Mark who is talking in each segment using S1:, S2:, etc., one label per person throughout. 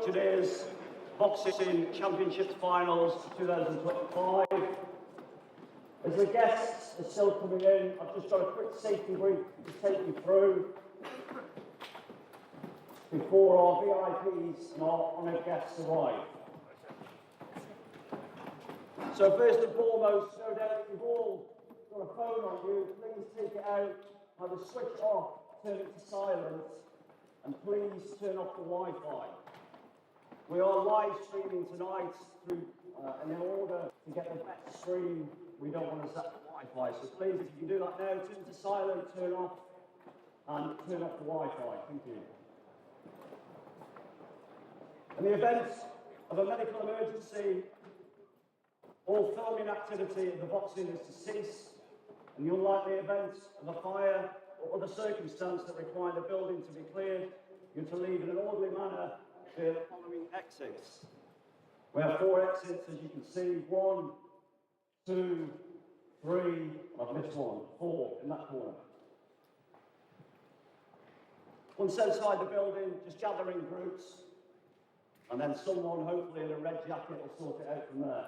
S1: today's Boxing Championships Finals 2025. As the guests are still coming in, I've just got a quick safety brief to take you through before our VIPs and our honoured guests arrive. So first and foremost, no doubt you've all got a phone on you. Please take it out, have a switch off, turn it to silence, and please turn off the Wi-Fi. We are live streaming tonight through, and in order to get the best stream, we don't want to zap the Wi-Fi. So please, if you can do that now, turn to silent, turn off, and turn off the Wi-Fi. Thank you. In the event of a medical emergency, all filming activity of the boxing is to cease, and the unlikely event of a fire or other circumstance that require the building to be cleared, you're to leave in an orderly manner via the following exits. We have 4 exits, as you can see. 1, 2, 3, I've missed 1, 4 in that corner. Once outside the building, just gather in groups, and then someone, hopefully in a red jacket, will sort it out from there.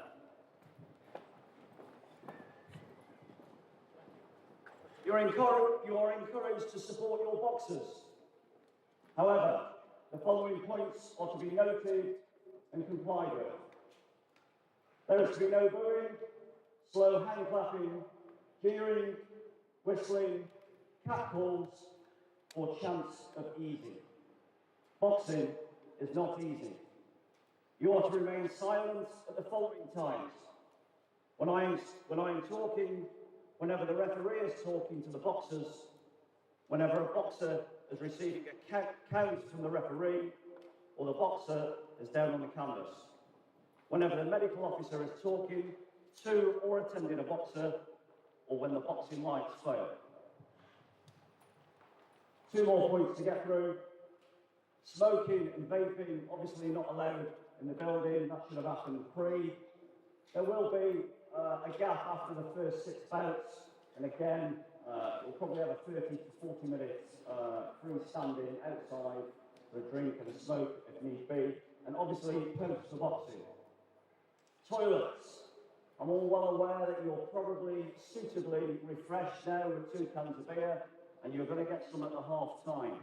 S1: You are encouraged to support your boxers. However, the following points are to be noted and complied with. There is to be no booing, slow hand clapping, jeering, whistling, catcalls, or chants of easy. Boxing is not easy. You are to remain silent at the following times. When I am talking, whenever the referee is talking to the boxers, whenever a boxer is receiving a count from the referee, or the boxer is down on the canvas. Whenever the medical officer is talking to or attending a boxer, or when the boxing lights fail. 2 more points to get through. Smoking and vaping, obviously not allowed in the building. That should have happened pre. There will be a gap after the first 6 bouts, and again, we'll probably have a 30 to 40 minutes freestanding outside for a drink and a smoke if need be, and obviously post the boxing. Toilets. I'm all well aware that you're probably suitably refreshed now with 2 cans of beer, and you're going to get some at the half time.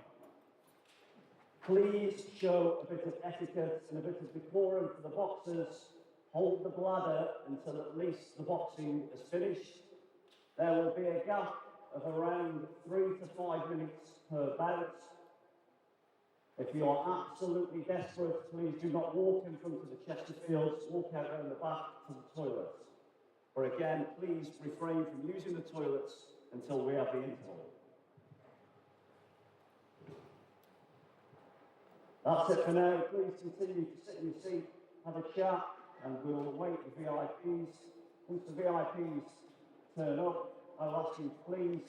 S1: Please show a bit of etiquette and a bit of decorum for the boxers. Hold the bladder until at least the boxing is finished. There will be a gap of around 3 to 5 minutes per bout. If you are absolutely desperate, please do not walk in front of the Chesterfields, walk out around the back to the toilets. Or again, please refrain from using the toilets until we have the interval. That's it for now. Please continue to sit in your seat, have a chat, and we'll await the VIPs. Once the VIPs turn up, I'll ask you please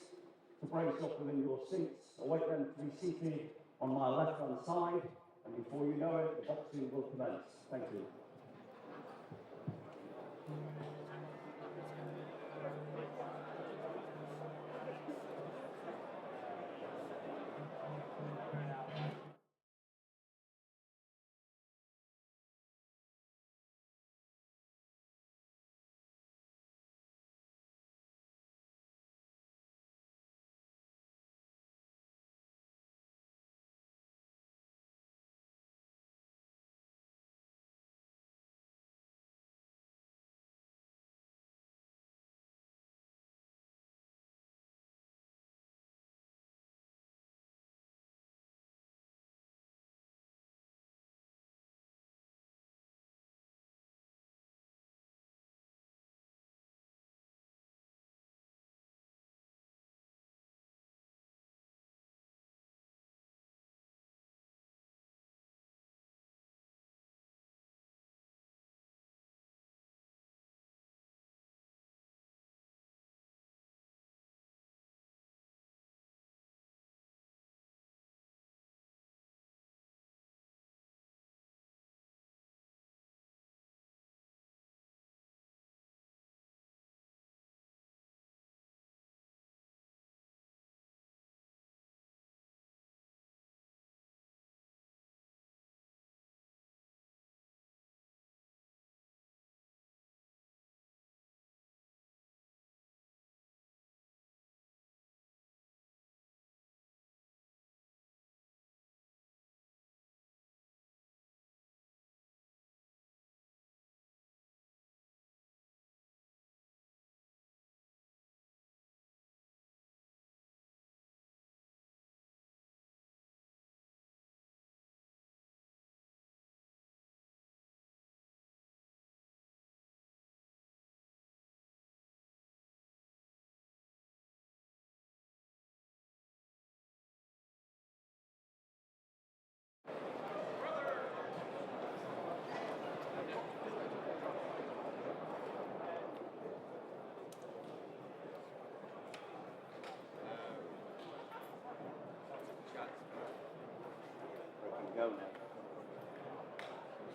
S1: to brace up within your seats. Await them to be seated on my left-hand side, and before you know it, the boxing will commence. Thank you.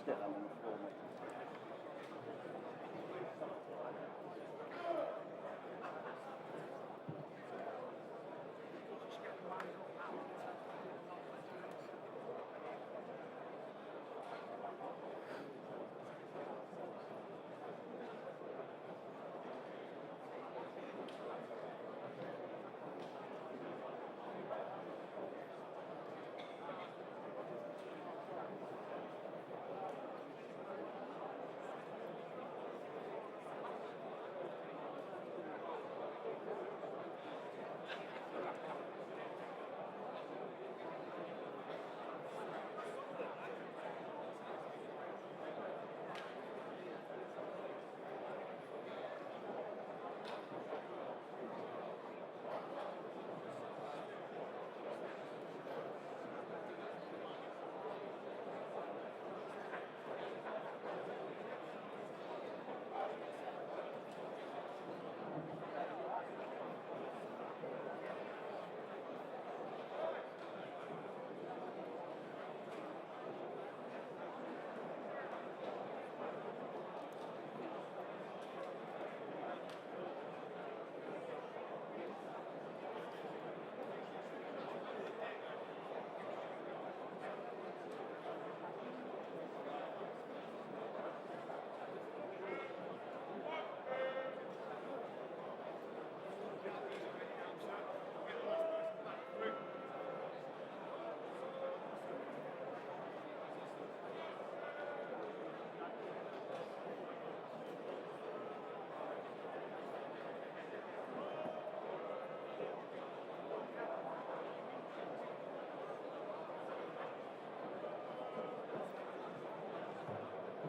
S1: Stick that on the floor, mate.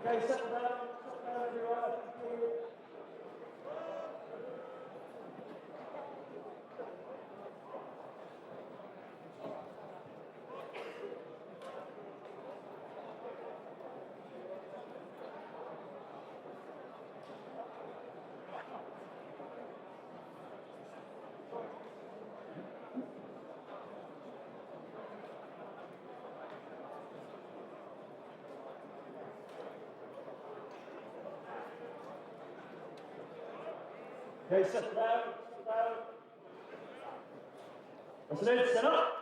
S1: Okay, settle down everyone. Thank you. Okay, settle down. Listen in, sit up.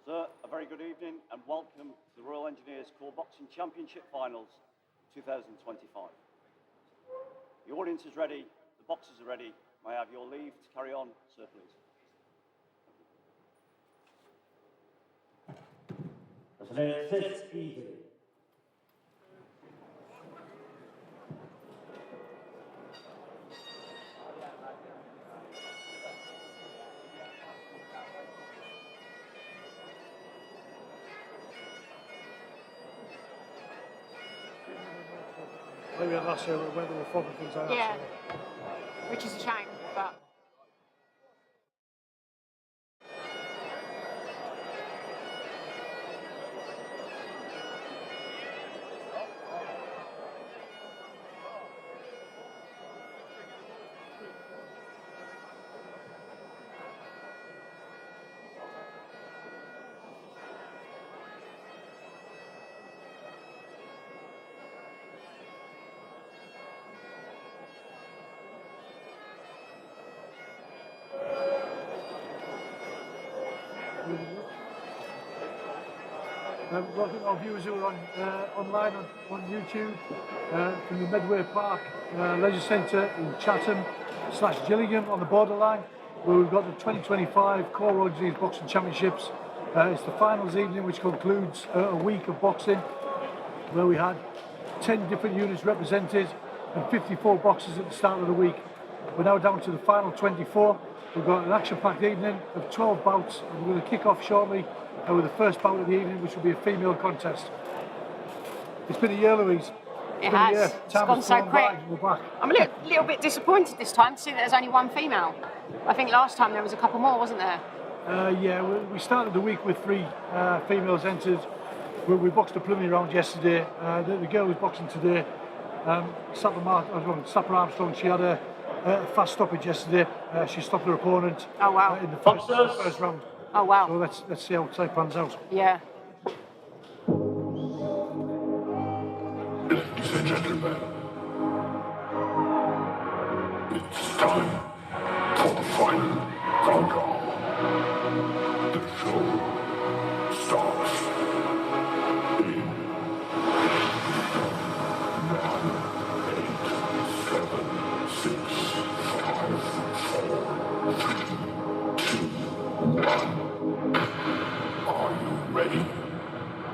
S1: Sir, a very good evening and welcome to the Royal Engineers Corps Boxing Championship Finals 2025. The audience is ready, the boxers are ready. May I have your leave to carry on, sir, please? Sit easily.
S2: Maybe last year when they were fogging things out.
S3: Yeah, which is a shame, but.
S2: Well, I think our viewers who are on online on YouTube from the Medway Park Leisure Centre in Chatham / Gillingham on the borderline, where we've got the 2025 Core Royal Disease Boxing Championships. It's the finals evening, which concludes a week of boxing, where we had 10 different units represented and 54 boxers at the start of the week. We're now down to the final 24. We've got an action-packed evening of 12 bouts, and we're going to kick off shortly with the first bout of the evening, which will be a female contest. It's been a year, Louise.
S3: It has. It's gone so quick. I'm a little bit disappointed this time to see that there's only one female. I think last time there was a couple more, wasn't there?
S2: Yeah, we started the week with 3 females entered. We boxed a preliminary round yesterday. The girl who's boxing today, Sapper Armstrong, she had a fast stoppage yesterday. She stopped her opponent in the first round.
S3: Oh wow.
S2: So let's see how it pans out.
S3: Yeah.
S4: Ladies and gentlemen, it's time for the final countdown. The show starts in 9, 8, 7, 6, 5, 4, 3, 2, 1. Are you ready?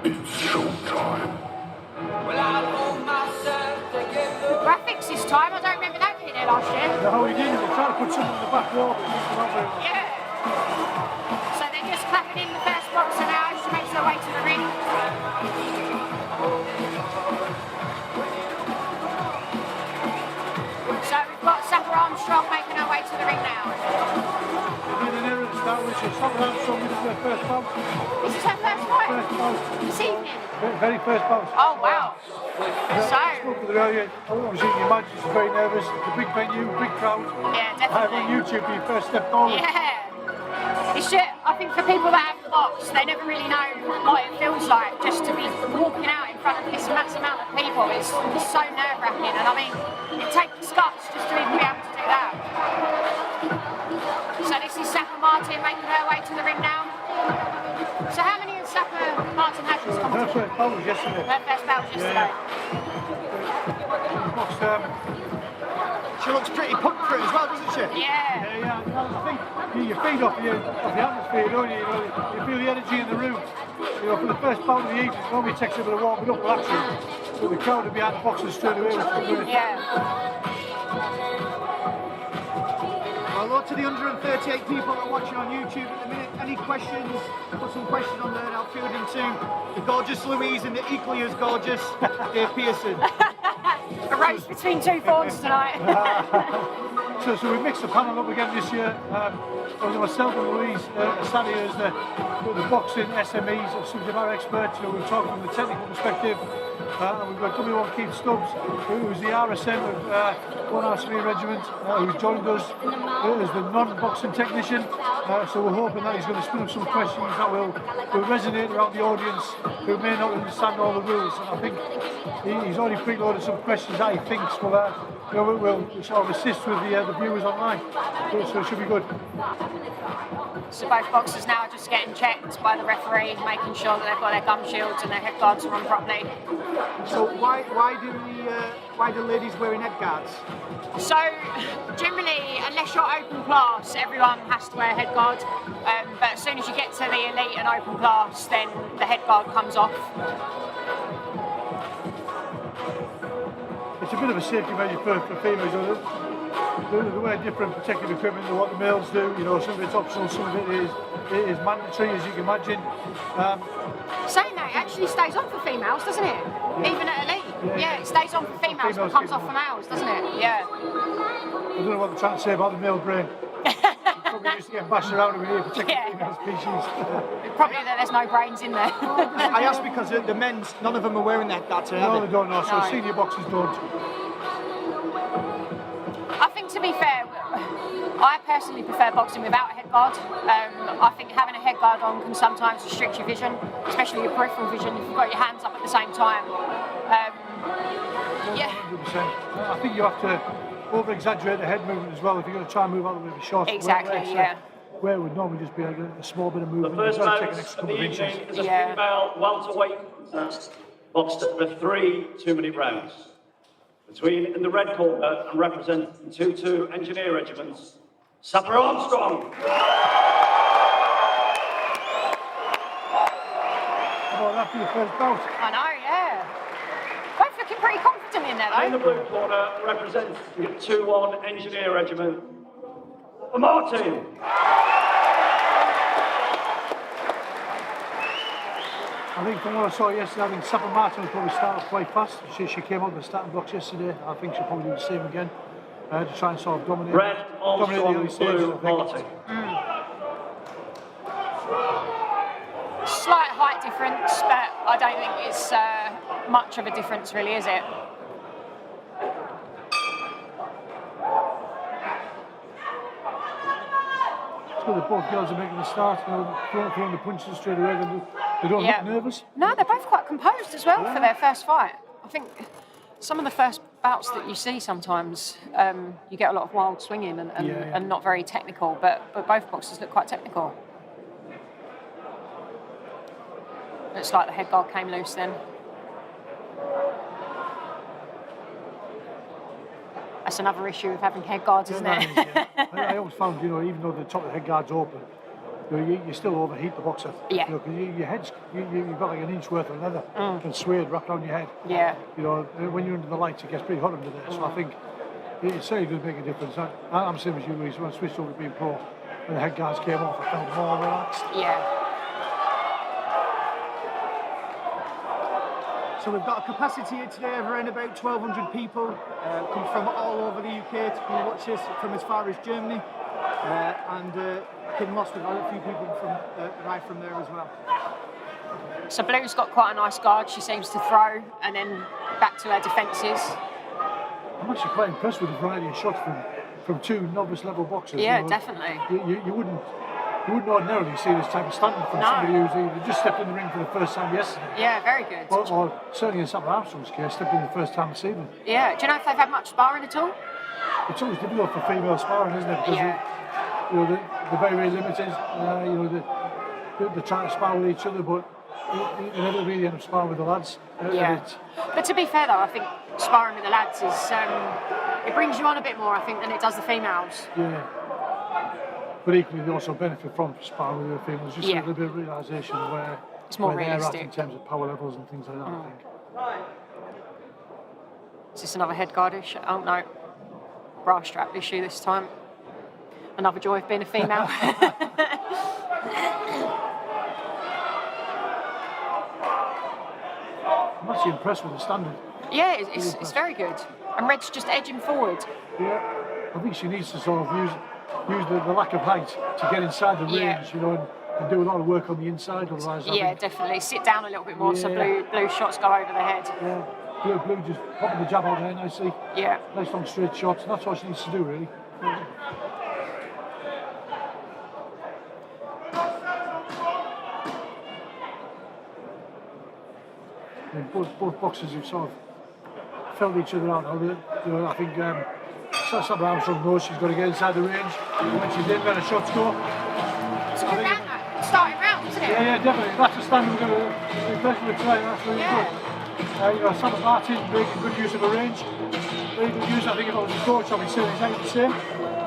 S4: It's showtime.
S3: The graphics this time, I don't remember that being there last year.
S2: No, we didn't. They tried to put something on the back wall, but it's not very well.
S3: Yeah. So they're just clapping in the first boxer now. She makes her way to the ring. So we've got Sapper Armstrong making her way to the ring now.
S2: We did an error at the start, which is Sapper Armstrong with her first bout.
S3: This is her first fight?
S2: First bout.
S3: This evening?
S2: Very first bout.
S3: Oh wow.
S2: I
S3: So,
S2: spoke with her earlier. Obviously, you can imagine she's very nervous. It's a big venue, big crowd.
S3: yeah,
S2: Live on
S3: definitely.
S2: YouTube for your first step forward.
S3: Yeah. It's just, I think for people that haven't boxed, they never really know what it feels like just to be walking out in front of this massive amount of people. It's so nerve-wracking, and I mean, it takes guts just to even be able to do that. So this is Sapper Martin making her way to the ring now. So how many has Sapper Martin had this
S2: Her
S3: competition?
S2: first bout was yesterday.
S3: Her first bout was yesterday.
S2: Boxed,
S5: She looks pretty pumped for it as well, doesn't she?
S3: Yeah.
S2: yeah, I think you feed off the atmosphere, don't you? You feel the energy in the room. For the first bout of the evening, it normally takes a bit of warming up, but actually, so the crowd will be behind the boxers straight away, which is great.
S3: Yeah.
S5: Hello to the 138 people that are watching on YouTube at the minute. Any questions? Put some questions on there and I'll field them to the gorgeous Louise and the equally as gorgeous Dave Pearson.
S3: A race between 2 thorns tonight.
S2: So we mixed the panel up again this year. It was myself and Louise sat here as the boxing SMEs of subject matter experts. So we're talking from the technical perspective. And we've got W1 Keith Stubbs, who's the RSM of RSME Regiment, who's joined us as the non-boxing technician. So we're hoping that he's going to spin up some questions that will resonate around the audience who may not understand all the rules. And I think he's already preloaded some questions that he thinks will sort of assist with the viewers online. So it should be good.
S3: So both boxers now are just getting checked by the referee, making sure that they've got their gum shields and their head guards are on properly.
S5: So why do ladies wearing head guards?
S3: So generally, unless you're open class, everyone has to wear a head guard. But as soon as you get to the elite and open class, then the head guard comes off.
S2: It's a bit of a safety measure for females. They wear different protective equipment than what the males do. Some of it's optional, some of it is mandatory, as you can imagine.
S3: Saying that, it actually stays on for females, doesn't it?
S2: Yeah.
S3: Even at elite.
S2: Yeah.
S3: It stays on for females, but comes off for males, doesn't it? Yeah.
S2: I don't know what they're trying to say about the male brain. Probably used to get bashed around with here protecting female species.
S3: Probably that there's no brains in there.
S5: I asked because the men's, none of them are wearing their head guards.
S2: No, they don't know, so
S3: No.
S2: senior boxers don't.
S3: I think, to be fair, I personally prefer boxing without a head guard. I think having a head guard on can sometimes restrict your vision, especially your peripheral vision if you've got your hands up at the same time. Yeah.
S2: 100%. I think you have to over-exaggerate the head movement as well if you're going to try and move out of the shot.
S3: Exactly, yeah.
S2: where it would normally just be like a small bit of
S1: The
S2: movement.
S1: first
S2: You've got to
S1: bout
S2: take an extra
S1: of
S2: couple
S1: the
S2: of inches.
S1: evening is a
S3: Yeah.
S1: female welterweight boxed for 3 2-minute rounds. Between in the red corner and representing 2-2 Engineer Regiments, Sapper Armstrong.
S2: How about that for your first bout?
S3: I know, yeah. Both looking pretty confident in there,
S1: And in the
S3: though.
S1: blue corner, representing 2-1 Engineer Regiment, Martin.
S2: I think from what I saw yesterday, I think Sapper Martin will probably start off quite fast. She came out of the starting blocks yesterday. I think she'll probably do the same again to try and sort of dominate.
S1: Red,
S2: dominate the
S1: Armstrong,
S2: early stages,
S1: blue,
S2: I think.
S1: Martin.
S3: Slight height difference, but I don't think it's much of a difference, really, is it?
S2: It's good that both girls are making a start, you know, throwing the punches straight away. They don't
S3: Yeah.
S2: look nervous.
S3: No, they're both quite composed as well for their first fight. I think some of the first bouts that you see sometimes, you get a lot of wild swinging and not very technical, but both boxers look quite technical. Looks like the head guard came loose then. That's another issue with having head guards, isn't it?
S2: I always found, you know, even though the top of the head guard's open, you know, you still overheat the boxer.
S3: Yeah.
S2: You know, 'cause your head's, you've got like an inch worth of leather and suede wrapped around your head.
S3: Yeah.
S2: You know, when you're under the lights, it gets pretty hot under there. So I think it's certainly going to make a difference. I'm the same as you, Louise. When I switched over to being pro, when the head guards came off, I felt more relaxed.
S3: Yeah.
S5: So we've got a capacity here today of around about 1,200 people, come from all over the UK to come and watch this, from as far as Germany, and Kinloss, we've got a few people from right from there as well.
S3: So Blue's got quite a nice guard. She seems to throw and then back to her defences.
S2: I'm actually quite impressed with the variety of shots from two novice level boxers.
S3: Yeah,
S2: you know.
S3: definitely.
S2: You wouldn't ordinarily see this type of standard from somebody who's either just stepped in the ring for the first time yesterday.
S3: Yeah, very good.
S2: Or certainly in Sapper Armstrong's case, stepped in the first time this evening.
S3: Yeah, do you know if they've had much sparring at all?
S2: It's always difficult for female sparring, isn't it? Because you know, they're very, very limited. You know, they're trying to spar with each other, but inevitably they end up sparring with the lads.
S3: But to be fair though, I think sparring with the lads is it brings you on a bit more, I think, than it does the females.
S2: Yeah. But equally, they also benefit from sparring with the females. Just a little bit of realisation where
S3: it's more
S2: they're at
S3: realistic
S2: in terms of power levels and things like that. I think.
S3: Is this another head guard issue? Oh no, bra strap issue this time. Another joy of being a female.
S2: I'm actually impressed with the standard.
S3: Yeah, it's very good. And Red's just edging forward.
S2: Yeah, I think she needs to sort of use the lack of height to get inside the range, you know, and do a lot of work on the inside. Otherwise,
S3: yeah, definitely sit down a little bit more so blue shots go over the head.
S2: Yeah, blue just popping the jab out there nicely.
S3: Yeah,
S2: nice long straight shots. And that's what she needs to do, really. I mean, both boxers have sort of felt each other out now. You know, I think Sapper Armstrong knows she's got to get inside the range. When she did, let her shots go.
S3: It's a good round, though. Starting round, isn't it?
S2: Yeah, definitely. That's the standard we're going to be impressed with tonight. That's really good. You know, Sapper Martin making good use of her range. Very good use. I think if I was a coach, I'd be saying exactly the same.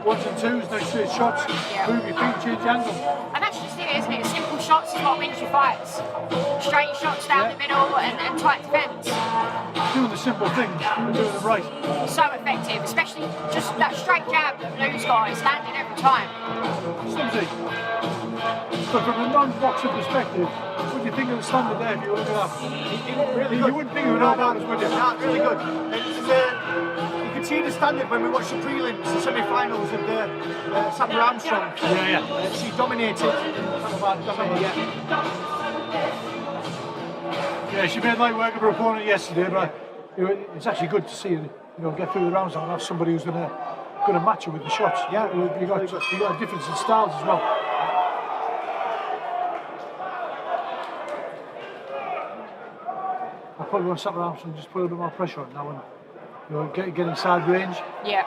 S2: 1s and 2s, nice straight shots. Move your feet, change angle.
S3: And that's just it, isn't it? Simple shots is what wins your fights. Straight shots down the middle and tight defence.
S2: Doing the simple things and doing them right.
S3: So effective, especially just that straight jab that Blue's got is landing every time.
S2: Something. So from a non-boxer perspective, what do you think of the standard there if you look at that?
S5: Really
S2: you wouldn't think of it all about us, would you?
S5: No, really good. You can see the standard when we watched the prelims, the semi-finals of the Sapper Armstrong. She dominated.
S2: Yeah, she made light work of her opponent yesterday, but you know, it's actually good to see her, you know, get through the rounds and have somebody who's going to match her with the shots.
S5: Yeah,
S2: you got a difference in styles as well. I probably want Sapper Armstrong just put a bit more pressure on now and, you know, get inside range.
S3: Yeah.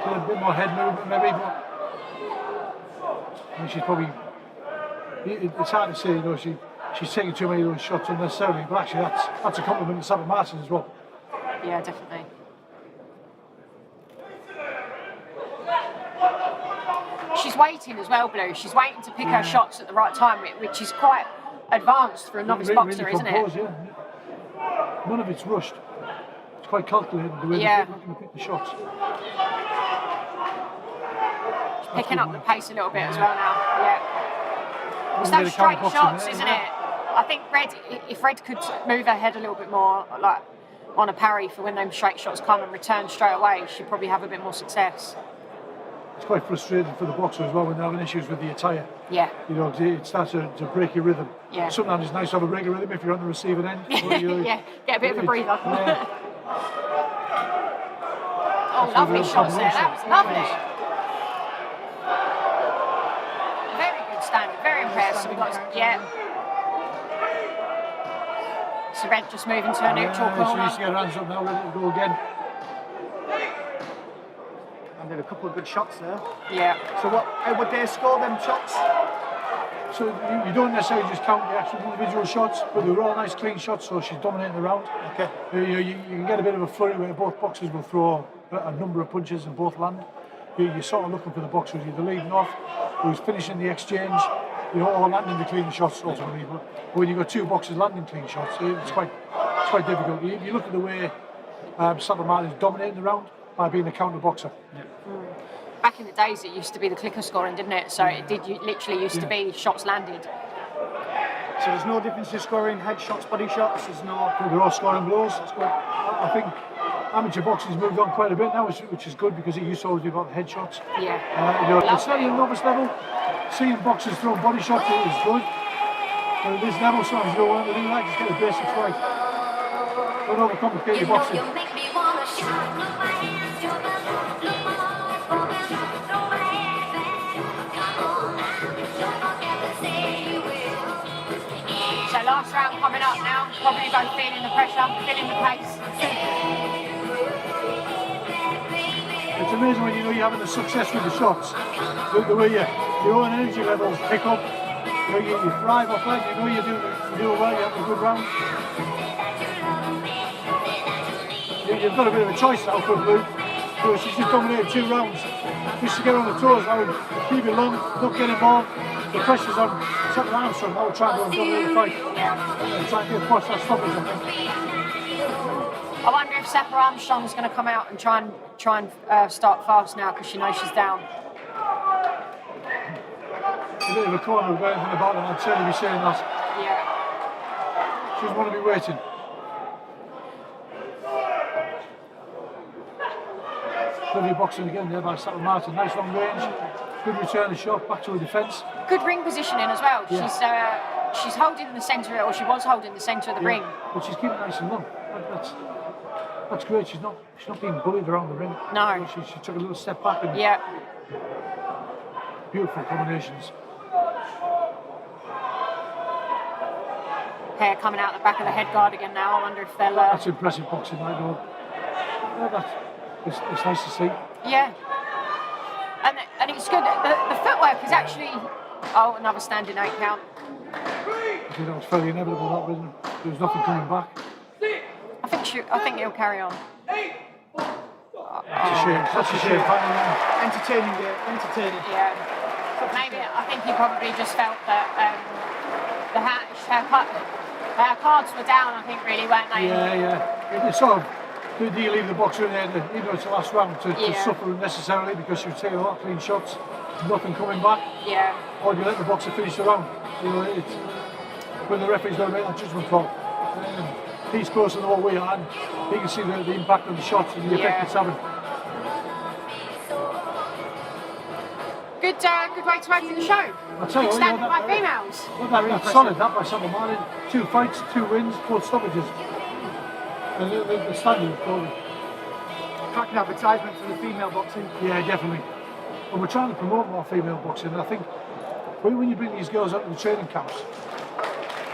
S2: Get a bit more head movement maybe, but And she's probably, it's hard to say, you know, she's taking too many of those shots unnecessarily, but actually that's a compliment to Sapper Martin as well.
S3: Yeah, definitely. She's waiting as well, Blue. She's waiting to pick her shots at the right time, which is quite advanced for a novice boxer, isn't
S2: composed,
S3: it?
S2: Yeah. None of it's rushed. It's quite calculated the way they're looking to pick the shots.
S3: She's picking up the pace a little bit as well now. Yeah. It's those straight shots, isn't it? I think if Red could move her head a little bit more, like on a parry for when them straight shots come and return straight away, she'd probably have a bit more success.
S2: It's quite frustrating for the boxer as well when they're having issues with the attire.
S3: Yeah.
S2: You know, it starts to break your rhythm.
S3: Yeah.
S2: Sometimes it's nice to have a break of rhythm if you're on the receiving end.
S3: Yeah, get a bit of a breather.
S2: Yeah.
S3: Oh, lovely shots there. That was lovely. Very good standard. Very impressed. So we got So Red just moving to a neutral corner.
S2: She needs to get her hands up now, ready to go again.
S5: And did a couple of good shots there.
S3: Yeah.
S5: So how would they score them shots?
S2: So you don't necessarily just count the actual individual shots, but they were all nice clean shots, so she's dominating the round.
S5: Okay.
S2: You can get a bit of a flurry where both boxers will throw a number of punches and both land. You're sort of looking for the boxer who's either leading off, who's finishing the exchange, you know, or landing the clean shots ultimately. But when you've got two boxers landing clean shots, it's quite difficult. You look at the way Sapper Martin is dominating the round by being a counter boxer.
S5: Yeah.
S3: Back in the days, it used to be the clicker scoring, didn't it? So it literally used to be shots landed.
S5: So there's no difference in scoring head shots, body shots. There's no.
S2: They're all scoring blows. I think amateur boxing's moved on quite a bit now, which is good because it used to always be about the head shots.
S3: Yeah.
S2: It's certainly at the novice level. Seeing boxers throw body shots is good. But at this level, sometimes you don't want to do that. Just get the basics right. Don't overcomplicate your boxing.
S3: So last round coming up now, probably both feeling the pressure, feeling the pace.
S2: It's amazing when you know you're having the success with the shots, the way your own energy levels pick up. You thrive off that, you know you're doing well, you're having a good round. You've got a bit of a choice now for Blue. She's just dominated 2 rounds. Just to get on the toes, I would keep it long, not get involved. The pressure's on Sapper Armstrong. I would try and dominate the fight and try and get past that stoppage, I think.
S3: I wonder if Sapper Armstrong's going to come out and try and start fast now because she knows she's down.
S2: A bit of a corner of anything about it, I'd certainly be saying that.
S3: Yeah.
S2: She doesn't want to be waiting. Lovely boxing again there by Sapper Martin. Nice long range, good return of shot, back to her defence.
S3: Good ring positioning as well.
S2: Yeah.
S3: She's holding the centre, or she was holding the centre of the ring.
S2: But she's keeping it nice and long. That's great. She's not being bullied around the ring.
S3: No.
S2: She took a little step back and beautiful combinations.
S3: Hair coming out the back of the head guard again now. I wonder if they'll.
S2: That's impressive boxing, right, though. It's nice to see.
S3: Yeah. And it's good. The footwork is actually. Oh, another standing 8 count.
S2: I think that was fairly inevitable, that wasn't it? There was nothing coming back.
S3: I think he'll carry on.
S2: That's a shame. That's a shame.
S5: Entertaining game. Entertaining.
S3: Yeah. But maybe I think he probably just felt that her cards were down. I think really, weren't they?
S2: Yeah. It's sort of. Do you leave the boxer in there, even though it's the last round, to suffer unnecessarily because she was taking a lot of clean shots, nothing coming back?
S3: Yeah.
S2: Or do you let the boxer finish the round? You know, it's when the referee's going to make that judgment call. He's closer than what we are, and he can see the impact of the shots and the effect it's having.
S3: Good way to open the show. Good standing by females.
S2: That's solid, that by Sapper Martin. 2 fights, 2 wins, 4 stoppages. And the standing is golden.
S5: Cracking advertisement for the female boxing.
S2: Yeah, definitely. And we're trying to promote more female boxing. And I think when you bring these girls up to the training camps,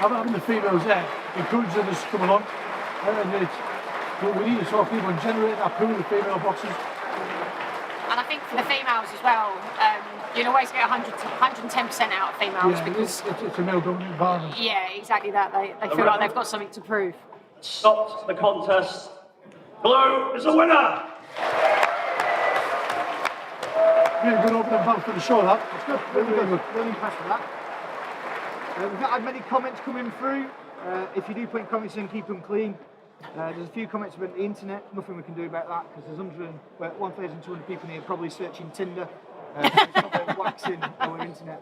S2: having the females there encourages others to come along. And we need to sort of people and generate that pool of female boxers.
S3: And I think for the females as well, You'll always get 110% out of females because
S2: it's a male-dominant environment.
S3: Yeah, exactly that. They feel like they've got something to prove.
S1: Stopped the contest. Blue is a winner.
S2: Really good opening bout for the show, that.
S5: It's good, really good. Really impressed with that. We've not had many comments coming through. If you do put comments in, keep them clean. There's a few comments about the internet. Nothing we can do about that because there's 1,200 people here probably searching Tinder. It's not about waxing our internet.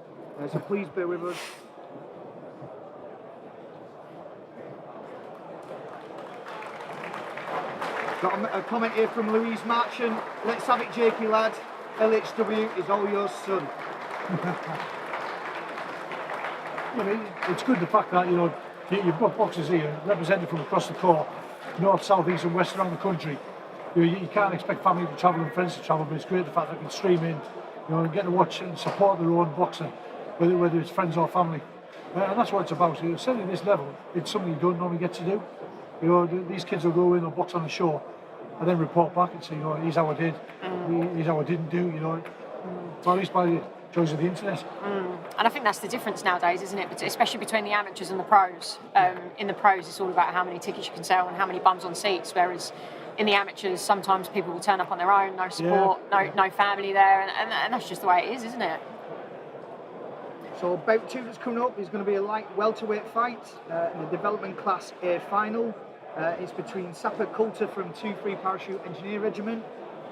S5: So please bear with us. Got a comment here from Louise Marchant. Let's have it, Jakey lad. LHW is all your son.
S2: I mean, it's good the fact that, you know, you've got boxers here represented from across the court, north, south, east and west around the country. You can't expect family to travel and friends to travel, but it's great the fact that they can stream in, you know, and get to watch and support their own boxer, whether it's friends or family. And that's what it's about. So certainly at this level, it's something you don't normally get to do. You know, these kids will go in or box on the show and then report back and say, you know, here's how I did, here's how I didn't do, you know, at least by the joys of the internet.
S3: And I think that's the difference nowadays, isn't it? Especially between the amateurs and the pros. In the pros, it's all about how many tickets you can sell and how many bums on seats, whereas in the amateurs, sometimes people will turn up on their own, no support, no family there, and that's just the way it is, isn't it?
S5: So bout 2 that's coming up is going to be a light welterweight fight in the development class A final. It's between Sapper Coulter from 2-3 Parachute Engineer Regiment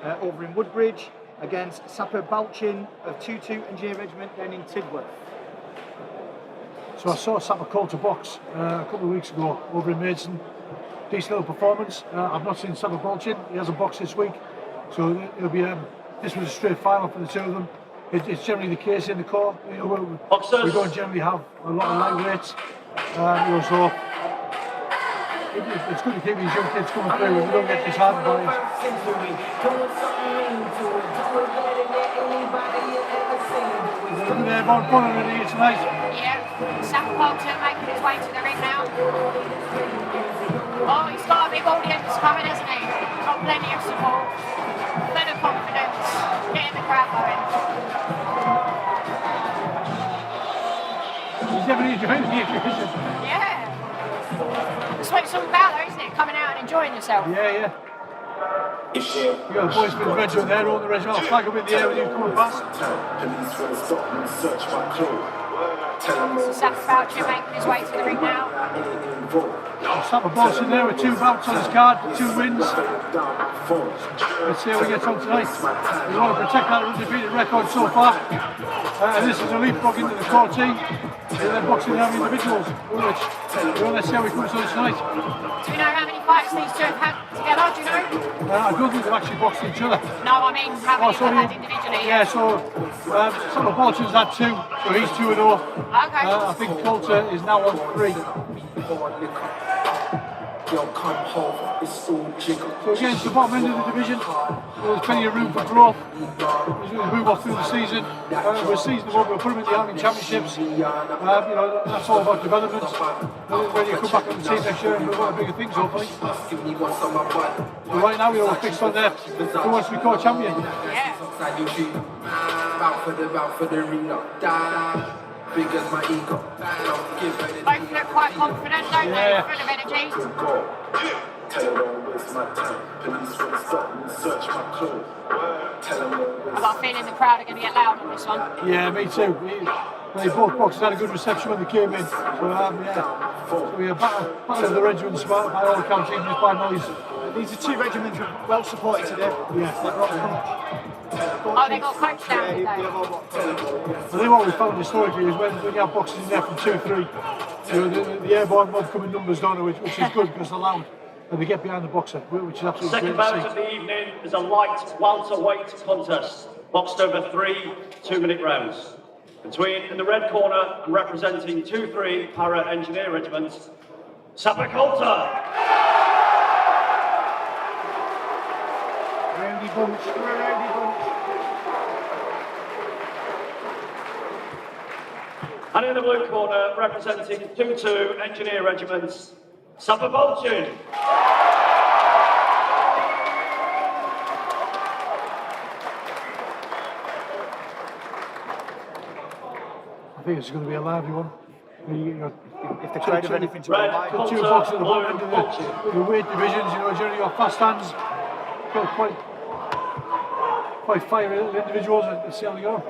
S5: over in Woodbridge against Sapper Balchin of 2-2 Engineer Regiment down in Tidworth.
S2: So I saw Sapper Coulter box a couple of weeks ago over in Maidstone. Decent little performance. I've not seen Sapper Balchin. He hasn't boxed this week, so it'll be this was a straight final for the two of them. It's generally the case in the core. You know, we don't generally have a lot of lightweights. You know, so it's good to keep these young kids coming through. We don't get disheartened by it. Looking at everyone fun already here tonight.
S3: Yeah, Sapper Coulter making his way to the ring now. Oh, he's got a big audience coming, hasn't he? Got plenty of support, plenty of confidence, getting the crowd going.
S2: He's definitely enjoying the occasion.
S3: Yeah. That's what it's all about though, isn't it? Coming out and enjoying yourself.
S2: Yeah. You got the boys with the regiment there, all the regiment. I'll flag up in the air with you coming past.
S3: So Sapper Balchin making his way to the ring now.
S2: Sapper Balchin there with 2 bouts on his card, 2 wins. Let's see how we get on tonight. We want to protect that undefeated record so far. And this is a leapfrog into the core team. They're boxing down individuals. Let's see how we come on tonight.
S3: Do you know how many fights these two have had together? Do you know?
S2: I don't think they've actually boxed each other.
S3: No, I mean how many they've had individually.
S2: Yeah, so Sapper Balchin's had 2, so he's 2-0.
S3: Okay.
S2: I think Coulter is now on 3. So again, it's the bottom end of the division. There's plenty of room for growth. As we move off through the season, we're seasonable. We'll put them in the Army Championships. You know, that's all about development. Ready to come back on the team next year and move on to bigger things, hopefully. But right now, we're fixed on there. Who wants to be co-champion?
S3: Yeah.
S6: Big as my ego.
S3: Both look quite confident, don't they? Full of energy.
S6: Tell them don't waste my time. Police will stop and search my clothes. Tell them don't waste.
S3: I've got a feeling the crowd are going to get loud on this one.
S2: Yeah, me too. They both boxers had a good reception when they came in. So we are battle of the regiments by all accounts, even just by noise.
S5: These are 2 regiments well supported today.
S2: Yeah.
S3: Oh, they got coached down, did they?
S2: I think what we found historically is when you have boxers in there from 2-3, you know, the airborne mob come in numbers, don't they, which is good because they're loud and they get behind the boxer, which is absolutely
S1: Second
S2: great to
S1: bout of the evening is a light welterweight contest, boxed over 3 2-minute rounds. Between, in the red corner and representing 2-3 Para Engineer Regiment, Sapper Coulter.
S5: Rowdy bunch, rowdy bunch.
S1: And in the blue corner, representing 2-2 Engineer Regiments, Sapper Balchin.
S2: I think it's going to be a lively one.
S5: If the crowd have anything to
S1: Red,
S5: rely
S2: The
S5: on.
S2: two boxes at the bottom end of the weight divisions, you know, generally your fast hands, quite fiery little individuals. Let's see how they go.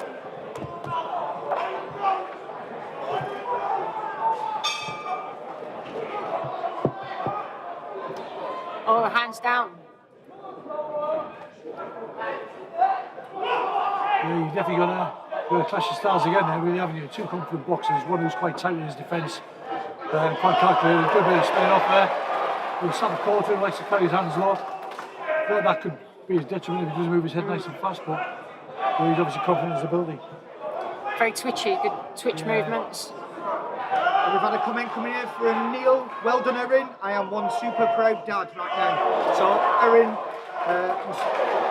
S3: Oh, hands down.
S2: Yeah, you've definitely got a clash of styles again there, really, haven't you? Two confident boxers, one who's quite tight in his defence, quite calculated, a good bit of spinning off there. With Sapper Coulter, who likes to carry his hands low. I thought that could be his detriment if he doesn't move his head nice and fast, but he's obviously confident in his ability.
S3: Very twitchy, good twitch movements.
S5: We've had a comment coming in from Neil. Well done, Erin. I am one super proud dad right now. So Erin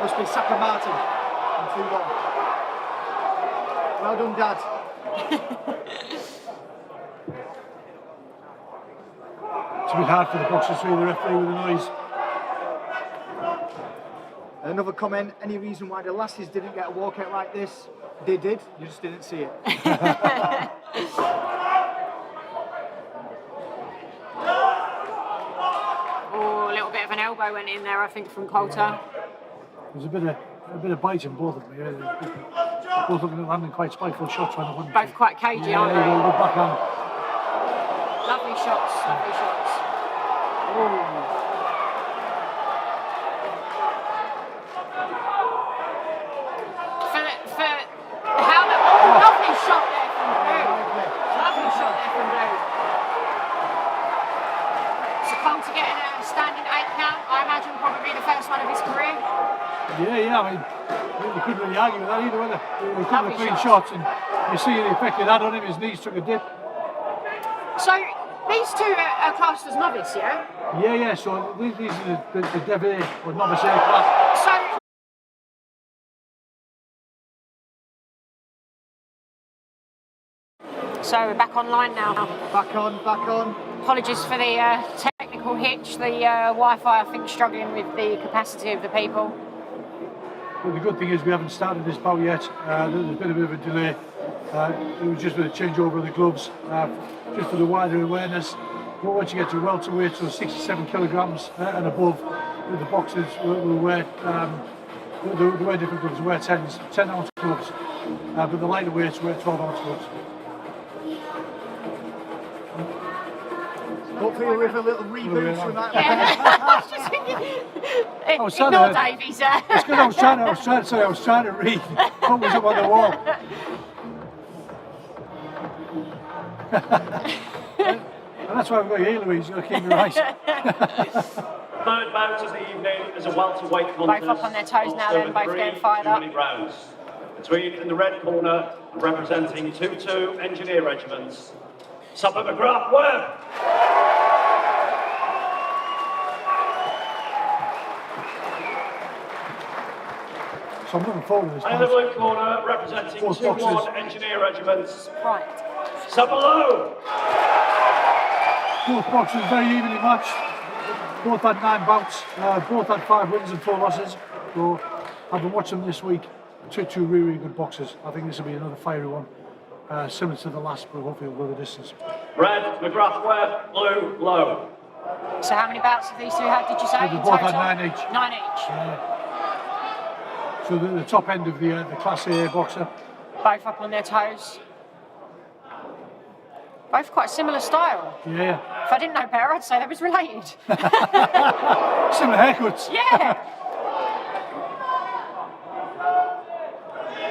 S5: must be Sapper Martin. Well done, Dad.
S2: It's a bit hard for the boxers to see the referee with the noise.
S5: Another comment, any reason why the lasses didn't get a walkout like this? They did, you just didn't see it.
S3: Oh, a little bit of an elbow went in there, I think, from Coulter.
S2: There's a bit of bite in both of them. Yeah. Both looking at landing quite spiteful shots when they wouldn't.
S3: Both quite cagey, aren't
S2: Yeah,
S3: they?
S2: good backhand.
S3: Lovely shots, lovely shots. Ooh. Lovely shot there from Blue. Lovely shot there from Blue. So Coulter getting a standing 8 count, I imagine probably the first one of his career.
S2: Yeah, I mean, you couldn't really argue with that either, whether he couldn't have clean
S3: shots.
S2: shots, and you see the effect it had on him. His knees took a dip.
S3: So these two are classed as novice, yeah?
S2: Yeah. So these are the Dev A or novice A class.
S3: So we're back online now.
S5: Back on.
S3: Apologies for the technical hitch. The Wi-Fi, I think, struggling with the capacity of the people.
S2: But the good thing is we haven't started this bout yet. There's been a bit of a delay. It was just with a changeover of the gloves, just for the wider awareness. But once you get to welterweight, so 67 kilograms and above, the boxers will wear they wear different gloves. They wear 10-ounce gloves, but the lighter weights wear 12-ounce gloves.
S5: Hopefully we'll have a little reboot from that.
S3: Ignore Davies there.
S2: It's because I was trying to read what was up on the wall. And that's why we've got you, Louise. You've got to keep me right.
S1: Third bout of the evening is a welterweight contest.
S3: Both up on their toes now, then both getting fired up.
S1: Rounds. Between, in the red corner, representing 2-2 Engineer Regiments, Sapper McGrath-Webb.
S2: So I'm looking forward to this.
S1: And in the blue corner, representing 2-1 Engineer Regiments,
S3: Right.
S1: Sapper Lowe.
S2: Both boxers very evenly matched. Both had 9 bouts. Both had 5 wins and 4 losses. So I've been watching them this week. Two really good boxers. I think this will be another fiery one. Similar to the last, but hopefully we'll go the distance.
S1: Red, McGrath-Webb, blue, Lowe.
S3: So how many bouts have these two had, did you say?
S2: They
S3: in
S2: both
S3: total?
S2: had 9 each.
S3: 9 each.
S2: So the top end of the Class A boxer.
S3: Both up on their toes. Both quite similar style.
S2: Yeah.
S3: If I didn't know better, I'd say they was related.
S2: Similar haircuts.
S3: Yeah.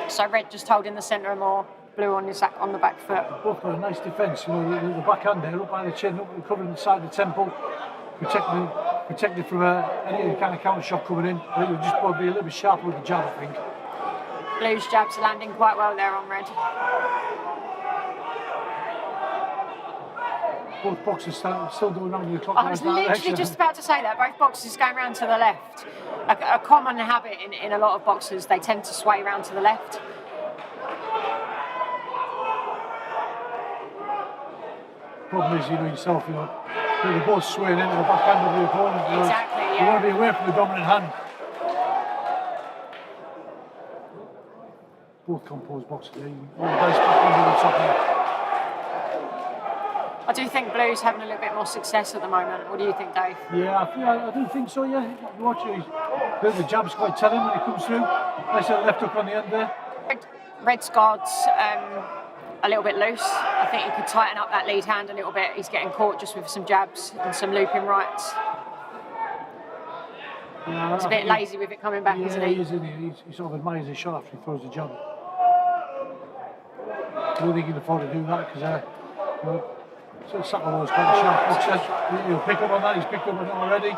S3: So red just holding the centre more, blue on the back foot.
S2: Both got a nice defence. You know, the backhand there, up by the chin, up covering the side of the temple, protected from any kind of counter shot coming in. I think we'll just probably be a little bit sharper with the jab, I think.
S3: Blue's jabs are landing quite well there on red.
S2: Both boxers still going around the clock.
S3: I was literally just about to say that. Both boxers going round to the left. A common habit in a lot of boxers, they tend to sway round to the left.
S2: Problem is, you know yourself, they're both swaying into the backhand of the opponent.
S3: Exactly, yeah.
S2: You want to be away from the dominant hand. Both composed boxers there. Oh, nice back under the top there.
S3: do think Blue's having a little bit more success at the moment. What do you think, Dave?
S2: Yeah, I do think so, yeah. You watch it, the jab's quite telling when he comes through. Nice little left hook on the end there.
S3: Red's guard's a little bit loose. I think he could tighten up that lead hand a little bit. He's getting caught just with some jabs and some looping rights.
S2: Yeah,
S3: He's a bit lazy with it coming back, isn't he?
S2: Yeah, he is, isn't he? He sort of admires his shot after he throws the jab. I don't think he can afford to do that because Sapper was quite a sharp boxer. He'll pick up on that. He's picked up on it already.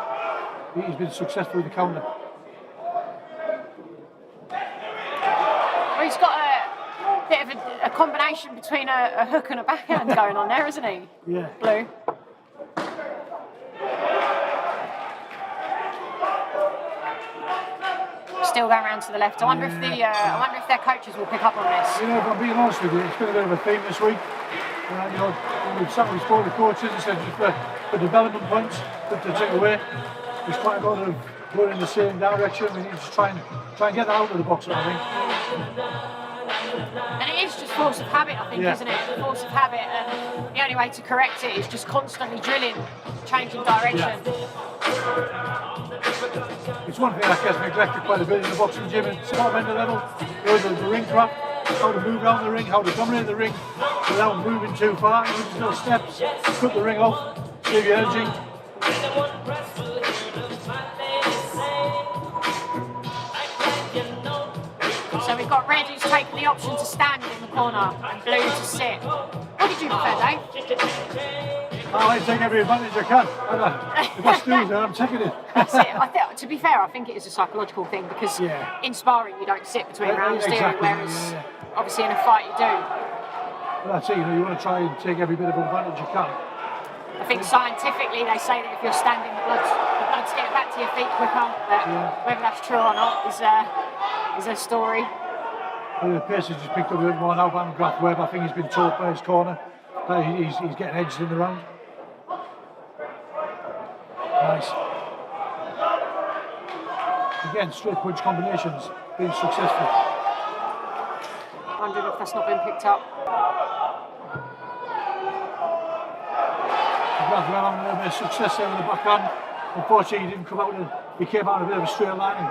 S2: He's been successful with the counter.
S3: Well, he's got a bit of a combination between a hook and a backhand going on there, isn't he?
S2: Yeah.
S3: Blue. Still going round to the left. I wonder if their coaches will pick up on this.
S2: You know, if I'm being honest with you, it's been a bit of a theme this week. You know, we've sat with the coaches and said just for development points to take away. There's quite a lot of going in the same direction. We need to try and get that out of the boxer, I think.
S3: And it is just force of habit, I think, isn't it? Force of habit, and the only way to correct it is just constantly drilling, changing direction.
S2: It's one thing that gets neglected quite a bit in the boxing gym at supplemental level. You know, the ring craft, how to move around the ring, how to dominate the ring without moving too far. You just little steps, cut the ring off, save your energy.
S3: So we've got Red who's taken the option to stand in the corner and Blue to sit. What did you prefer, Dave?
S2: I like to take every advantage I can. If I snooze there, I'm taking it.
S3: That's it. To be fair, I think it is a psychological thing because in sparring you don't sit between rounds, do you? Whereas obviously in a fight you do.
S2: Well, that's it, you know, you want to try and take every bit of advantage you can.
S3: I think scientifically they say that if you're standing, the blood's getting back to your feet quicker. But whether that's true or not is a story.
S2: Well, the pace has just picked up a bit more now by McGrath-Webb. I think he's been told by his corner that he's getting edged in the round. Nice. Again, straight punch combinations, being successful.
S3: Wondering if that's not been picked up.
S2: McGrath-Webb having a little bit of success there with the backhand. Unfortunately, he didn't come out he came out in a bit of a straight line and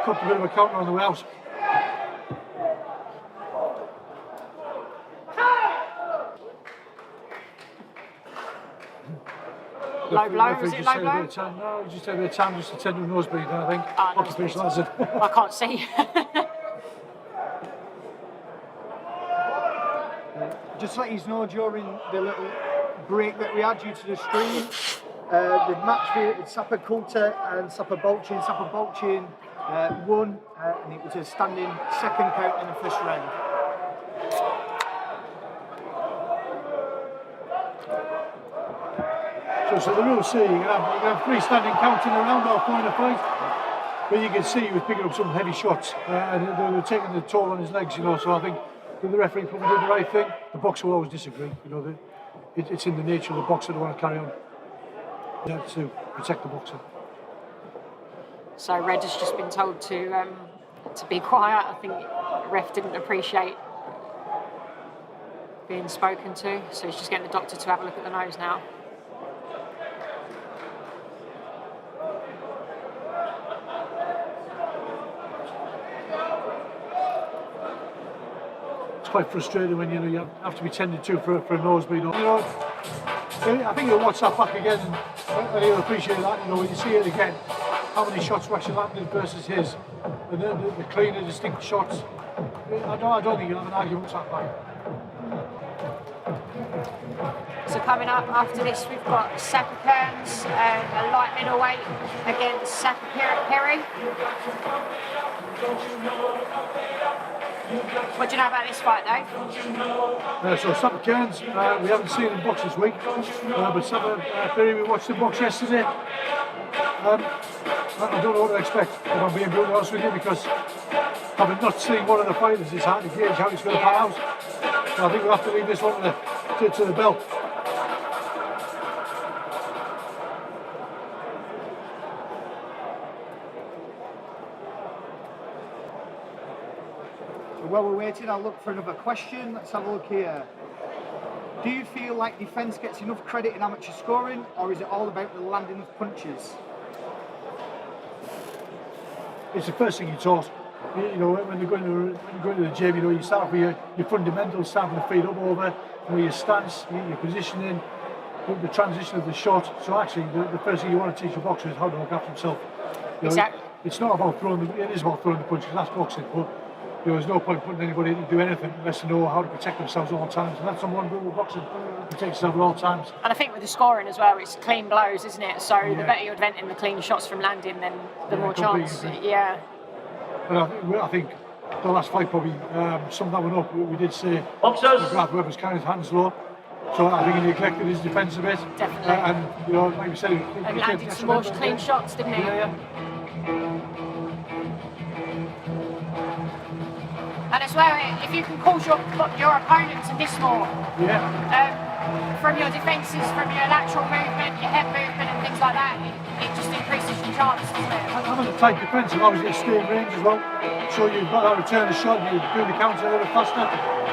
S2: cut a bit of a counter on the way out.
S3: Low blow, was it low blow?
S2: No, he just had a bit of time just to tend to a nosebleed, I think. Occupational hazard.
S3: I can't see.
S5: Just to let you know, during the little break that we had due to the stream, the match with Sapper Coulter and Sapper Balchin. Sapper Balchin won, and it was a standing second count in the first round.
S2: So the rules say you can have three standing counts in a round or four in a fight. But you can see he was picking up some heavy shots and they were taking the toll on his legs, you know. So I think the referee probably did the right thing. The boxer will always disagree, you know. It's in the nature of the boxer to want to carry on. You have to protect the boxer.
S3: So Red has just been told to be quiet. I think the ref didn't appreciate being spoken to, so he's just getting the doctor to have a look at the nose now.
S2: Quite frustrating when you have to be tended to for a nosebleed. You know, I think he'll watch that back again and he'll appreciate that. You know, when you see it again, how many shots were actually landed versus his, and the cleaner, distinct shots. I don't think you'll have an argument with that back.
S3: So coming up after this, we've got Sapper Cairns, a light middleweight against Sapper Pirie. What do you know about this fight, Dave?
S2: So Sapper Cairns, we haven't seen him box this week, but Sapper Pirie, we watched him box yesterday. I don't know what to expect, if I'm being brutally honest with you, because having not seen one of the fighters, it's hard to gauge how it's going to pan out. So I think we'll have to leave this one to the bell.
S5: While we're waiting, I'll look for another question. Let's have a look here. Do you feel like defence gets enough credit in amateur scoring, or is it all about the landing of punches?
S2: It's the first thing you're taught. You know, when you're going to the gym, you know, you start with your fundamentals, starting the feet up over, you know, your stance, your positioning, the transition of the shot. So actually, the first thing you want to teach a boxer is how to look after himself. You know,
S3: Exactly.
S2: It's not about it is about throwing the punches, that's boxing, but you know, there's no point putting anybody to do anything unless they know how to protect themselves at all times. And that's number one rule of boxing, protect yourself at all times.
S3: And I think with the scoring as well, it's clean blows, isn't it? So the better you're preventing the clean shots from landing, then the more chance. Yeah.
S2: But I think the last fight probably summed that one up. We did say McGrath-Webb was carrying his hands low, so I think he neglected his defence a bit.
S3: Definitely.
S2: And you know, like we said,
S3: and landed some more clean shots, didn't he?
S2: Yeah.
S3: And as well, if you can cause your opponent to miss more, from your defences, from your lateral movement, your head movement and things like that, it just increases your chance, doesn't it?
S2: Having a tight defence allows you to stay in range as well. So you've got that return of shot, you do the counter a little faster,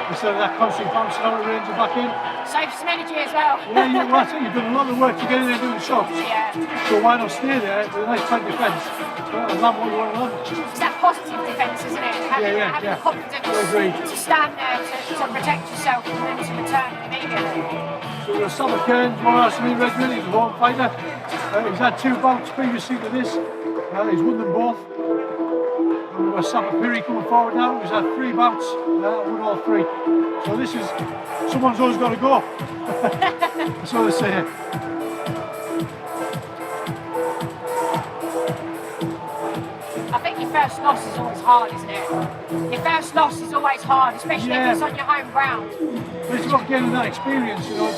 S2: instead of that constantly bouncing out of range and back in.
S3: Saves some energy as well.
S2: Yeah, well, that's it. You've done a lot of work to get in there and do the shots.
S3: Yeah.
S2: So why not stay there with a nice tight defence and land what you want to land?
S3: It's that positive defence, isn't it? Having the confidence to stand there, to protect yourself and then to return immediately.
S2: So we've got Sapper Cairns, RSME Regiment, he's a home fighter. He's had 2 bouts previously to this. He's won them both. And we've got Sapper Pirie coming forward now. He's had 3 bouts, won all 3. So this is, someone's always got to go. That's what they say.
S3: I think your first loss is always hard, isn't it? Your first loss is always hard, especially if it's on your home ground.
S2: But it's about getting that experience, you know.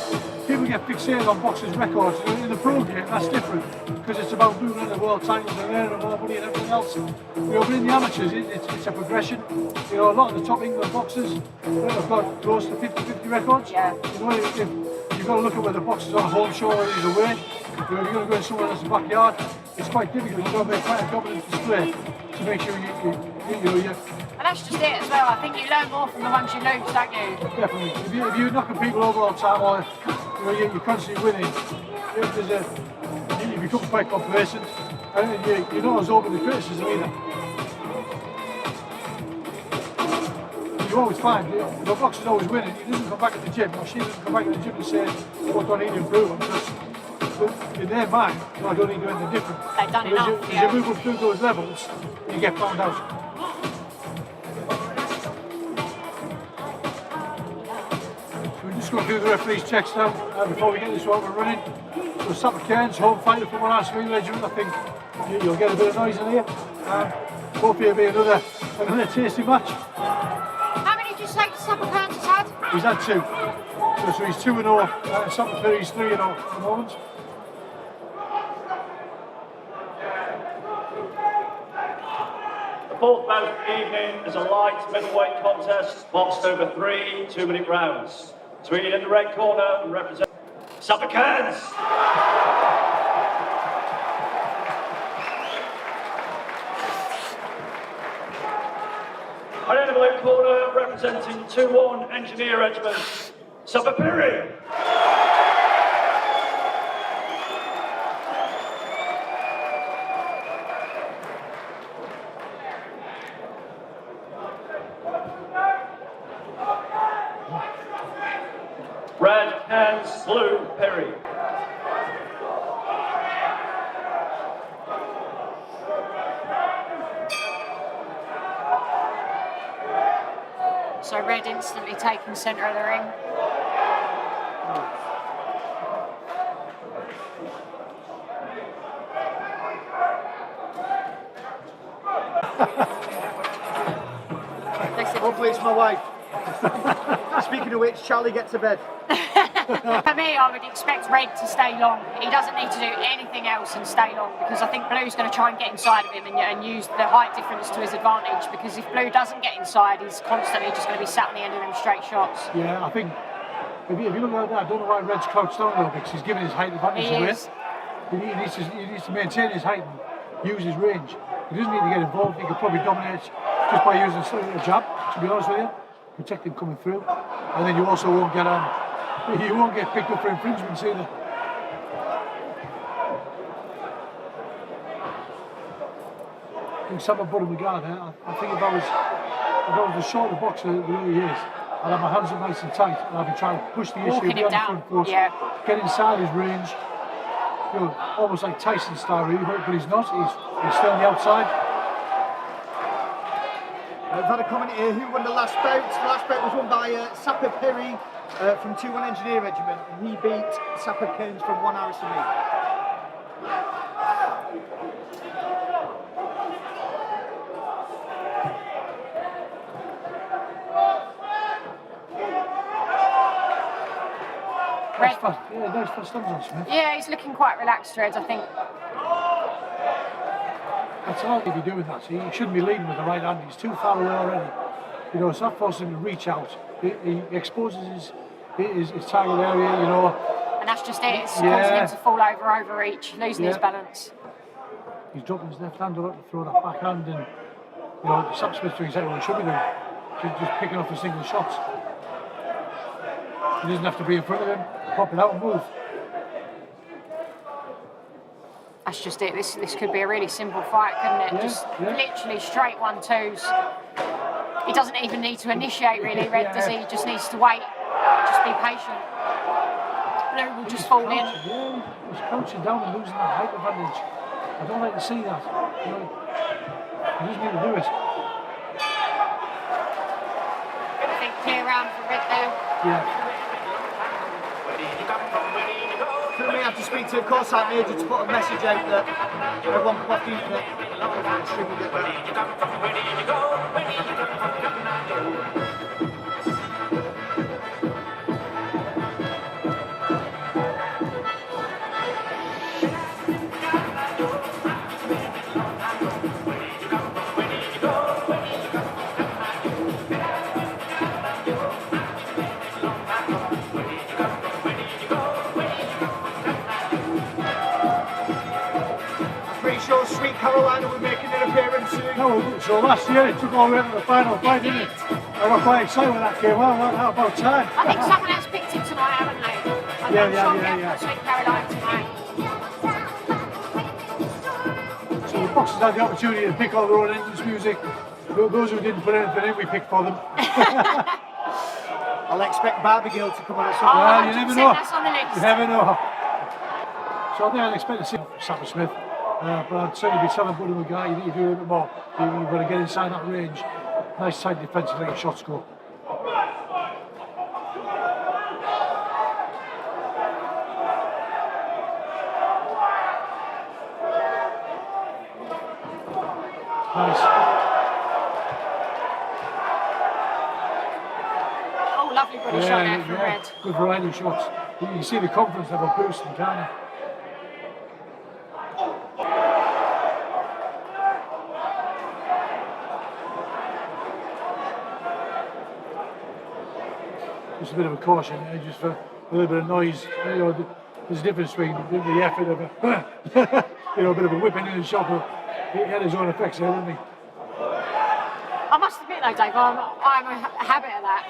S2: People get fixated on boxers' records. You know, in the pro game, that's different because it's about moving into world titles and earning more money and everything else. You know, but in the amateurs, it's a progression. You know, a lot of the top England boxers have got close to 50-50 records.
S3: Yeah.
S2: You know, if you've got to look at where the boxer's on a home show or he's away. You know, if you're going to go in somewhere that's a backyard, it's quite difficult. You've got to make quite a dominant display to make sure you
S3: And that's just it as well. I think you learn more from the ones you lose, don't you?
S2: Definitely. If you're knocking people over all the time, or you know, you're constantly winning, you become quite complacent, and you're not as open to criticism either. You always find, if a boxer's always winning, he doesn't come back to the gym, or she doesn't come back to the gym and say, what do I need to improve on? Because in their mind, I don't need to do anything different.
S3: They've done enough.
S2: As you move up through those levels, you get found out. Just go through the referee's checks now before we get this one running. So Sapper Cairns, home fighter from RSME Regiment. I think you'll get a bit of noise in here. Hopefully it'll be another tasty match.
S3: How many did you say Sapper Cairns has had?
S2: He's had 2. So he's 2-0. Sapper Pirie's 3-0 at the moment.
S1: The 4th bout of the evening is a light middleweight contest, boxed over 3 2-minute rounds. Swinging in the red corner and representing Sapper Cairns. And in the blue corner, representing 2-1 Engineer Regiment, Sapper Pirie. Red, Cairns, blue, Pirie.
S3: So red instantly taking centre of the ring.
S5: Hopefully it's my wife. Speaking of which, Charlie, get to bed.
S3: For me, I would expect red to stay long. He doesn't need to do anything else and stay long, because I think blue's going to try and get inside of him and use the height difference to his advantage, because if blue doesn't get inside, he's constantly just going to be sat on the end of them straight shots.
S2: Yeah, I think if you look at that, I don't know why Red's crouched down a little bit, because he's giving his height advantage away. He needs to maintain his height and use his range. He doesn't need to get involved. He could probably dominate just by using a jab, to be honest with you, protect him coming through, and then you also won't get You won't get picked up for infringements either. I think Sapper put him guard there. I think if I was the shorter boxer the way he is, I'd have my hands up nice and tight, and I'd be trying to push the issue
S3: Walking him
S2: beyond the
S3: down,
S2: front post,
S3: yeah.
S2: get inside his range. You know, almost like Tyson style, really, but he's not. He's still on the outside.
S5: We've had a comment here, who won the last bout? The last bout was won by Sapper Pirie from 2-1 Engineer Regiment, and he beat Sapper Cairns from 1 RSME.
S3: Red.
S2: Yeah, those first thumbs on Smith.
S3: Yeah, he's looking quite relaxed, Red, I think.
S2: That's hard to be doing that. He shouldn't be leading with the right hand. He's too far away already. You know, so that forces him to reach out. He exposes his target area, you know.
S3: And that's just it. It's causing him to fall over, overreach, losing his balance.
S2: He's dropping his left hand up to throw that backhand, and you know, Sam Smith's doing exactly what he should be doing. Just picking off the single shots. He doesn't have to be in front of him. Pop it out and move.
S3: That's just it. This could be a really simple fight, couldn't it? Just literally straight 1-2s. He doesn't even need to initiate, really, Red, does he? He just needs to wait. Just be patient. Blue will just fall in.
S2: Yeah, he's crouching down and losing that height advantage. I don't like to see that. You know, he doesn't need to do it.
S3: I think clear round for Red there.
S2: Yeah.
S5: We may have to speak to the courtside major to put a message out that everyone come off the internet. Carolina were making an appearance soon.
S2: No, so last year it took all the way to the final fight, didn't it? I got quite excited when that came out. How about time?
S3: I think someone else picked him tonight, haven't they?
S2: Yeah.
S3: Sweet Carolina tonight.
S2: So the boxers had the opportunity to pick all their own entrance music. Those who didn't put anything in, we picked for them.
S5: I'll expect Barbigill to come on at some
S3: point.
S2: Well, you never know.
S3: That's on the list.
S2: You never know. So I think I'd expect to see Sapper Smith. But I'd certainly be telling Buddy McGrath, you need to do a little bit more. You've got to get inside that range. Nice tight defence to let your shots go. Nice.
S3: Oh, lovely body shot there from Red.
S2: Good variety of shots. You see the confidence level boosting, can't you? Just a bit of a caution, just for a little bit of noise. You know, there's a difference between the effort of a, you know, a bit of a whipping in the shot, but he had his own effects there, didn't he?
S3: I must admit though, Dave, I'm a habit of that.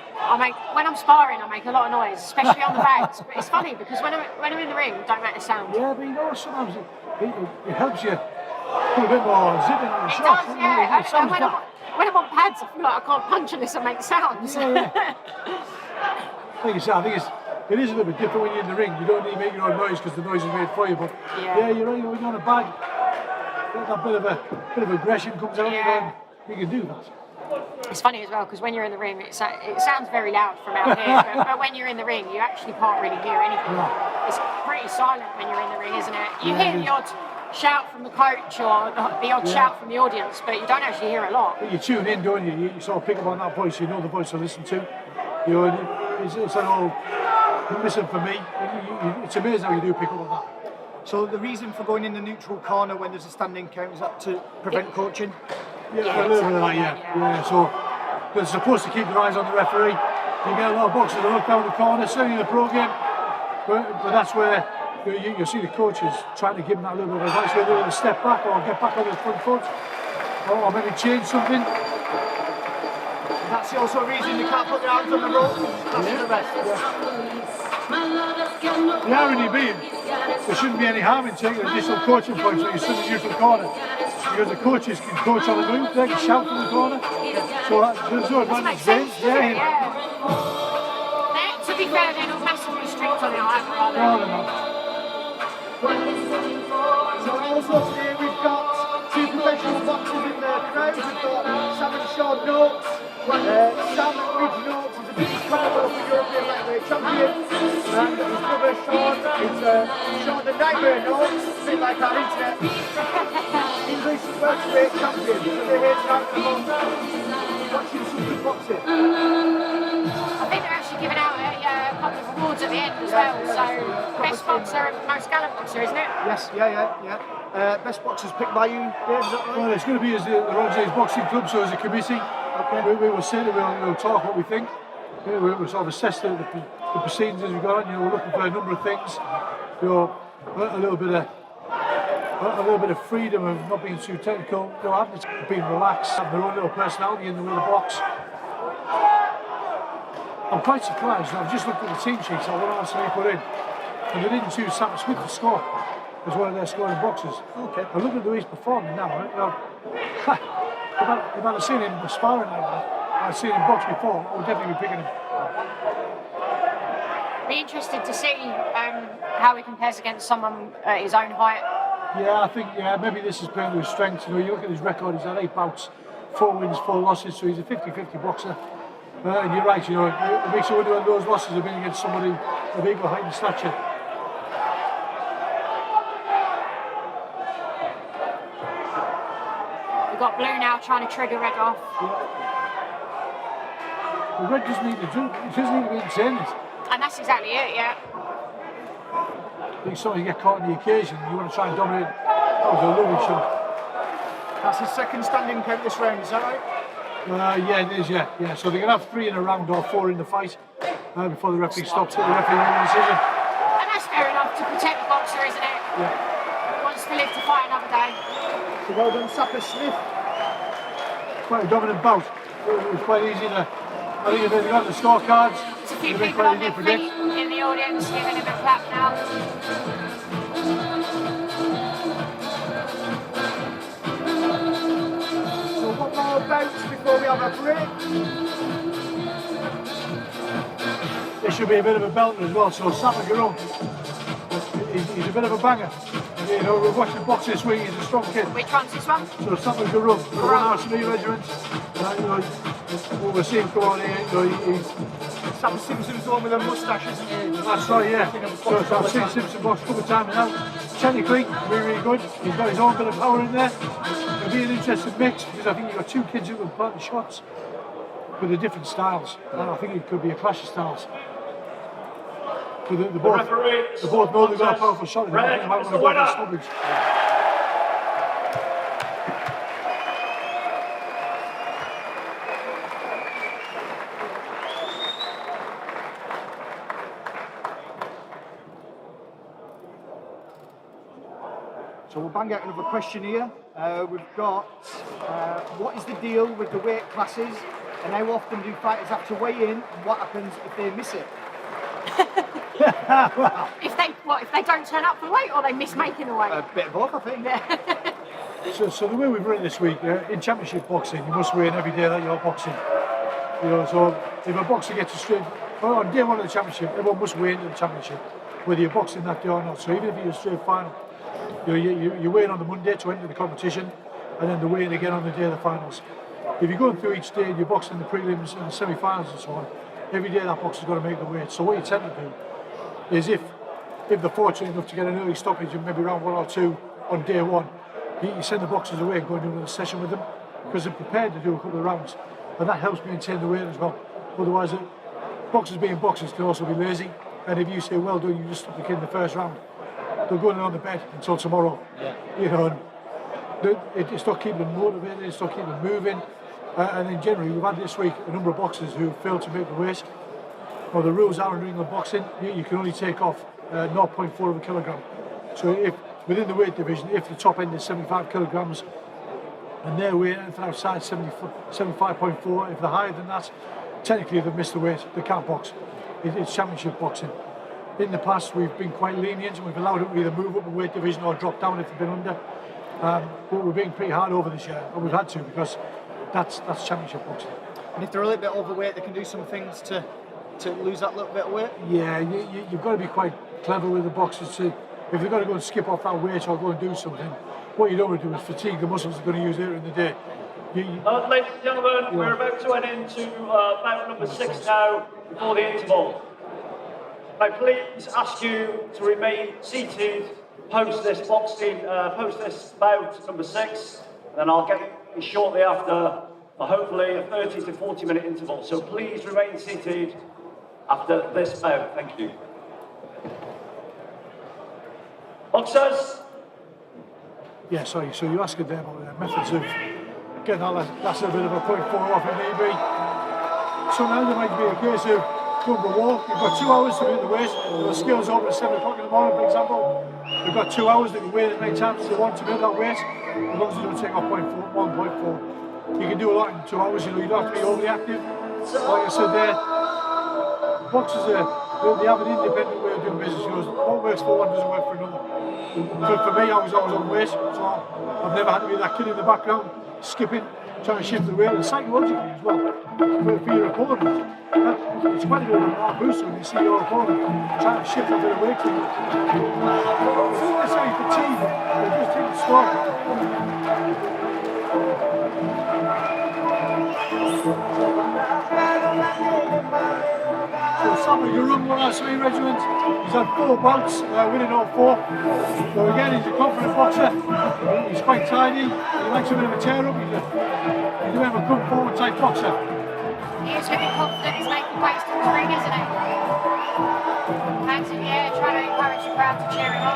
S3: When I'm sparring, I make a lot of noise, especially on the bags. But it's funny because when I'm in the ring, I don't make a sound.
S2: Yeah, but you know, sometimes it helps you put a bit more zip in the
S3: It
S2: shot.
S3: does, yeah. And when I'm on pads, I feel like I can't punch unless I make sounds.
S2: Yeah. Like you said, I think it is a little bit different when you're in the ring. You don't need to make your own noise because the noise is made for you. But yeah, you're right. When you're on a bag, that bit of aggression comes out.
S3: Yeah.
S2: You can do that.
S3: It's funny as well because when you're in the ring, it sounds very loud from out here. but when you're in the ring, you actually can't really hear anything.
S2: Yeah.
S3: It's pretty silent when you're in the ring, isn't it? You hear the odd shout from the coach or the odd shout from the audience, but you don't actually hear a lot.
S2: But you tune in, don't you? You sort of pick up on that voice. You know the voice to listen to. You know, it's an old listen for me. It's amazing how you do pick up on that.
S5: So the reason for going in the neutral corner when there's a standing count is that to prevent coaching?
S2: Yeah, a little bit of that, yeah. So they're supposed to keep their eyes on the referee. You get a lot of boxers that look down the corner, certainly in the pro game, but that's where you see the coaches trying to give them that little bit of advice, whether they step back or get back on the front foot, or maybe change something.
S5: That's also a reason they can't put their hands on the rope. That's the rest.
S2: The irony being, there shouldn't be any harm in taking additional coaching points when you sit in the neutral corner, because the coaches can coach on the move, they can shout from the corner, so there's no advantage there.
S3: To be fair, they're not massively strict on it either, are they?
S2: No, they're not.
S5: So also today we've got two professional boxers in the crowd. We've got Sam and Sean Noakes. Sam Ridge Noakes is a big combo for European lightweight champion, and his brother Sean is Sean the Nightmare Noakes, a bit like our internet English welterweight champion. So they're here tonight at the moment, watching some good boxing.
S3: I think they're actually giving out a couple of awards at the end as well. So, best boxer and most gallant boxer, isn't it?
S5: Yes, yeah. Best boxers picked by you, Dave, is that right?
S2: Well, it's going to be as the Roger Days Boxing Club, so as a committee, we will sit and we'll talk what we think. We'll sort of assess the proceedings as we go on. We're looking for a number of things. A little bit of freedom of not being too technical. Athletes being relaxed, have their own little personality in the way they box. I'm quite surprised. I've just looked at the team sheets. I want to RSME put in, and they didn't choose Sapper Smith to score as one of their scoring boxers. Okay. I look at the way he's performing now. If I'd seen him sparring like that, I'd seen him box before, I would definitely be picking him.
S3: Be interested to see how he compares against someone at his own height.
S2: Yeah, I think maybe this is playing to his strengths. You look at his record, he's had 8 bouts, 4 wins, 4 losses, so he's a 50-50 boxer. And you're right, it makes you wonder when those losses have been against somebody of equal height and stature.
S3: We've got Blue now trying to trigger Red off.
S2: The Red doesn't need to drink, it doesn't need to be entertained.
S3: And that's exactly it, yeah.
S2: I think sometimes you get caught on the occasion and you want to try and dominate. That was a lovely shot.
S5: That's his second standing count this round, is that right?
S2: Yeah, it is, yeah. So they're going to have 3 in a round or 4 in the fight before the referee stops it. The referee will make a decision.
S3: And that's fair enough to protect the boxer, isn't it?
S2: Yeah.
S3: He wants to live to fight another day.
S5: So well done, Sapper Smith.
S2: Quite a dominant bout. It was quite easy to. I think if they've got the scorecards,
S3: There's a few people on their feet in the audience giving him a clap now.
S5: So what more bouts before we have a break?
S2: This should be a bit of a belter as well. So Sapper Garung, he's a bit of a banger. We've watched him box this week. He's a strong kid.
S3: Which one's this one?
S2: So Sapper Garung, the RSME Regiment. We'll see him come on here.
S5: Sam Simpson's the one with a moustache, isn't he?
S2: That's right, yeah. So I've seen Simpson box a couple of times now. Technically, really good. He's got his own bit of power in there. It'll be an interesting mix because I think you've got 2 kids who can plant the shots with the different styles. And I think it could be a clash of styles. But they both know they've got a powerful shot in them. I think they might want to go for stoppage.
S5: So we'll bang out another question here. We've got, what is the deal with the weight classes and how often do fighters have to weigh in and what happens if they miss it?
S3: If they don't turn up for weight or they miss making the weight?
S5: A bit of both, I think.
S2: So the way we've run it this week, in championship boxing, you must weigh in every day that you're boxing. So if a boxer gets a straight, on day 1 of the championship, everyone must weigh into the championship, whether you're boxing that day or not. So even if you're a straight final, you weigh in on the Monday to enter the competition, and then the weigh in again on the day of the finals. If you're going through each day and you're boxing the prelims and the semi-finals and so on, every day that boxer's got to make the weight. So what you tend to do is if they're fortunate enough to get an early stoppage of maybe round 1 or 2 on day 1, you send the boxers away and go and do another session with them because they're prepared to do a couple of rounds, and that helps maintain the weight as well. Otherwise, boxers being boxers can also be lazy, and if you say well done, you just stop the kid in the first round, they'll go on the bed until tomorrow. And it's not keeping them motivated, it's not keeping them moving. And then generally, we've had this week a number of boxers who failed to make the weight. Well, the rules are in New England boxing, you can only take off 0.4 of a kilogram. So if within the weight division, if the top end is 75 kilograms and their weight anything outside 75.4, if they're higher than that, technically they've missed the weight, they can't box. It's championship boxing. in the past we've been quite lenient and we've allowed them to either move up a weight division or drop down if they've been under. But we're being pretty hard over this year, and we've had to, because that's championship boxing.
S5: And if they're a little bit overweight, they can do some things to lose that little bit of weight?
S2: Yeah, you've got to be quite clever with the boxers to, if they've got to go and skip off that weight or go and do something, what you don't want to do is fatigue the muscles they're going to use later in the day.
S1: Ladies and gentlemen, we're about to head into bout number 6 now, before the interval. I please ask you to remain seated post this bout number 6, and then I'll get you shortly after for hopefully a 30 to 40 minute interval. So please remain seated after this bout. Thank you. Boxers.
S2: Yeah, sorry, so you asked there about methods of getting that last little bit of a 0.4 off if need be. So now there might be a case of going for a walk. You've got 2 hours to beat the weight. The scales open at 7 o'clock in the morning, for example. You've got 2 hours that you weigh as many times as you want to beat that weight, as long as you don't take off 1.4. You can do a lot in 2 hours, you know, you don't have to be overly active. Like I said there, boxers they have an independent way of doing business. You know, what works for one doesn't work for another. For me, I was always on weight, so I've never had to be that kid in the background, skipping, trying to shift the weight, and psychologically as well, for your opponent. It's quite a bit of a hard boost when you see your opponent trying to shift a bit of weight to you. It's not necessarily fatigue, but just take it slow. So Sapper, RSME Regiment, he's had 4 bouts, winning all 4. So again, he's a confident boxer, he's quite tidy, he likes a bit of a tear up, he's a bit of a come forward type boxer.
S3: He is really confident, he's making waves to the ring, isn't he? Hands in the air, trying to encourage the crowd to cheer him on.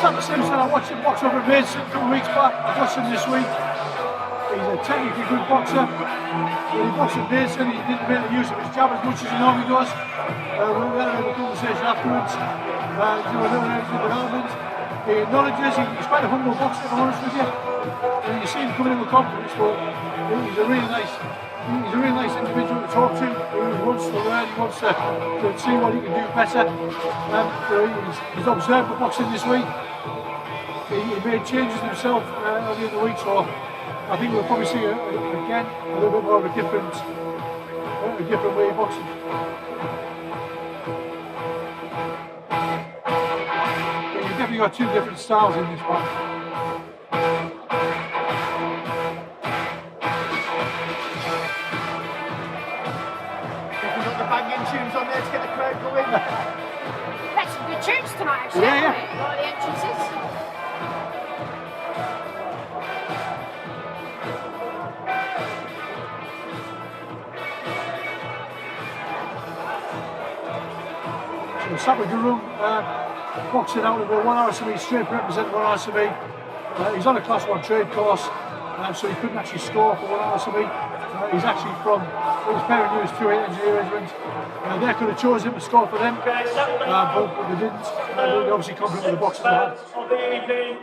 S2: Sapper Simpson, I watched him box over at Maidstone a couple of weeks back. I watched him this week. He's a technically good boxer. When he boxed at Maidstone, he didn't make use of his jab as much as he normally does. We had a bit of a conversation afterwards. You know, another area of development. He acknowledges he's quite a humble boxer, if I'm honest with you. And you see him coming in with confidence, but he's a really nice individual to talk to. He wants to learn, he wants to see what he can do better. He's observed the boxing this week. He made changes himself earlier in the week, so I think we'll probably see again a little bit more of a different way of boxing. But you've definitely got 2 different styles in this one.
S5: Banging tunes on there to get the crowd going.
S3: That's some good tunes tonight, actually.
S2: Yeah.
S3: A lot of the entrances.
S2: So Sapper boxing out of the 1 RSME straight, representing 1 RSME. He's on a Class 1 trade course, so he couldn't actually score for 1 RSME. He's actually from his parent used 2-8 Engineer Regiment. They could have chosen him to score for them, but they didn't. They're obviously confident with the boxers they had.
S1: Of the evening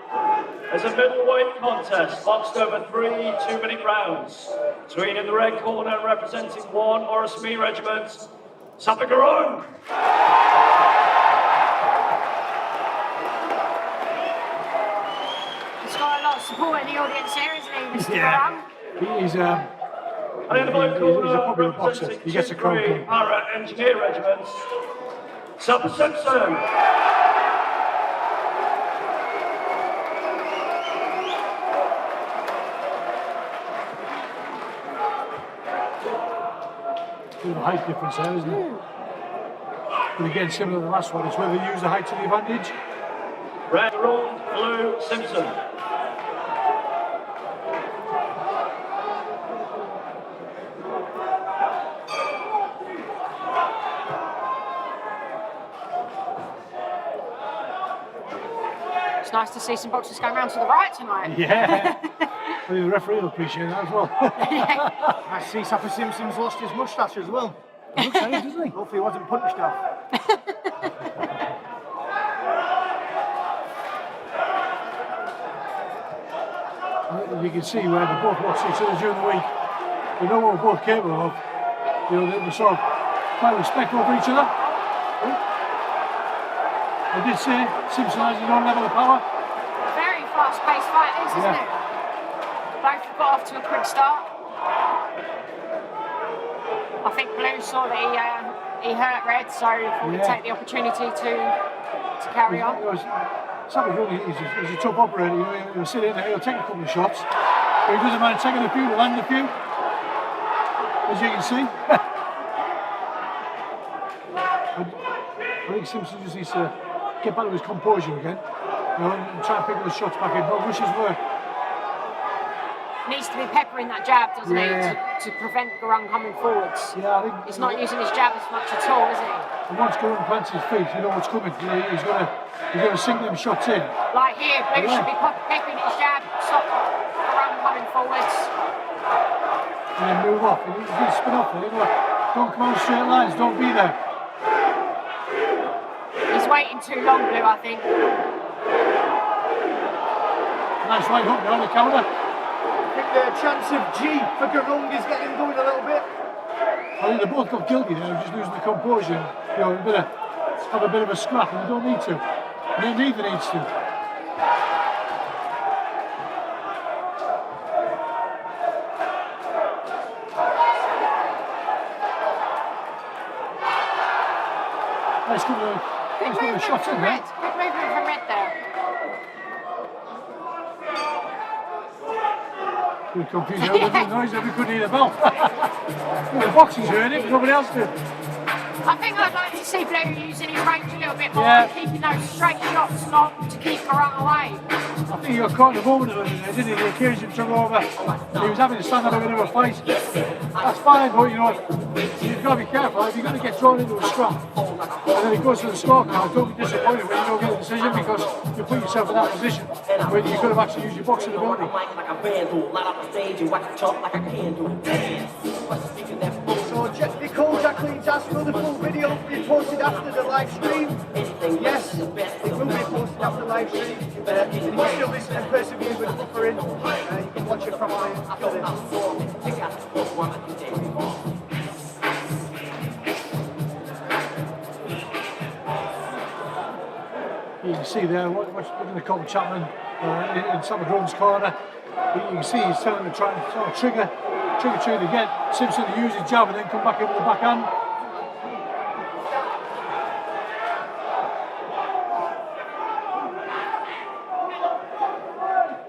S1: is a middleweight contest boxed over 3 2-minute rounds. Between in the red corner, representing 1 RSME Regiment, Sapper.
S3: He's got a lot of support in the audience here, isn't he, Mr.
S2: Yeah.
S3: Moran?
S1: And in the black corner,
S2: he's a popular boxer. He gets a crowd going.
S1: Para Engineer Regiment, Sapper Simpson.
S2: Bit of a height difference there, isn't it? But again, similar to the last one, it's whether you use the height to the advantage.
S1: Red, blue, Simpson.
S3: It's nice to see some boxers going round to the right tonight.
S2: Yeah. I think the referee will appreciate that as well.
S5: I see Sapper Simpson's lost his moustache as well.
S2: He looks like it, doesn't he?
S5: Hopefully he wasn't punched off.
S2: You can see where they both watched each other during the week. They know what we're both capable of. You know, they sort of quite respectful for each other. I did say Simpson has his own level of power.
S3: Very fast-paced fight, this, isn't it? Both have got off to a quick start. I think Blue saw that he hurt Red, so thought he'd take the opportunity to carry on.
S2: Sapper really he's a tough operator. You know, he'll sit in there, he'll take a couple of shots, but he doesn't mind taking a few, landing a few, as you can see. I think Simpson just needs to get back to his composure again, you know, and try and pick those shots back in. Not rush his work.
S3: Needs to be peppering that jab, doesn't he, to prevent Garung coming forwards.
S2: Yeah, I think
S3: he's not using his jab as much at all, is he?
S2: And once Garung plants his feet, you know what's coming. You know, he's going to sink them shots in.
S3: Like here, Blue should be peppering his jab, stop Garung coming forwards.
S2: And then move off. And he's going to spin off there. You know, don't come on straight lines, don't be there.
S3: He's waiting too long, Blue, I think.
S2: Nice right hook there on the counter.
S5: I think the chance of G for Garung is getting going a little bit.
S2: I think they both got guilty there, just losing the composure. You know, have a bit of a scrap, and they don't need to. Neither needs to. Nice couple of shots in there.
S3: Good movement from Red there.
S2: Good confusion. Noise that we couldn't hear the bell. The boxing's heard it, but nobody else did.
S3: I think I'd like to see Blue using his range a little bit more, keeping those straight shots long to keep Garung away.
S2: I think he got caught in the moment of it, didn't he? The occasion took over. He was having to stand up a bit of a fight. That's fine, but you know, you've got to be careful. If you're going to get thrown into a scrap, and then it goes to the scorecard, don't be disappointed when you don't get a decision, because you put yourself in that position where you could have actually used your boxing ability.
S5: So Coulter cleans asked will the full video be posted after the live stream? Yes, it will be posted after the live stream. If you still listen and persevere with buffering, you can watch it properly after this.
S2: You can see there, looking at Colton Chapman in Sapper Garung's corner. You can see he's telling him to try and sort of trigger again. Simpson to use his jab and then come back in with the backhand.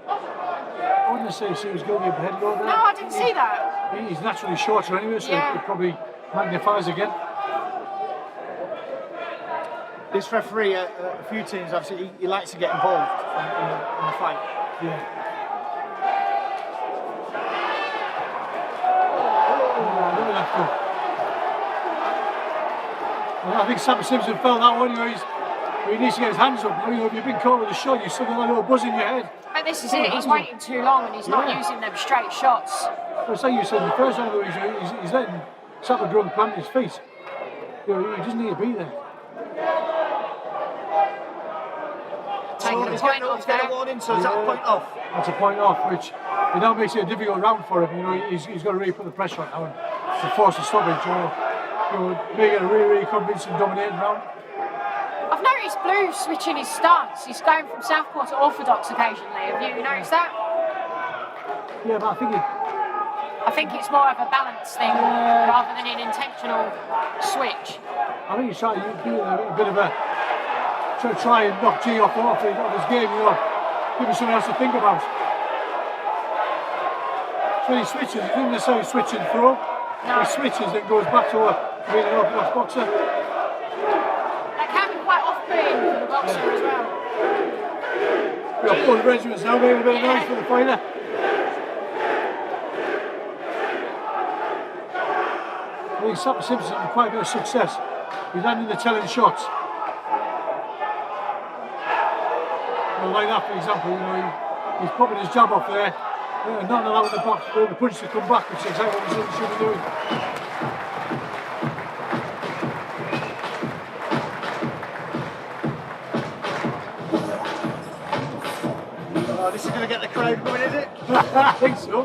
S2: I wouldn't say he was guilty of head load there.
S3: No, I didn't see that.
S2: He's naturally shorter anyway, so it probably magnifies again.
S5: This referee, a few teams, obviously, he likes to get involved in the fight.
S2: Yeah. I think Sapper Simpson felt that one. You know, he needs to get his hands up. You know, if you've been caught with a shot, you've still got that little buzz in your head.
S3: But this is it. He's waiting too long, and he's not using them straight shots.
S2: Well, say you said the first time he's letting Sapper Garung plant his feet. You know, he doesn't need to be there.
S3: Taking the point off there.
S5: Warning, so is that a point off?
S2: That's a point off, which it now makes it a difficult round for him. You know, he's got to really put the pressure on now and to force a stoppage, or you know, make it a really convincing, dominating round.
S3: I've noticed Blue switching his stance. He's going from southpaw to orthodox occasionally. Have you noticed that?
S2: Yeah, but
S3: I think it's more of a balance thing rather than an intentional switch.
S2: I think he's trying to do a bit of a try and knock G off his game, you know, give him something else to think about. So he switches, he doesn't necessarily switch and throw. No. He switches, then goes back to being an orthodox boxer.
S3: That can be quite off-putting for the boxer as well.
S2: We've got both regiments now, making a bit of noise for the fighter. I think Sapper Simpson had quite a bit of success. He's landing the telling shots. You know, like that, for example, you know, he's popping his jab off there, not allowing the punch to come back, which is exactly what we should be doing.
S5: Oh, this is going to get the crowd going, is it?
S2: I think so.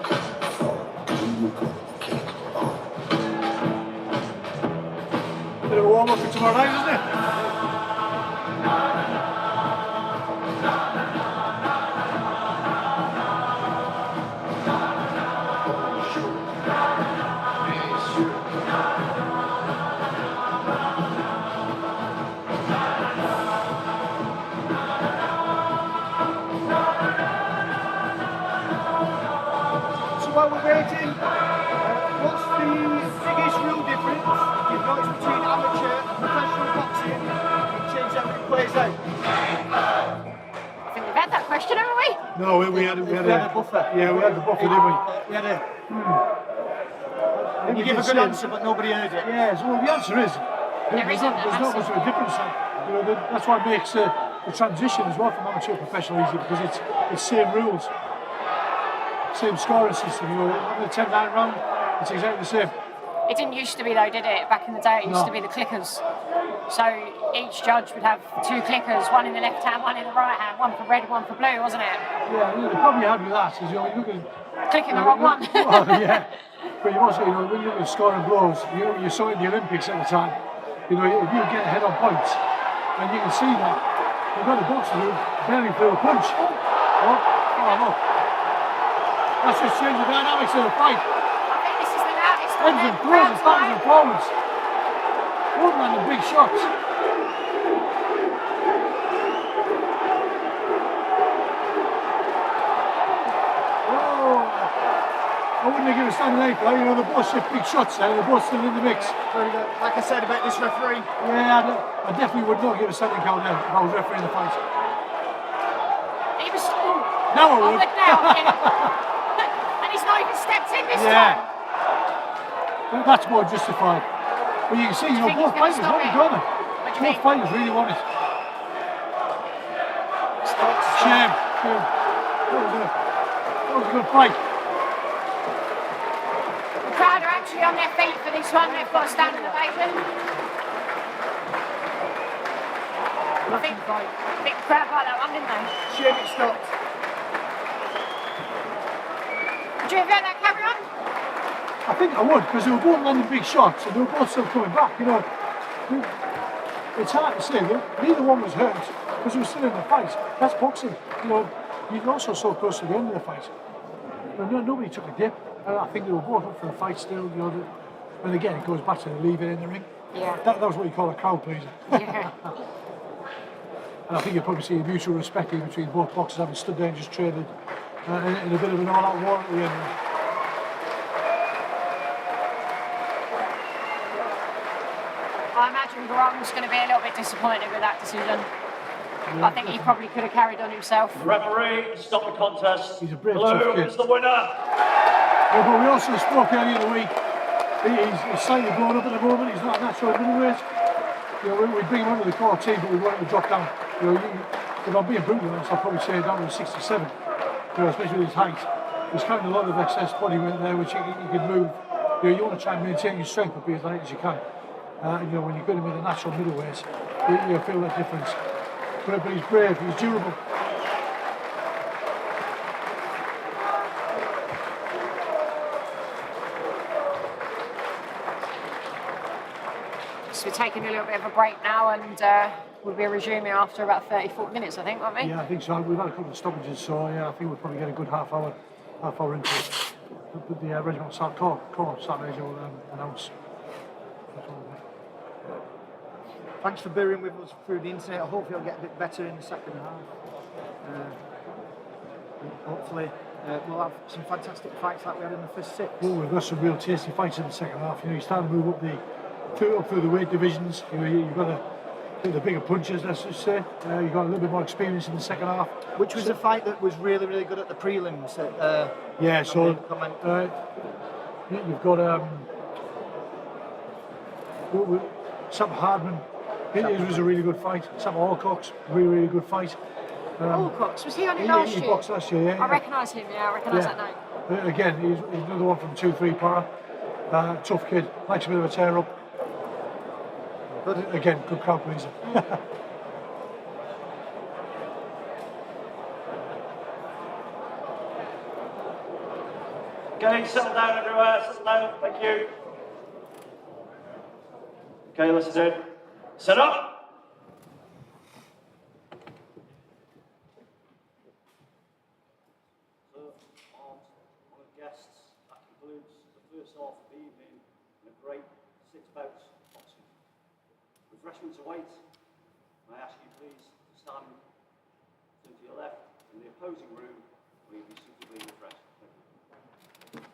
S2: Bit of a warm up for tomorrow night, isn't it?
S5: While we're waiting, what's the biggest real difference you've noticed between amateur and professional boxing? You've changed how it plays out.
S3: I think we've had that question, haven't we?
S2: No, we had
S5: We had a buffer.
S2: Yeah, we had the buffer, didn't we?
S5: We had a. And you give a good answer, but nobody heard it.
S2: Yeah, so the answer is
S3: There isn't
S2: there's not much of a difference. You know, that's what makes the transition as well from amateur to professional easy, because it's same rules. Same scoring system, you know, the 10-9 round, it's exactly the same.
S3: It didn't used to be though, did it? Back in the day, it used
S2: No.
S3: to be the clickers. So each judge would have 2 clickers, one in the left hand, one in the right hand, one for red, one for blue, wasn't it?
S2: Yeah, the problem you had with that is, you know, you look at...
S3: Clicking the wrong one.
S2: Well, yeah, but you also, you know, when you look at scoring blows, you saw it in the Olympics at the time, you know, if you get ahead on points, and you can see that, you've got a boxer who barely threw a punch. Oh, look. That's just changed the dynamics of the fight.
S3: I think this is the loudest on
S2: Ends
S3: the
S2: and throws and backwards and forwards. One man in big shots. Oh, I wouldn't have given a standing eight, you know, they're both big shots there, they're both still in the mix.
S5: Like I said about this referee.
S2: Yeah, I definitely would not give a standing count there if I was refereeing the fight.
S3: He was still
S2: Now I
S3: on
S2: would.
S3: the down. And he's not even stepped in this time.
S2: That's more justified. But you can see, you know,
S3: think
S2: both
S3: he's gonna
S2: fighters
S3: stop
S2: want
S3: it?
S2: it, don't they?
S3: What do you
S2: Both
S3: think?
S2: fighters really want it. Shame. That was a good fight.
S3: The crowd are actually on their feet for this one. They've got a stand ovation. I think the crowd like that one, didn't they?
S5: Shame it stopped.
S3: Would you have let that carry on?
S2: I think I would, because they were both landing big shots and they were both still coming back, you know. It's hard to say, neither one was hurt because they were still in the fight. That's boxing, you know. You're also so close to the end of the fight. But nobody took a dip. I think they were both up for the fight still, you know. And again, it goes back to the leaving in the ring.
S3: Yeah.
S2: That was what you call a crowd pleaser.
S3: Yeah.
S2: And I think you'll probably see a mutual respect here between both boxers, having stood there and just traded in a bit of an all-out war at the end.
S3: I imagine Garong's going to be a little bit disappointed with that decision. I think he probably could have carried on himself.
S1: Referee, stop the contest.
S2: He's a brave
S1: Blue
S2: tough kid.
S1: is the winner.
S2: Yeah, but we also spoke earlier in the week. He's slightly blown up at the moment. He's not a natural middleweight. You know, we bring him under the core team, but we want him to drop down. You know, if I'm being brutally honest, I'll probably say down to 67. You know, especially with his height. He's carrying a lot of excess body weight there, which you can move. You know, you want to try and maintain your strength, but be as light as you can. You know, when you're going with a natural middleweight, you feel that difference. But he's brave. He's durable.
S3: So we're taking a little bit of a break now, and we'll be resuming after about 30-40 minutes, I think, won't we?
S2: Yeah, I think so. We've had a couple of stoppages, so yeah, I think we'll probably get a good half hour into it. But the regiment core Saturdays will announce.
S5: Thanks for bearing with us through the internet. I hope you'll get a bit better in the second half. Hopefully we'll have some fantastic fights like we had in the first 6.
S2: Well, we've got some real tasty fights in the second half. You know, you're starting to move up through the weight divisions. You know, you've got the bigger punches, let's just say. You've got a little bit more experience in the second half.
S5: Which was a fight that was really, really good at the prelims.
S2: Yeah, so you've got Sapper Hardman. It was a really good fight. Sapper Alcock's, really, really good fight.
S3: Alcox, was he on it last
S2: He
S3: year?
S2: boxed last year, yeah.
S3: I recognise him, yeah, I recognise that name.
S2: Again, he's another one from 2-3 para. Tough kid, likes a bit of a tear up. But again, good crowd pleaser.
S1: Okay, settle down everywhere, settle down, thank you. Okay, let's do it. Set up. So, on one of the guests, that concludes the first half of the evening in a great 6 bouts boxing. Refreshments await. May I ask you please to stand, turn to your left, in the opposing room, where you'll be suitably refreshed. Thank you.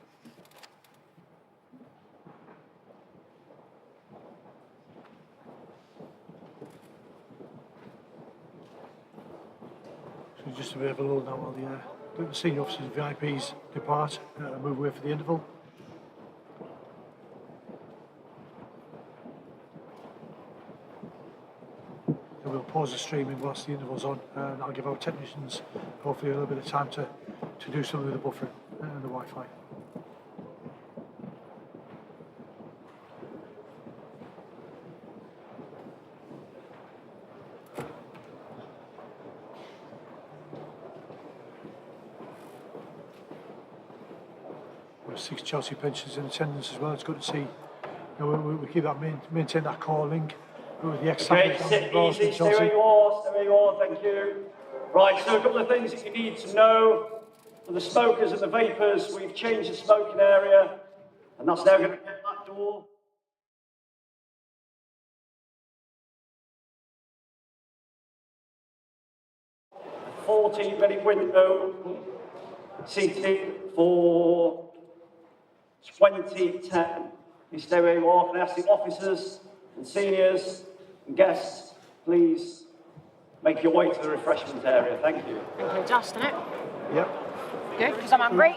S2: So just a bit of a lull now while the senior officers and VIPs depart and move away for the interval. Then we'll pause the streaming whilst the interval's on, and I'll give our technicians hopefully a little bit of time to do something with the buffering and the Wi-Fi. There were 6 Chelsea pensioners in attendance as well. It's good to see. We keep that maintain that core link with the
S1: Okay, sit easy, stay where you are, thank you. Right, so a couple of things that you need to know. For the smokers and the vapors, we've changed the smoking area, and that's now going to get that door. A 14-minute window, seating for 2010. You stay where you are. Can I ask the officers and seniors and guests, please make your way to the refreshment area. Thank you.
S3: Thank you, Justin.
S2: Yep.
S3: Good, because I'm hungry.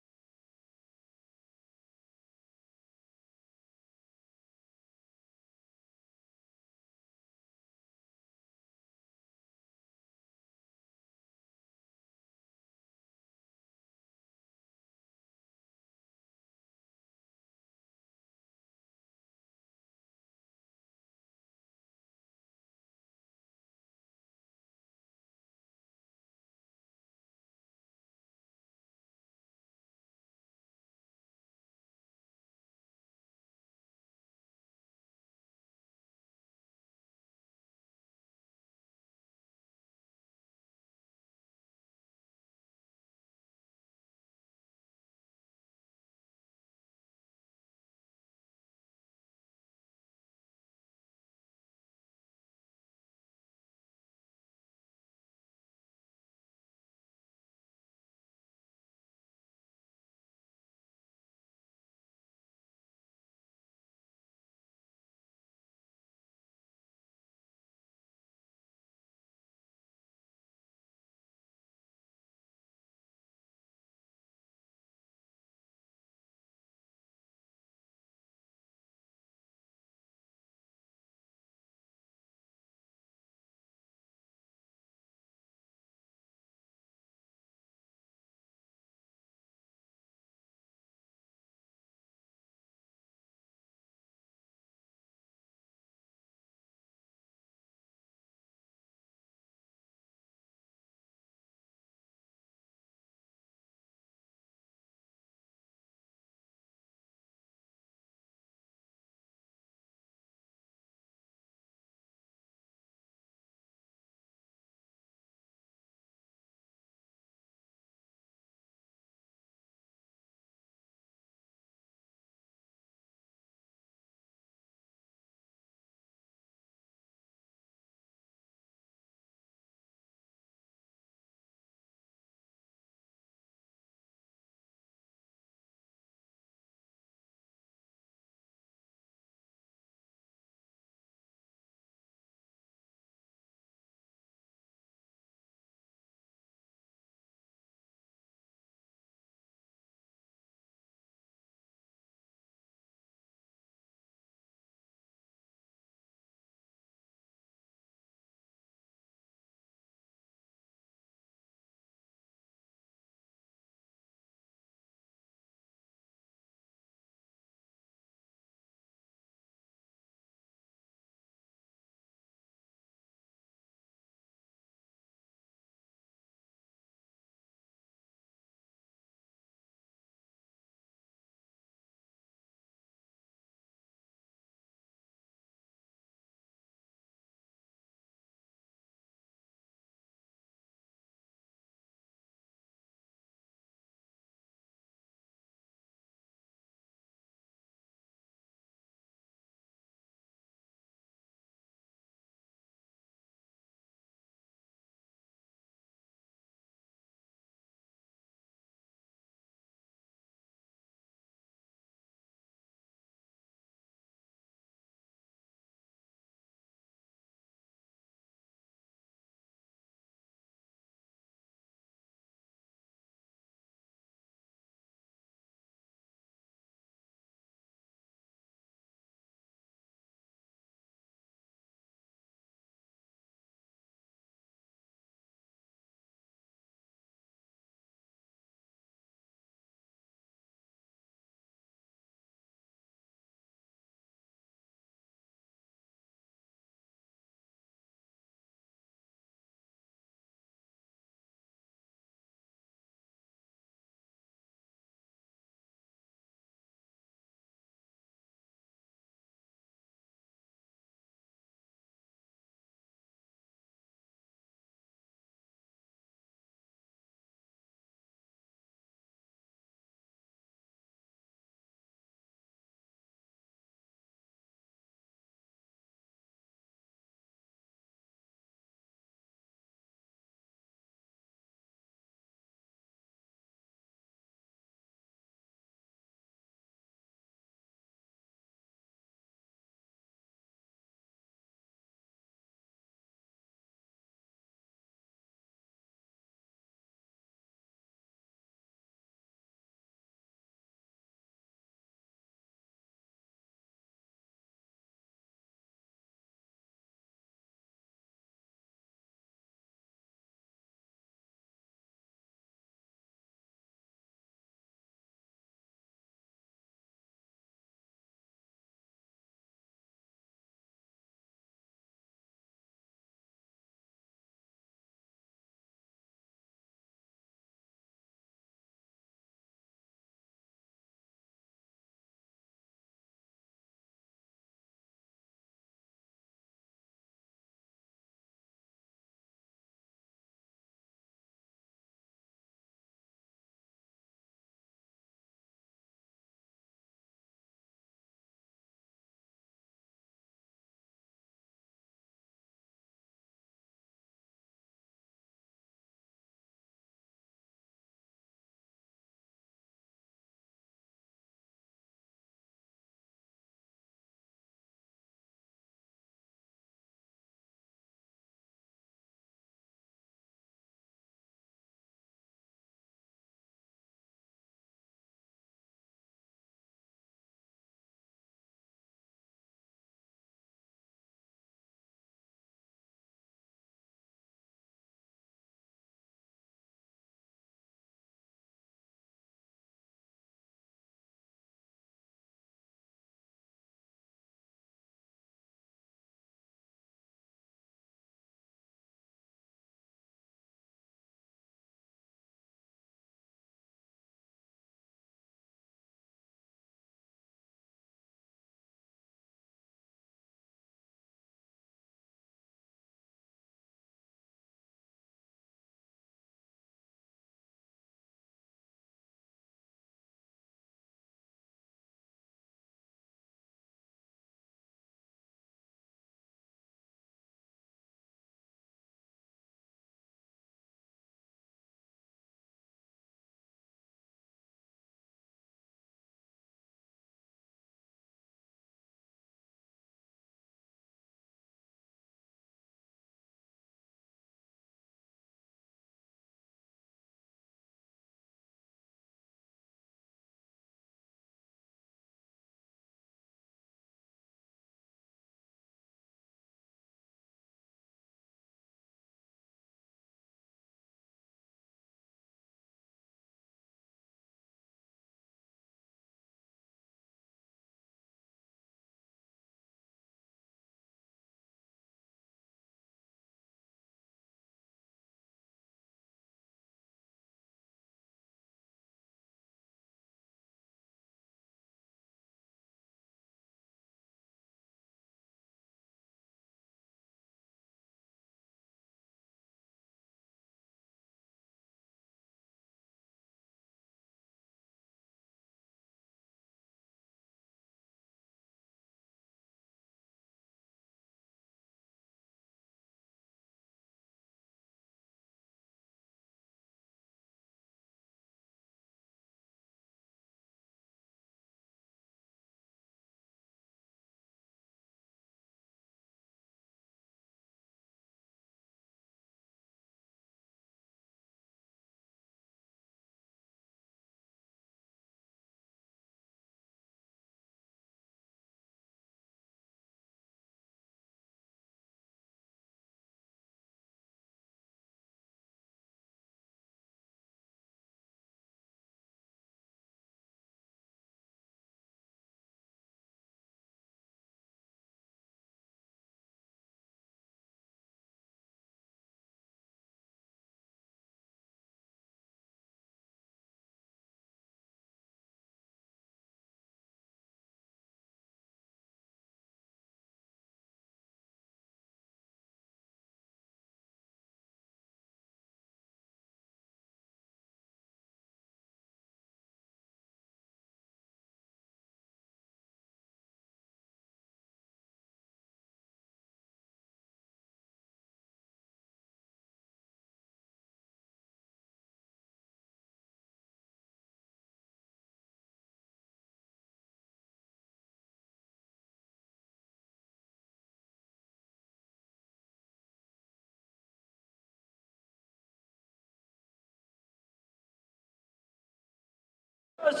S2: For the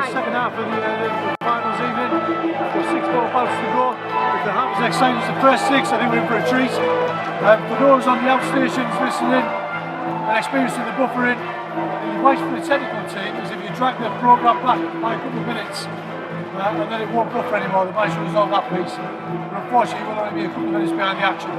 S2: second half of the finals evening, with 6 more bouts to go. If the half as exciting as the first 6, I think we're in for a treat. For those on the outstations listening and experiencing the buffering, the advice for the technical team is if you drag the programme back by a couple of minutes, and then it won't buffer anymore, they might as well resolve that piece. But unfortunately, we'll only be a couple of minutes behind the action.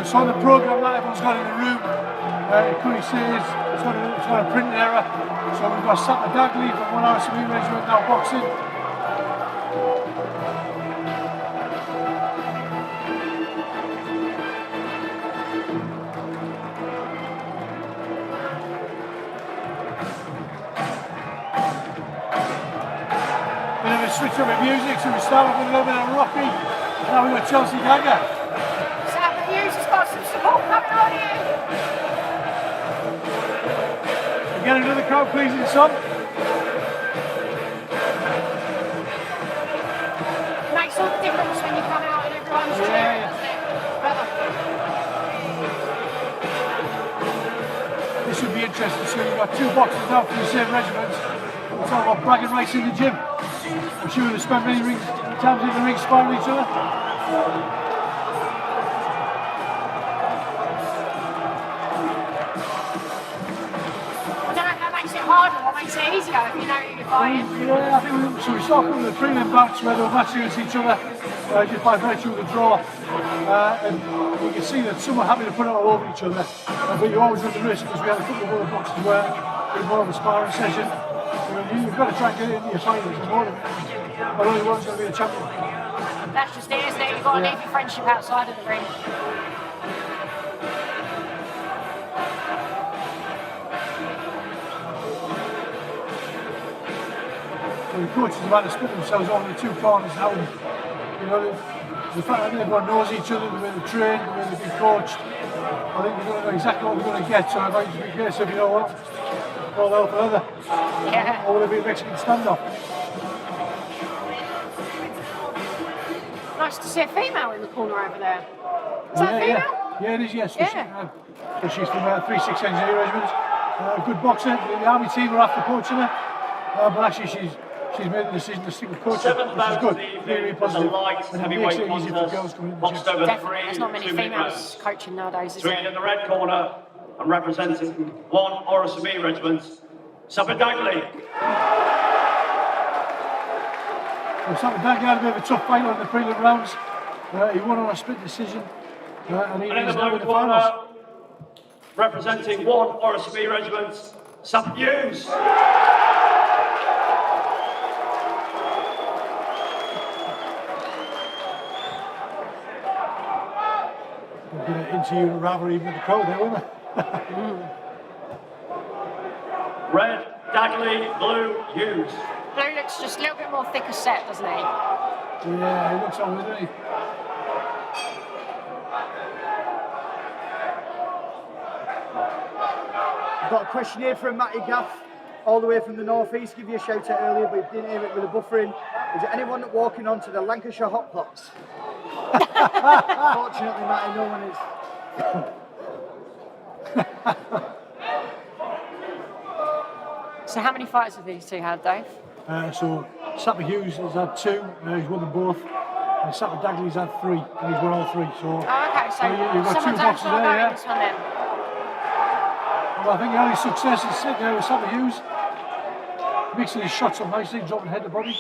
S2: So on the programme that everyone's got in the room, it clearly says it's got a printing error. So we've got Sapper from 1 RSME Regiment now boxing. Bit of a switch up of music, so we started with a little bit of Rocky. Now we've got Chelsea Dagger. Get another crowd pleasing son.
S3: Makes all the difference when you come out and everyone's cheering, doesn't it?
S2: This should be interesting. So you've got 2 boxers now from the same regiment. We're talking about bragging rights in the gym. I'm sure they've spent many times in the ring sparring each other.
S3: Harder, what makes it easier if you know who you're fighting?
S2: Yeah, I think we saw from the prelim bouts where they were matching against each other just by virtue of the draw. And you can see that some are happy to put it all over each other, but you always run the risk because we had a couple of other boxes where it was more of a sparring session. You've got to try and get it into your fighters, and more of it. But only one's going to be the champion.
S3: That's just it, isn't it? You've got to leave your friendship outside of the ring.
S2: The coaches have had to split themselves over the 2 corners now. And, you know, the fact that everyone knows each other, the way they train, the way they've been coached, I think they're going to know exactly what they're going to get. So I might just be a case of, you know what, all hell for leather.
S3: Yeah.
S2: Or will it be a Mexican standoff?
S3: Nice to see a female in the corner over there. Is that a female?
S2: Yeah, it is, yes.
S3: Yeah.
S2: So she's from 3-6 Engineer Regiment. Good boxer. The army team are after poaching her. But actually she's made the decision to stick with coaching, which is good. Very positive. And it makes it easy for girls coming in the gym.
S3: Definitely. There's not many females coaching nowadays, is there?
S1: In the red corner and representing 1 RSME Regiment, Sapper.
S2: Well, Sapper had a bit of a tough fight on the prelim rounds. He won on a split decision. And he is now in the finals.
S1: Representing 1 RSME Regiment, Sapper.
S2: We're going to interview a rivalry even with the crowd there, won't we?
S1: Red, Dagley, blue, Hughes.
S3: Blue looks just a little bit more thicker set, doesn't he?
S2: Yeah, he looks on, doesn't he?
S5: I've got a question here from Matty Gaff, all the way from the northeast. Give you a shout out earlier, but didn't hear it with the buffering. Is there anyone walking onto the Lancashire hot pots? Fortunately, Matty, no one is.
S3: So how many fights have these 2 had, Dave?
S2: So Sapper Hughes has had 2, he's won them both. And Sapper Dagley's had 3, and he's won all 3. So,
S3: okay, so
S2: you've got 2 boxes there, yeah.
S3: This one then.
S2: Well, I think the only success is sitting there with Sapper Hughes, mixing his shots up nicely, dropping head to body.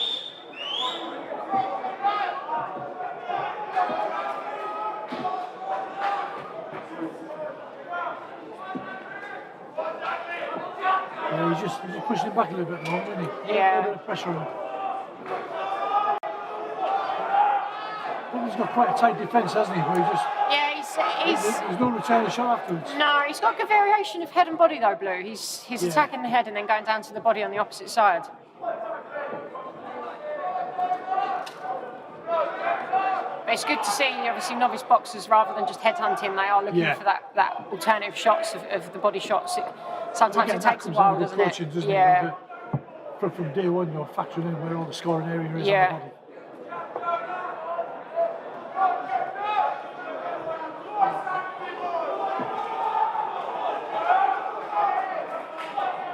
S2: He's just pushing him back a little bit more, isn't he?
S3: Yeah.
S2: A little bit of pressure on him. I think he's got quite a tight defence, hasn't he? Where he just, there's no return of the shot afterwards.
S3: No, he's got good variation of head and body though, Blue. He's attacking the head and then going down to the body on the opposite side. But it's good to see, obviously, novice boxers, rather than just headhunting, they are looking for that alternative shots of the body shots. sometimes
S2: Again,
S3: it
S2: that
S3: takes a
S2: comes
S3: while,
S2: under
S3: doesn't it?
S2: coaching, doesn't it?
S3: Yeah.
S2: From day one, you're factoring in where all the scoring area is
S3: Yeah.
S2: on the body.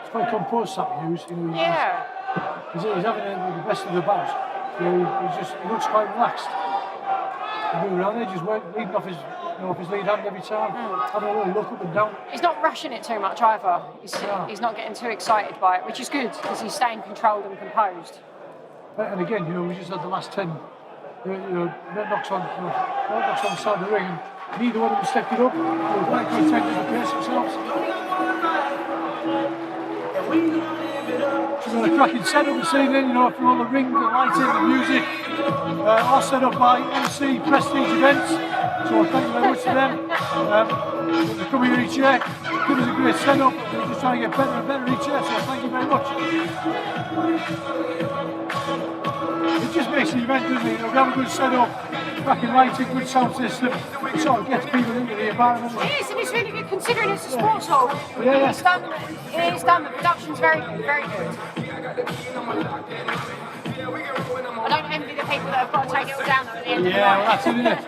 S2: It's quite composed, Sapper Hughes. You know,
S3: Yeah.
S2: he's having the best of the bout. You know, he looks quite relaxed. He moves around there, just leading off his, off his lead hand every time, having a little look up and down.
S3: He's not rushing it too much either.
S2: No.
S3: He's not getting too excited by it, which is good because he's staying controlled and composed.
S2: And again, we just had the last 10, knocks on the side of the ring, and neither one of them stepped it up. They were quite content to pace themselves. So we've got a cracking setup this evening, for all the ring, the lighting, the music, all set up by MC Prestige Events. So thank you very much to them. They come here each year, give us a great setup. We're just trying to get better and better each year, so thank you very much. It just makes the event, doesn't it? We have a good setup, cracking lighting, good sound system. It sort of gets people into the environment.
S3: It is, and it's really good considering it's a sports hall.
S2: Yeah.
S3: It's done, the production's very good, very good. I don't envy the people that have got to take it all down at the end of the night.
S2: Well, that's it, isn't it?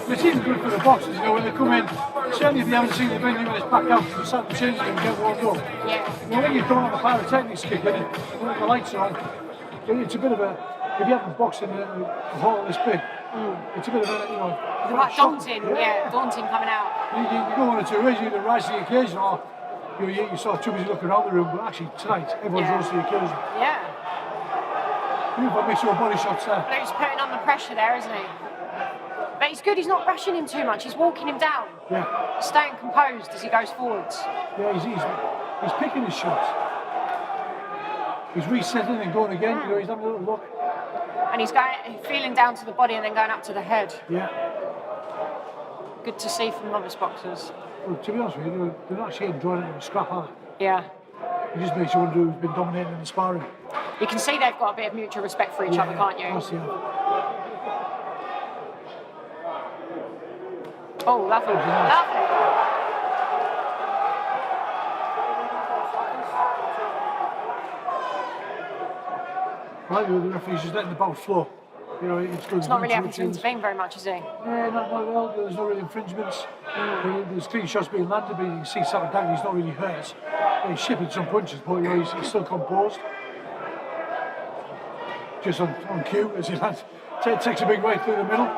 S2: It's even good for the boxers, when they come in, certainly if you haven't seen the venue when it's back out, you start to change it and get warmed up.
S3: Yeah.
S2: When you come on the pyrotechnics kicking and the lights are on, it's a bit of a, if you haven't boxed in a hall this big, it's a bit of a,
S3: It's like daunting, daunting coming out.
S2: You go one or two ways, you either rise to the occasion or you sort of too busy looking around the room, but actually tonight, everyone's rose to the occasion.
S3: Yeah.
S2: You've got to make sure body shots there.
S3: But he's putting on the pressure there, isn't he? But he's good, he's not rushing him too much, he's walking him down.
S2: Yeah.
S3: He's staying composed as he goes forwards.
S2: Yeah, he's picking his shots. He's resetting and going again, he's having a little look.
S3: And he's feeling down to the body and then going up to the head.
S2: Yeah.
S3: Good to see from novice boxers.
S2: Well, to be honest with you, they're not actually enjoying it in a scrap, are they?
S3: Yeah.
S2: It just makes you wonder who's been dominating in the sparring.
S3: You can see they've got a bit of mutual respect for each other, can't you?
S2: Of course,
S3: Oh, lovely. Lovely.
S2: Right, the referee's just letting the bout flow.
S3: It's not really having to intervene very much, is he?
S2: Yeah, not well. There's no real infringements. There's clean shots being landed, but you can see Sapper he's not really hurt. He's shipping some punches, but he's still composed. Just on cue as he lands. Takes a big way through the middle.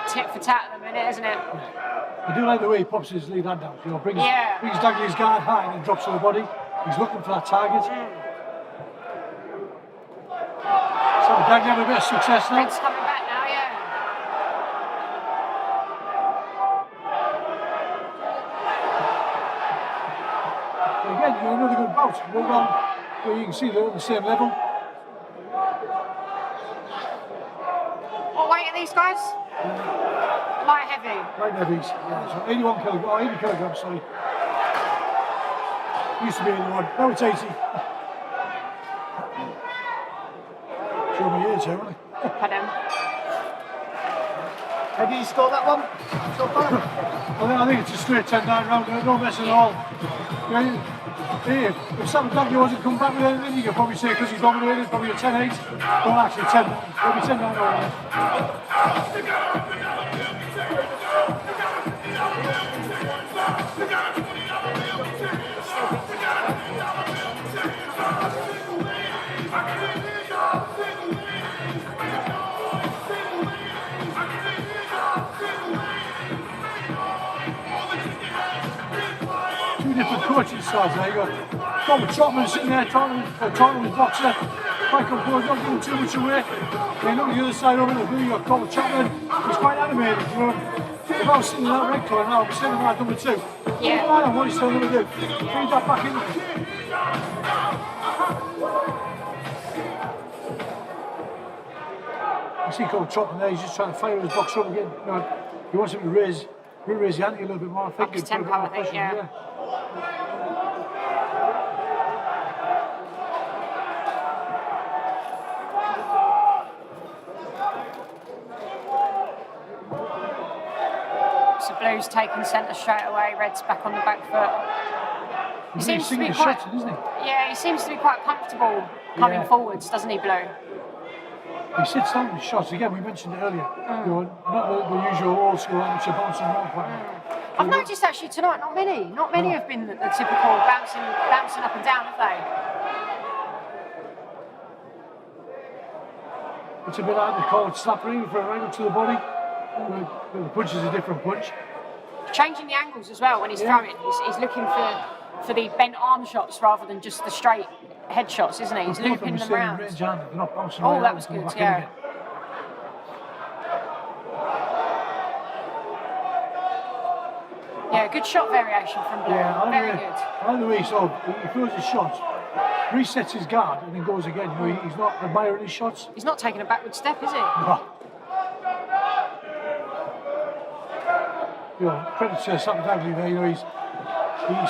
S3: Tit for tat at the minute, isn't it?
S2: I do like the way he pops his lead hand out. Brings Dagley's guard high and then drops to the body. He's looking for that target. So Dagley having a bit of success now.
S3: It's coming back now, yeah.
S2: Again, another good bout. Well done. Where you can see they're at the same level.
S3: What weight are these guys? Light heavy.
S2: Light heavies, yeah. So 80 kilograms, sorry. Used to be 81, now it's 80. Show me age here, won't it?
S3: Pardon.
S5: How do you score that one so far?
S2: I think it's a straight 10-9 round, no mess at all. If Sapper Dagley wasn't come back with anything, you could probably say because he dominated, probably a 10-8. Well, actually, maybe 10-9 over there. Two different coaching styles there. You got Trotman sitting there talking with boxer, quite composed, not giving too much away. Then look at the other side over the blue, you got Chapman, he's quite animated. If I was sitting in that red colour now, I'd be sitting in that number 2.
S3: Yeah.
S2: I don't know what he's telling me to do. Feed that back in. You see Chapman there, he's just trying to fire his box up again. He wants him to raise the ante a little bit more, I think.
S3: Up his tempo, I think, yeah. Blue's taken centre straight away. Red's back on the back foot. He seems to be quite.
S2: Shots, isn't he?
S3: Yeah, he seems to be quite comfortable coming forwards, doesn't he, Blue?
S2: He sits down with shots again. We mentioned it earlier. You know, not the usual old school amateur bouncing around pattern.
S3: I've noticed actually tonight, not many have been the typical bouncing up and down, have they?
S2: It's a bit like they call it slappering for a angle to the body. The punch is a different punch.
S3: Changing the angles as well when he's throwing. He's looking for the bent arm shots rather than just the straight head shots, isn't he? He's looping them around. Oh, that was good, yeah. Yeah, good shot variation from Blue.
S2: Yeah,
S3: very good.
S2: I know he throws his shots, resets his guard, and then goes again. You know, he's not admiring his shots.
S3: He's not taking a backward step, is he?
S2: No. You know, credit to Sapper there. You know, he's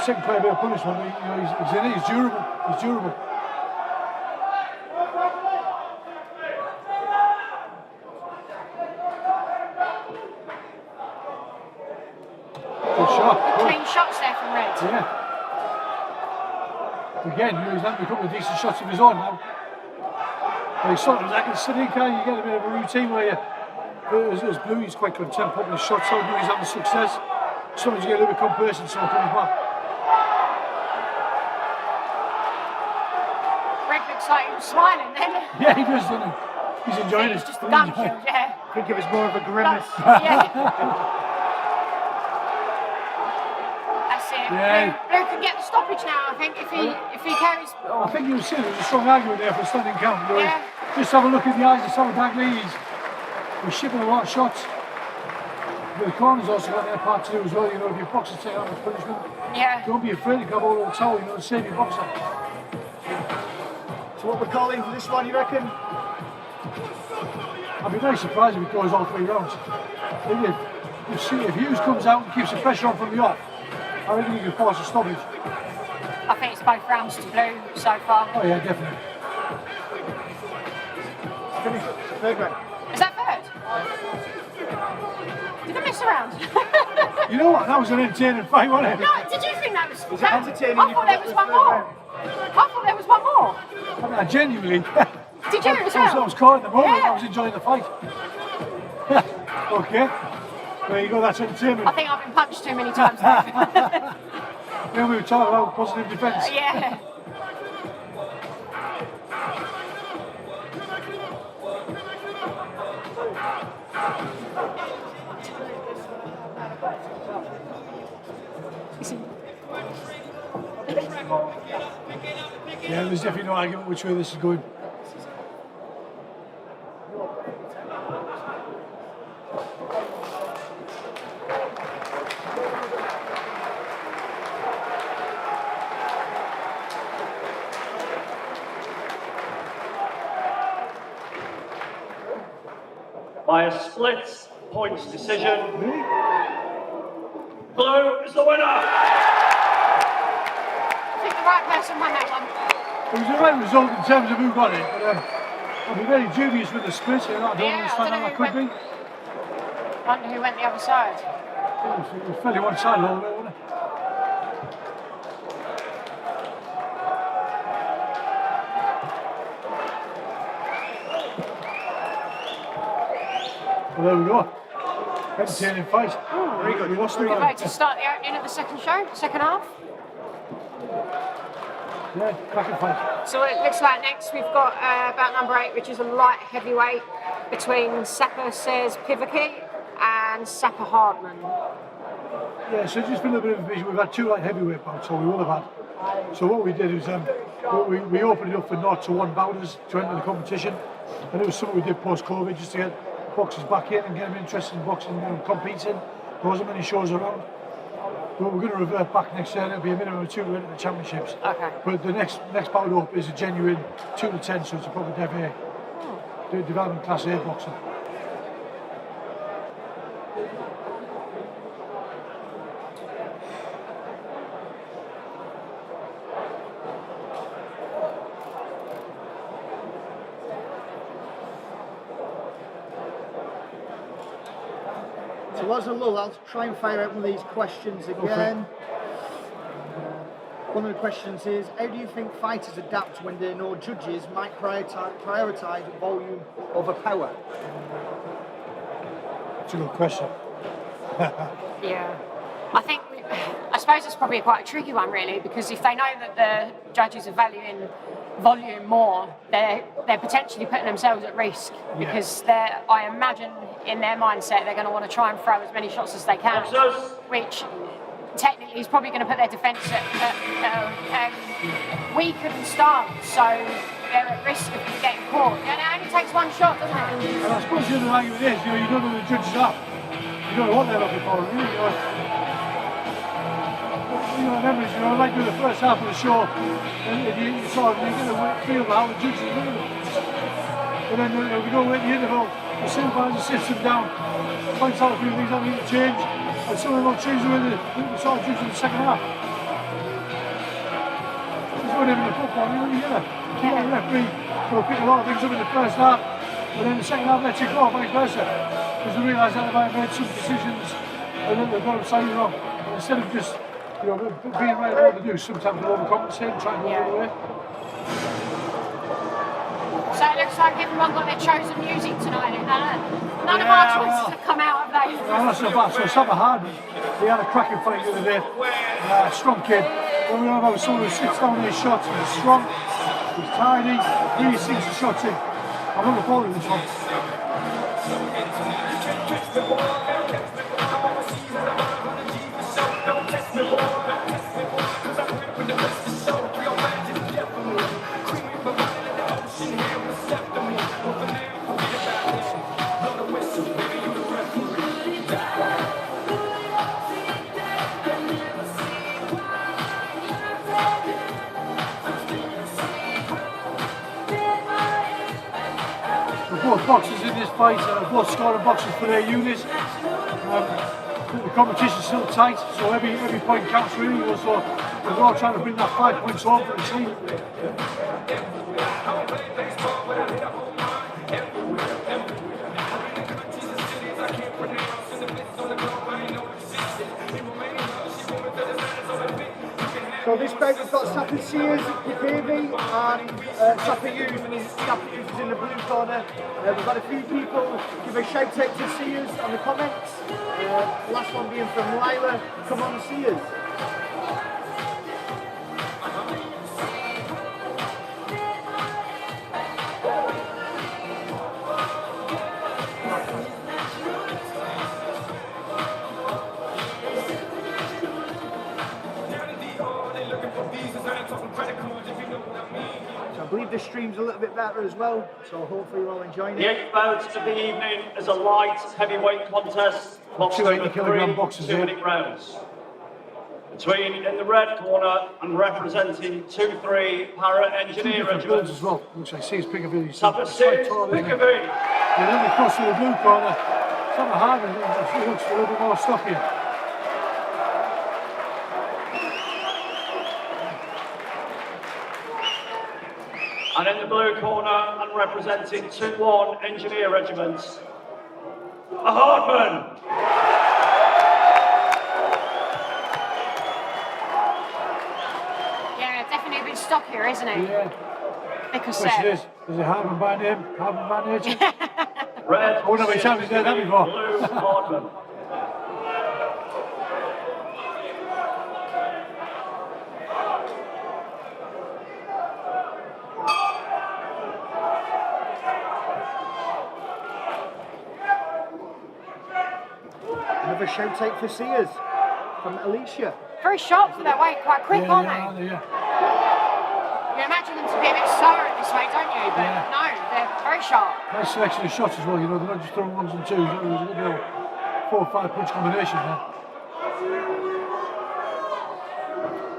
S2: taking quite a bit of punishment. You know, he's in it. He's durable. He's durable. Good shot.
S3: Good clean shots there from Red.
S2: Yeah. Again, you know, he's having a couple of decent shots of his own now. But he's sort of like a Sinica, you get a bit of a routine where you, as Blue, he's quite content putting his shots out, he's having success. Sometimes you get a little bit complacent, so comes back.
S3: Red looks like he was smiling then.
S2: Yeah, he does, doesn't he? He's enjoying it.
S3: He's just a gunshot, yeah.
S5: I think it was more of a grimace.
S3: Yeah. That's it.
S2: Yeah.
S3: Blue can get the stoppage now, I think, if he carries.
S2: I think you'll see there's a strong argument there for a standing count. You know,
S3: Yeah.
S2: just have a look in the eyes of Sapper Dagley. He's shipping a lot of shots. But the corner's also got their part to do as well. You know, if your boxer take on the punishment,
S3: Yeah.
S2: don't be afraid to grab all the towel, you know, and save your boxer.
S5: So what we're calling for this one, you reckon?
S2: I'd be very surprised if it goes all 3 rounds. If Hughes comes out and keeps the pressure on from the off, I reckon he can force a stoppage.
S3: I think it's both rounds to Blue so far.
S2: Oh yeah, definitely.
S5: Finish third round.
S3: Is that third? Did I miss a round?
S2: You know what? That was an entertaining fight, wasn't it?
S3: No, did you think that was
S5: Was it
S3: that-
S5: entertaining?
S3: I thought there was one more. I thought there was one more.
S2: I genuinely.
S3: Did you as
S2: I
S3: well?
S2: was caught at the moment.
S3: Yeah.
S2: I was enjoying the fight. Okay. There you go. That's entertainment.
S3: I think I've been punched too many times now.
S2: Then we were talking about positive defence.
S3: Yeah.
S2: Yeah, there's definitely no argument which way this is going.
S1: By a split points decision, Blue is the winner.
S3: I think the right person won that one.
S2: It was the right result in terms of who got it, but I'll be very dubious with the split. I don't understand how that could be.
S3: Wonder who went the other side.
S2: It was fairly one-sided all the way, wasn't it? Well, there we go. Entertaining fight.
S5: Very good.
S2: We lost the
S3: Good way
S2: round.
S3: to start the opening of the second half.
S2: Yeah, cracking fight.
S3: So it looks like next we've got bout number 8, which is a light heavyweight between Sapper says Pirie and Sapper Hardman.
S2: Yeah, so just for a little bit of information, we've had 2 light heavyweight bouts, so we will have had. So what we did is we opened it up for 0 to 1 bouters to enter the competition, and it was something we did post-COVID just to get boxers back in and get them interested in boxing and competing. There wasn't many shows around. But we're going to revert back next year, and it'll be a minimum of 2 to enter the championships.
S3: Okay.
S2: But the next bout up is a genuine 2 to 10, so it's a proper Dev A. Development class A boxing.
S5: So what's a lull? I'll try and fire out one of these questions again. One of the questions is, how do you think fighters adapt when they know judges might prioritise volume over power?
S2: That's a good question.
S3: Yeah, I suppose it's probably quite a tricky one, really, because if they know that the judges are valuing volume more, they're potentially putting themselves at risk, because I imagine in their mindset they're going to want to try and throw as many shots as they can, which technically is probably going to put their defence at weaker than starved, so they're at risk of getting caught. And it only takes one shot, doesn't it?
S2: And I suppose the other argument is, you don't know who the judges are. You don't know what they're looking for, really. Remember, like with the first half of the show, and you sort of you get a feel of how the judges are doing it. But then we go at the interval, the supervisor sits them down, points out a few things that need to change, and some of them will change the way they sort of judge in the second half. It's not even in football, you get a referee will pick a lot of things up in the first half, but then the second half lets it go, vice versa. Because they realise that they might have made some decisions and then they've got them slightly wrong. And instead of just being right at what to do, sometimes they'll overcompensate and try and go the other way.
S3: So it looks like everyone got their chosen music tonight. None of our choices have come out of those.
S2: Well, that's not bad. So Sapper he had a cracking fight the other day. Strong kid. When we have about someone who sits down in his shots, he's strong, he's tidy, really sinks the shots in. I'm looking forward to this one. Both boxers in this fight are both scoring boxes for their units. The competition's still tight, so every point counts really. So we're all trying to bring that 5 points home for the team.
S5: So this bout we've got Sapper Sears, Pirie, and Sapper Hughes, and Sapper Hughes is in the blue corner. We've got a few people give a shout out to Sears on the comments. Last one being from Lila, come on Sears. I believe the stream's a little bit better as well, so hopefully you're all enjoying it.
S1: The eighth bout of the evening is a light heavyweight contest, boxed over 3 rounds. Between, in the red corner and representing 2-3 Para-Engineer Regiment.
S2: As well. Looks like Sears Pirie.
S1: Sapper Sears Pirie.
S2: And then they cross to the blue corner. Sapper Harvey looks a little bit more stocky.
S1: And in the blue corner and representing 2-1 Engineer Regiment, a Hardman.
S3: Yeah, definitely a bit stockier, isn't it?
S2: Yeah.
S3: Because
S2: Question is it Hardman by name? Hardman by nature?
S1: Red.
S2: I wonder how many times he's done that before.
S1: Blue Hardman.
S5: Another shout out for Sears from Alicia.
S3: very sharp for their weight, quite quick, aren't they?
S2: Yeah.
S3: You imagine them to be a bit slower at this weight, don't you? But no, they're very sharp.
S2: Nice selection of shots as well, you know, they're not just throwing ones and twos, there's a little 4 or 5 punch combination there.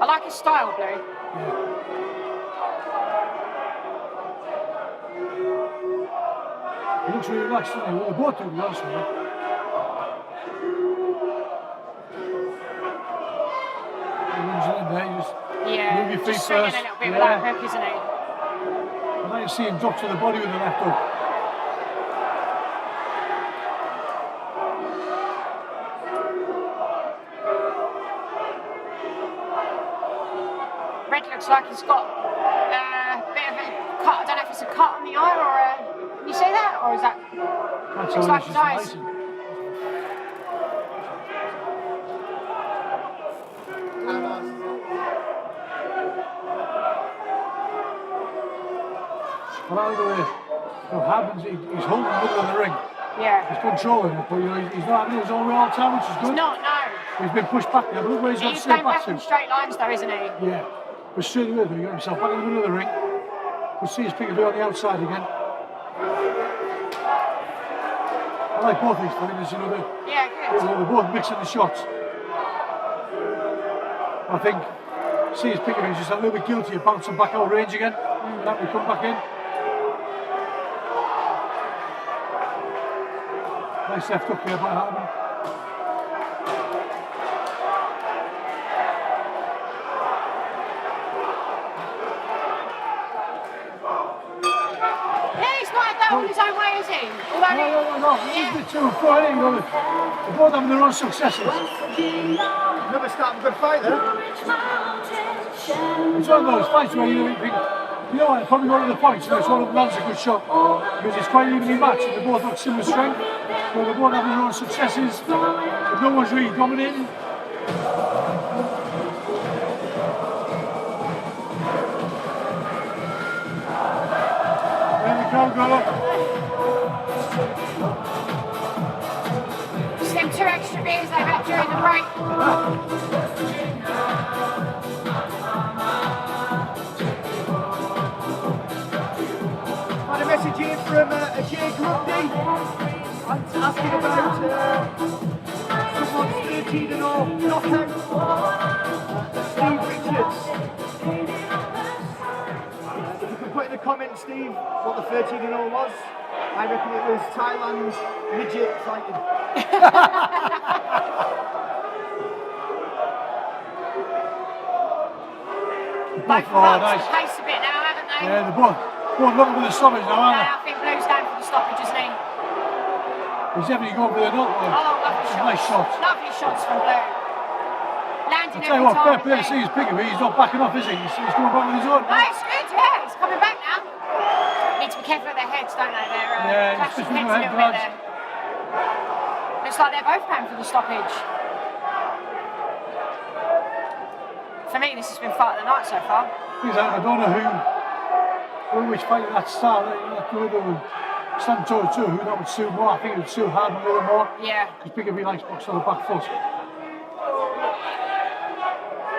S3: I like his style, Blue.
S2: He looks really relaxed, doesn't he? Well, they both do, to be honest with you. He runs it in there, you just move your feet
S3: just swinging
S2: first.
S3: a little bit with that hook, isn't he?
S2: I like to see him drop to the body with the left hook.
S3: like he's got a bit of a cut. I don't know if it's a cut on the eye or a... Can you see that? Or is that... Looks like his eyes.
S2: Well, either way, what happens, he's holding the middle of the ring.
S3: Yeah.
S2: He's controlling it, but you know, he's not having his own way all the time, which is good.
S3: He's not, no.
S2: He's been pushed back there, but look where he's got
S3: He's
S2: straight
S3: going
S2: back
S3: back
S2: to.
S3: in straight lines though, isn't he?
S2: Yeah. But straight away, though, he got himself back in the middle of the ring. We'll see his Pirie on the outside again. I like both these fighters, you know, they're both mixing the shots. I think see his Pirie is just a little bit guilty of bouncing back out of range again. That will come back in. Nice left up here by Harman.
S3: Yeah, he's not had that all his own way, is he? Although
S2: No. He's a bit too and fro, you know. They're both having their own successes.
S5: Never start a good fight there.
S2: It's one of those fights where you think, you know what, probably one of the points where it's one of them lands a good shot. Because it's quite evenly matched and they both have similar strength. But they're both having their own successes. But no one's really dominating. There we go, Goller.
S3: just them 2 extra beers they've had during the break.
S5: Had a message here from a Jay Grundy asking about someone's 13-0 knockout. Steve Richards. If you could put in the comments, Steve, what the 13-0 was. I reckon it was Thailand's midget fighting.
S3: Both
S2: Oh,
S3: have
S2: nice.
S3: the pace a bit now, haven't they?
S2: Yeah, they're both looking for the stoppage now, aren't
S3: I think Blue's going for the stoppage, isn't he?
S2: they? He's definitely going for the knock.
S3: Oh, lovely shots.
S2: Nice shots.
S3: Lovely shots from Blue. Landing
S2: I'll tell you
S3: every
S2: what, fair
S3: time.
S2: play to see his Pirie, he's not backing off, is he? He's going back with his own.
S3: No, it's good, yeah. He's coming back now. Need to be careful with their heads, don't they? They're clashing
S2: especially
S3: heads a
S2: with
S3: little bit
S2: head
S3: there. Looks like they're both going for the stoppage. For me, this has been fight of the night so far.
S2: I don't know which fight that start, whether we stand toe to toe, who that would suit more. I think it would suit Harman a little more.
S3: Yeah.
S2: Because Pirie likes boxing on the back foot.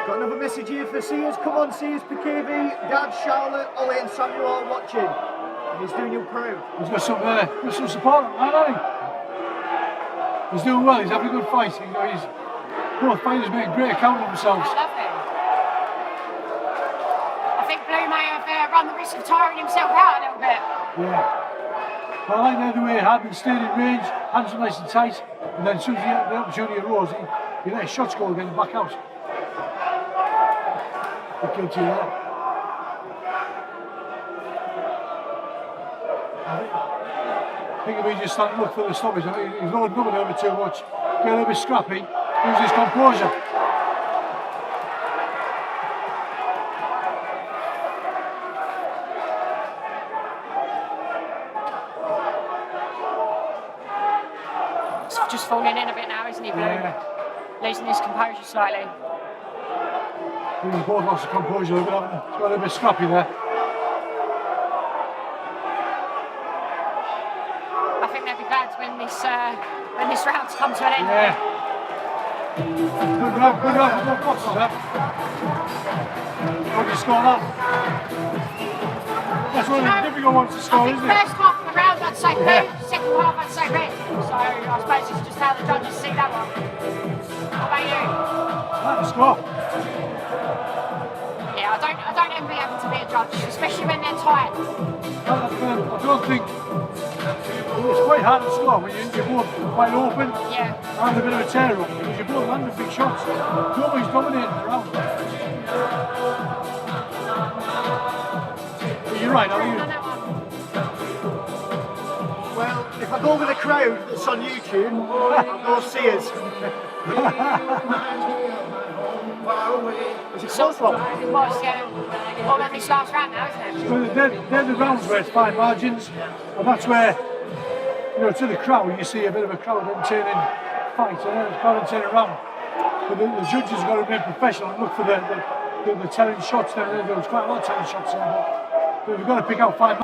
S5: Got another message here for Sears. Come on, Sears, PKV, Dad, Charlotte, Ollie and Samuel are watching. And he's doing you proud.
S2: He's got some support, hasn't he? He's doing well, he's having a good fight. Both fighters make great account of themselves.
S3: I love him. I think Blue may have run the risk of tiring himself out a little bit.
S2: Yeah. But I like the way Harman stayed in range, hands were nice and tight, and then as soon as the opportunity arose, he let his shots go again and back out. Good guilty of that. I think if he just started to look for the stoppage, he's loading up a little bit too much, get a little bit scrappy, lose his composure.
S3: Just falling in a bit now, isn't he, Blue?
S2: Yeah.
S3: Losing his composure slightly.
S2: I think both lost the composure a little bit, haven't they? It's got a little bit scrappy there.
S3: I think they'll be glad when this round's come to an end.
S2: Yeah. Good round, both boxers there. How do you score that? That's one of the difficult ones to score, isn't it?
S3: First half of the round I'd say Blue, second half I'd say red. So I suppose it's just how the judges see that one. What about you?
S2: That's a score.
S3: Yeah, I don't envy having to be a judge, especially when they're tight.
S2: I don't think it's quite hard to score when you're both quite open
S3: Yeah.
S2: and a bit of a tear up because you're both landing big shots. Nobody's dominating the round. But you're right, are you?
S5: Well, if I go with a crowd that's on YouTube, I'll go Sears. It's a close one.
S3: It was, yeah. All on this last round now, isn't it?
S2: So they're the rounds where it's fine margins, and that's where, you know, to the crowd, you see a bit of a crowd then turning fight, and it's got to turn around. But the judges have got to remain professional and look for the telling shots there. There's quite a lot of telling shots there, but we've got to pick out fine.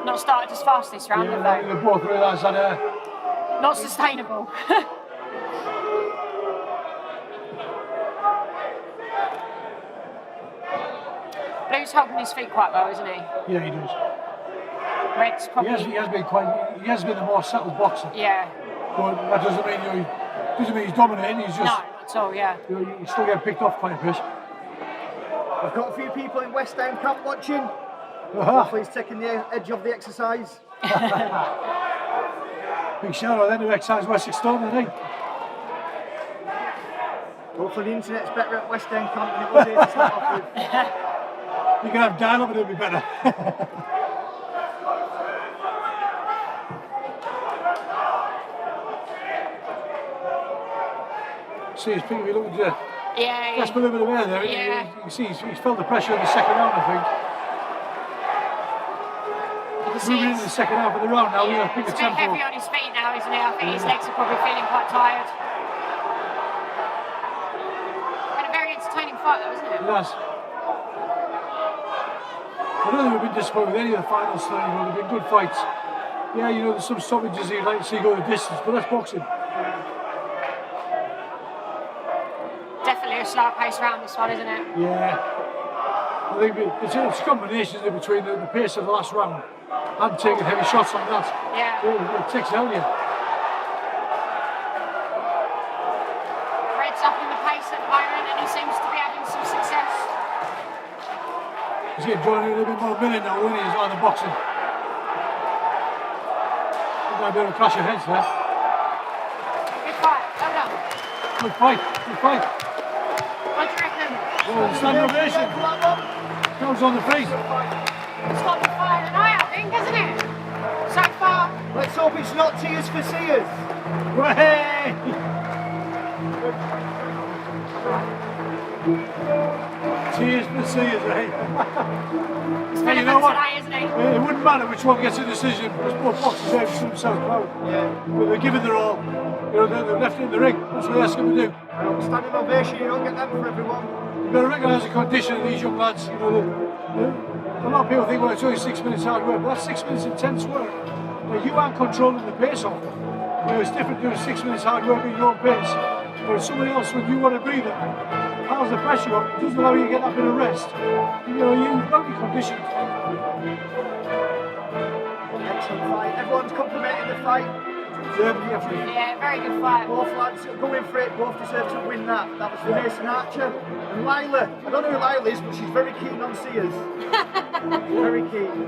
S3: Not started as fast this round, have
S2: Yeah,
S3: they?
S2: they both realised that.
S3: Not sustainable. Blue's holding his feet quite well, isn't he?
S2: Yeah, he does.
S3: Red's probably.
S2: He has been the more settled boxer.
S3: Yeah.
S2: But that doesn't mean, you know, he's dominating. He's just,
S3: No, not at all, yeah.
S2: you know, he's still getting picked off quite a bit.
S5: I've got a few people in West End camp watching.
S2: Uh-huh.
S5: Hopefully he's taking the edge of the exercise.
S2: Big shout out then to Excise Wessex Stone, I think.
S5: Hopefully the internet's better at West End camp than it was here to start off with.
S2: You can have dial-up and it'll be better. See his feet, we look at
S3: Yeah,
S2: that's a little bit of air there.
S3: Yeah.
S2: You can see he's felt the pressure in the second round, I think.
S3: you can see
S2: Moving into the second half of the round now, we're going to pick
S3: he's
S2: a
S3: a bit
S2: tempo.
S3: heavy on his feet now, isn't he? I think his legs are probably feeling quite tired. Been a very entertaining fight though, isn't it?
S2: Yes. I don't think we've been disappointed with any of the finals tonight. You know, they've been good fights. Yeah, you know, there's some stoppages you'd like to see go the distance, but that's boxing.
S3: Definitely a slower pace round this one, isn't it?
S2: Yeah. I think it's a combination between the pace of the last round and taking heavy shots like that.
S3: Yeah.
S2: It takes it out of you.
S3: Red's up in the pace at the moment and he seems to be having some success.
S2: He's getting drawn in a little bit more minute now, isn't he? He's on the boxing. There's might be able to clash your heads there.
S3: Good fight, well done.
S2: Good fight, good fight.
S3: What do you reckon?
S2: Well, standing ovation. Crowd's on the feet.
S3: It's got the fire tonight, I think, hasn't it? So far.
S5: Let's hope it's not tears for seers.
S2: Way! Cheers for seers, eh?
S3: It's been
S2: you
S3: a
S2: know
S3: good
S2: what?
S3: tonight, isn't it?
S2: It wouldn't matter which one gets a decision, because both boxers have to themselves proud.
S5: Yeah.
S2: But they're giving their all. You know, they're left in the ring. That's what they ask them to do.
S5: Standing ovation, you don't get them for everyone.
S2: You've got to recognise the condition of these young lads. You know, a lot of people think, well, it's only 6 minutes hard work, but that's 6 minutes intense work. Now, you aren't controlling the pace of them. You know, it's different doing 6 minutes hard work at your own pace. But somebody else, when you want to breathe it, piles the pressure up, doesn't allow you to get that bit of rest. You know, you've got to be conditioned.
S5: Excellent fight. Everyone's complimenting the fight.
S3: Yeah, very good fight.
S5: Both lads going for it, both deserve to win that. That was for Mason Archer. And Lila, I don't know who Lila is, but she's very keen on Sears. Very keen.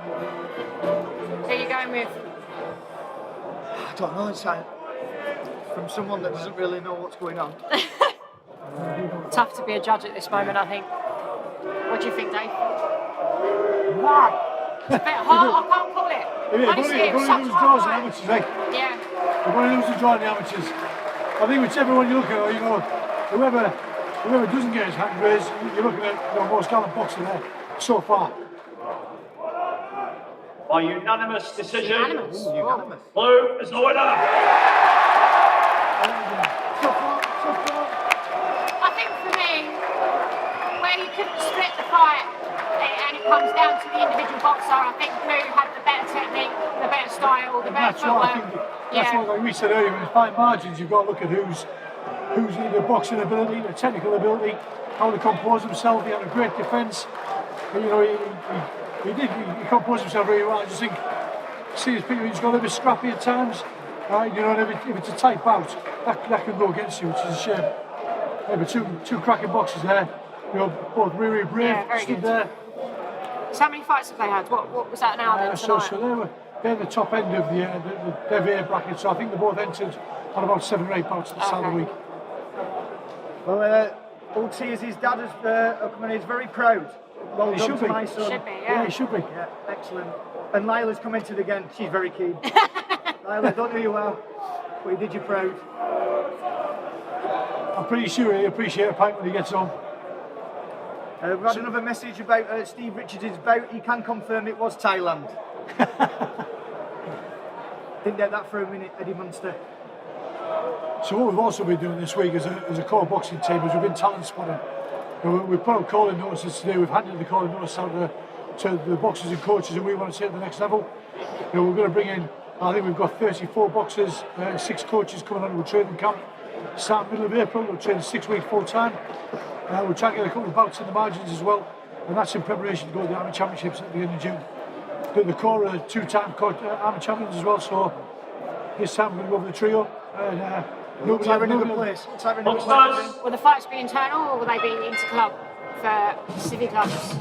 S3: Who are you going with?
S5: I don't know, it's like from someone that doesn't really know what's going on.
S3: Tough to be a judge at this moment, I think. What do you think, Dave?
S2: Wow!
S3: It's a bit hard, I can't call it. Honestly, it was such a
S2: lose
S3: hard
S2: draws in
S3: fight.
S2: amateurs, eh?
S3: Yeah.
S2: They're going to lose the draw in the amateurs. I think whichever one you look at, you know, whoever doesn't get his hand raised, you're looking at the most gallant boxer there so far.
S1: By unanimous decision,
S3: Unanimous.
S5: Unanimous.
S1: Lowe is the winner.
S5: So far.
S3: I think for me, where you could split the fight and it comes down to the individual boxer, I think Blue had the better technique, the better style, the better
S2: That's what I
S3: footwork.
S2: think. That's what, like we said earlier, with fine margins, you've got to look at who's the boxing ability, the technical ability, how to compose himself. He had a great defence. You know, he composed himself very well. I just think, see his people, he's got a little bit scrappy at times. Right, you know, and if it's a tight bout, that can go against you, which is a shame. Yeah, but two cracking boxers there. You know, both really brave,
S3: Yeah, very
S2: stood
S3: good.
S2: there.
S3: So how many fights have they had? What was that now then
S2: So
S3: tonight?
S2: they're the top end of the Dev bracket. So I think they both entered on about 7 or 8 bouts at the start of the week.
S5: Well, Old sees his dad is come and he's very proud. Well
S2: He
S5: done
S2: should
S5: to
S2: be.
S5: my son.
S3: Should be,
S2: Yeah,
S3: yeah.
S2: he should be.
S5: Yeah, excellent. And Lila's commented again. She's very keen. Lila, don't know you well, but you did you proud.
S2: I'm pretty sure he appreciates a pint when he gets home.
S5: We've had another message about Steve Richards' bout. He can confirm it was Thailand. Didn't get that for a minute, Eddie Munster.
S2: So what we've also been doing this week as a core boxing team is we've been talent spotting. We've put out calling notices today. We've handed the calling notice out to the boxers and coaches, and we want to take it to the next level. We're going to bring in, I think we've got 34 boxers, 6 coaches coming onto a training camp. Start middle of April, we'll train 6 weeks full time. We'll try and get a couple of bouts in the margins as well, and that's in preparation to go to the Army Championships at the end of June. The core are 2-time Army champions as well, so this time we're going to go over the trio. And
S5: Looks like we're in a good place. Looks like we're in a good place.
S3: Will the fights be internal or will they be inter-club for city clubs?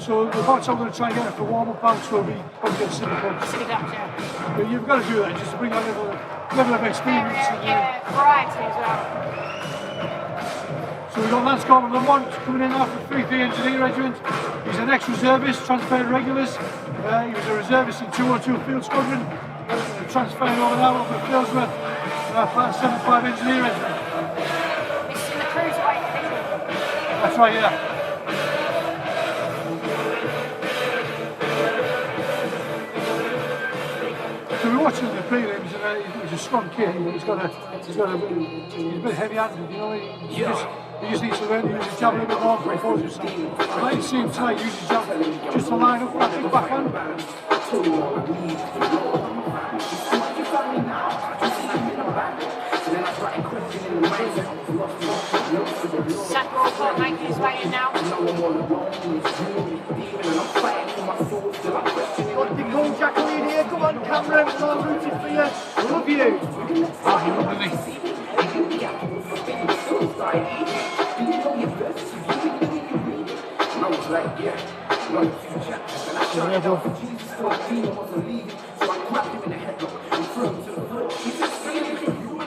S2: So the bouts I'm going to try and get it for warm-up bouts will be probably get city clubs.
S3: City clubs, yeah.
S2: But you've got to do that just to bring that level of experience.
S3: Yeah, variety as well.
S2: So we've got Lance Corman Lamont coming in after 3-3 Engineer Regiment. He's an ex-reservist, transferred regulars. He was a reservist in 202 Field Squadron. Transferring over now over to Fieldsworth, part 75 Engineer Regiment.
S3: This is in the cruiserweight division.
S2: That's right, yeah. So we're watching the prelims, and he's a strong kid. He's a bit heavy-handed, you know. He just needs to learn to use his jab a little bit more to impose himself. I like to see him tonight use his jab just to line up that big backhand.
S3: Sapper making his way in now.
S5: Got the gold Jacqueline here. Come on, Cameron. We're all rooting for you. Love you.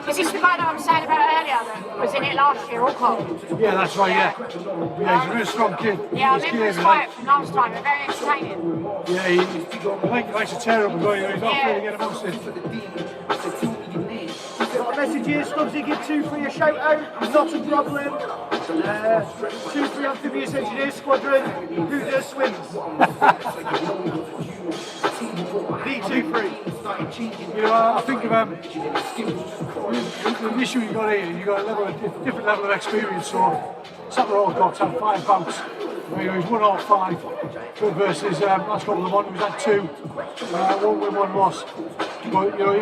S3: Is this the guy that I was saying about earlier that was in it last year, Alcott?
S2: Yeah, that's right, yeah. Yeah, he's a really strong kid.
S3: Yeah, I remember his fight from last time, they're very entertaining.
S2: Yeah, he likes to tear up as well, he's not afraid to get amongst it.
S5: Got messages. Stubbsy, give 2 for your shout out. Not a problem. 2 for Amphibious Engineer Squadron. Who does swims? D2-3.
S2: You know, I think of the issue you got here, you got a different level of experience. So Sapper Alcott's had 5 bouts. You know, he's won all 5 versus last couple of months, he's had 2, 1 win, 1 loss. But you know,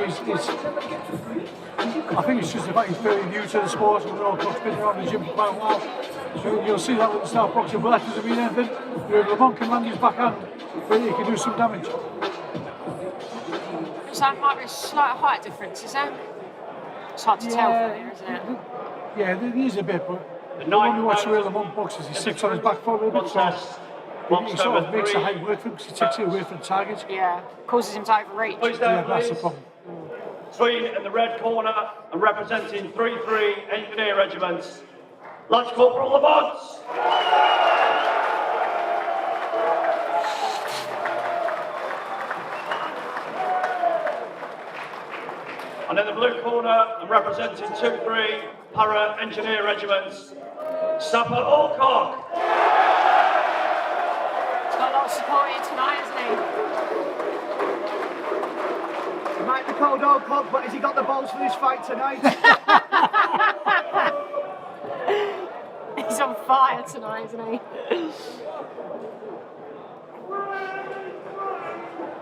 S2: I think it's just the fact he's fairly new to the sport. Alcott's been around the gym for quite a while. So you'll see that with the start boxing, but that doesn't mean anything. You know, if Lamont can land his backhand, then he can do some damage.
S3: So that might be a slight height difference, is there? It's hard to tell from here, isn't it?
S2: Yeah, there is a bit, but when you watch the way Lamont boxes, he sits on his back foot a little bit, so he sort of makes the height work for him because he takes it away from the target.
S3: Yeah, causes him to overreach.
S2: Yeah, that's the problem.
S1: Between in the red corner and representing 3-3 Engineer Regiments, Lance Corporal Lamont. And in the blue corner and representing 2-3 Para Engineer Regiments, Sapper Alcock.
S3: He's got a lot of support here tonight, hasn't
S5: He might be called Alcock, but has he got the balls for this fight tonight?
S3: he? He's on fire tonight, isn't he?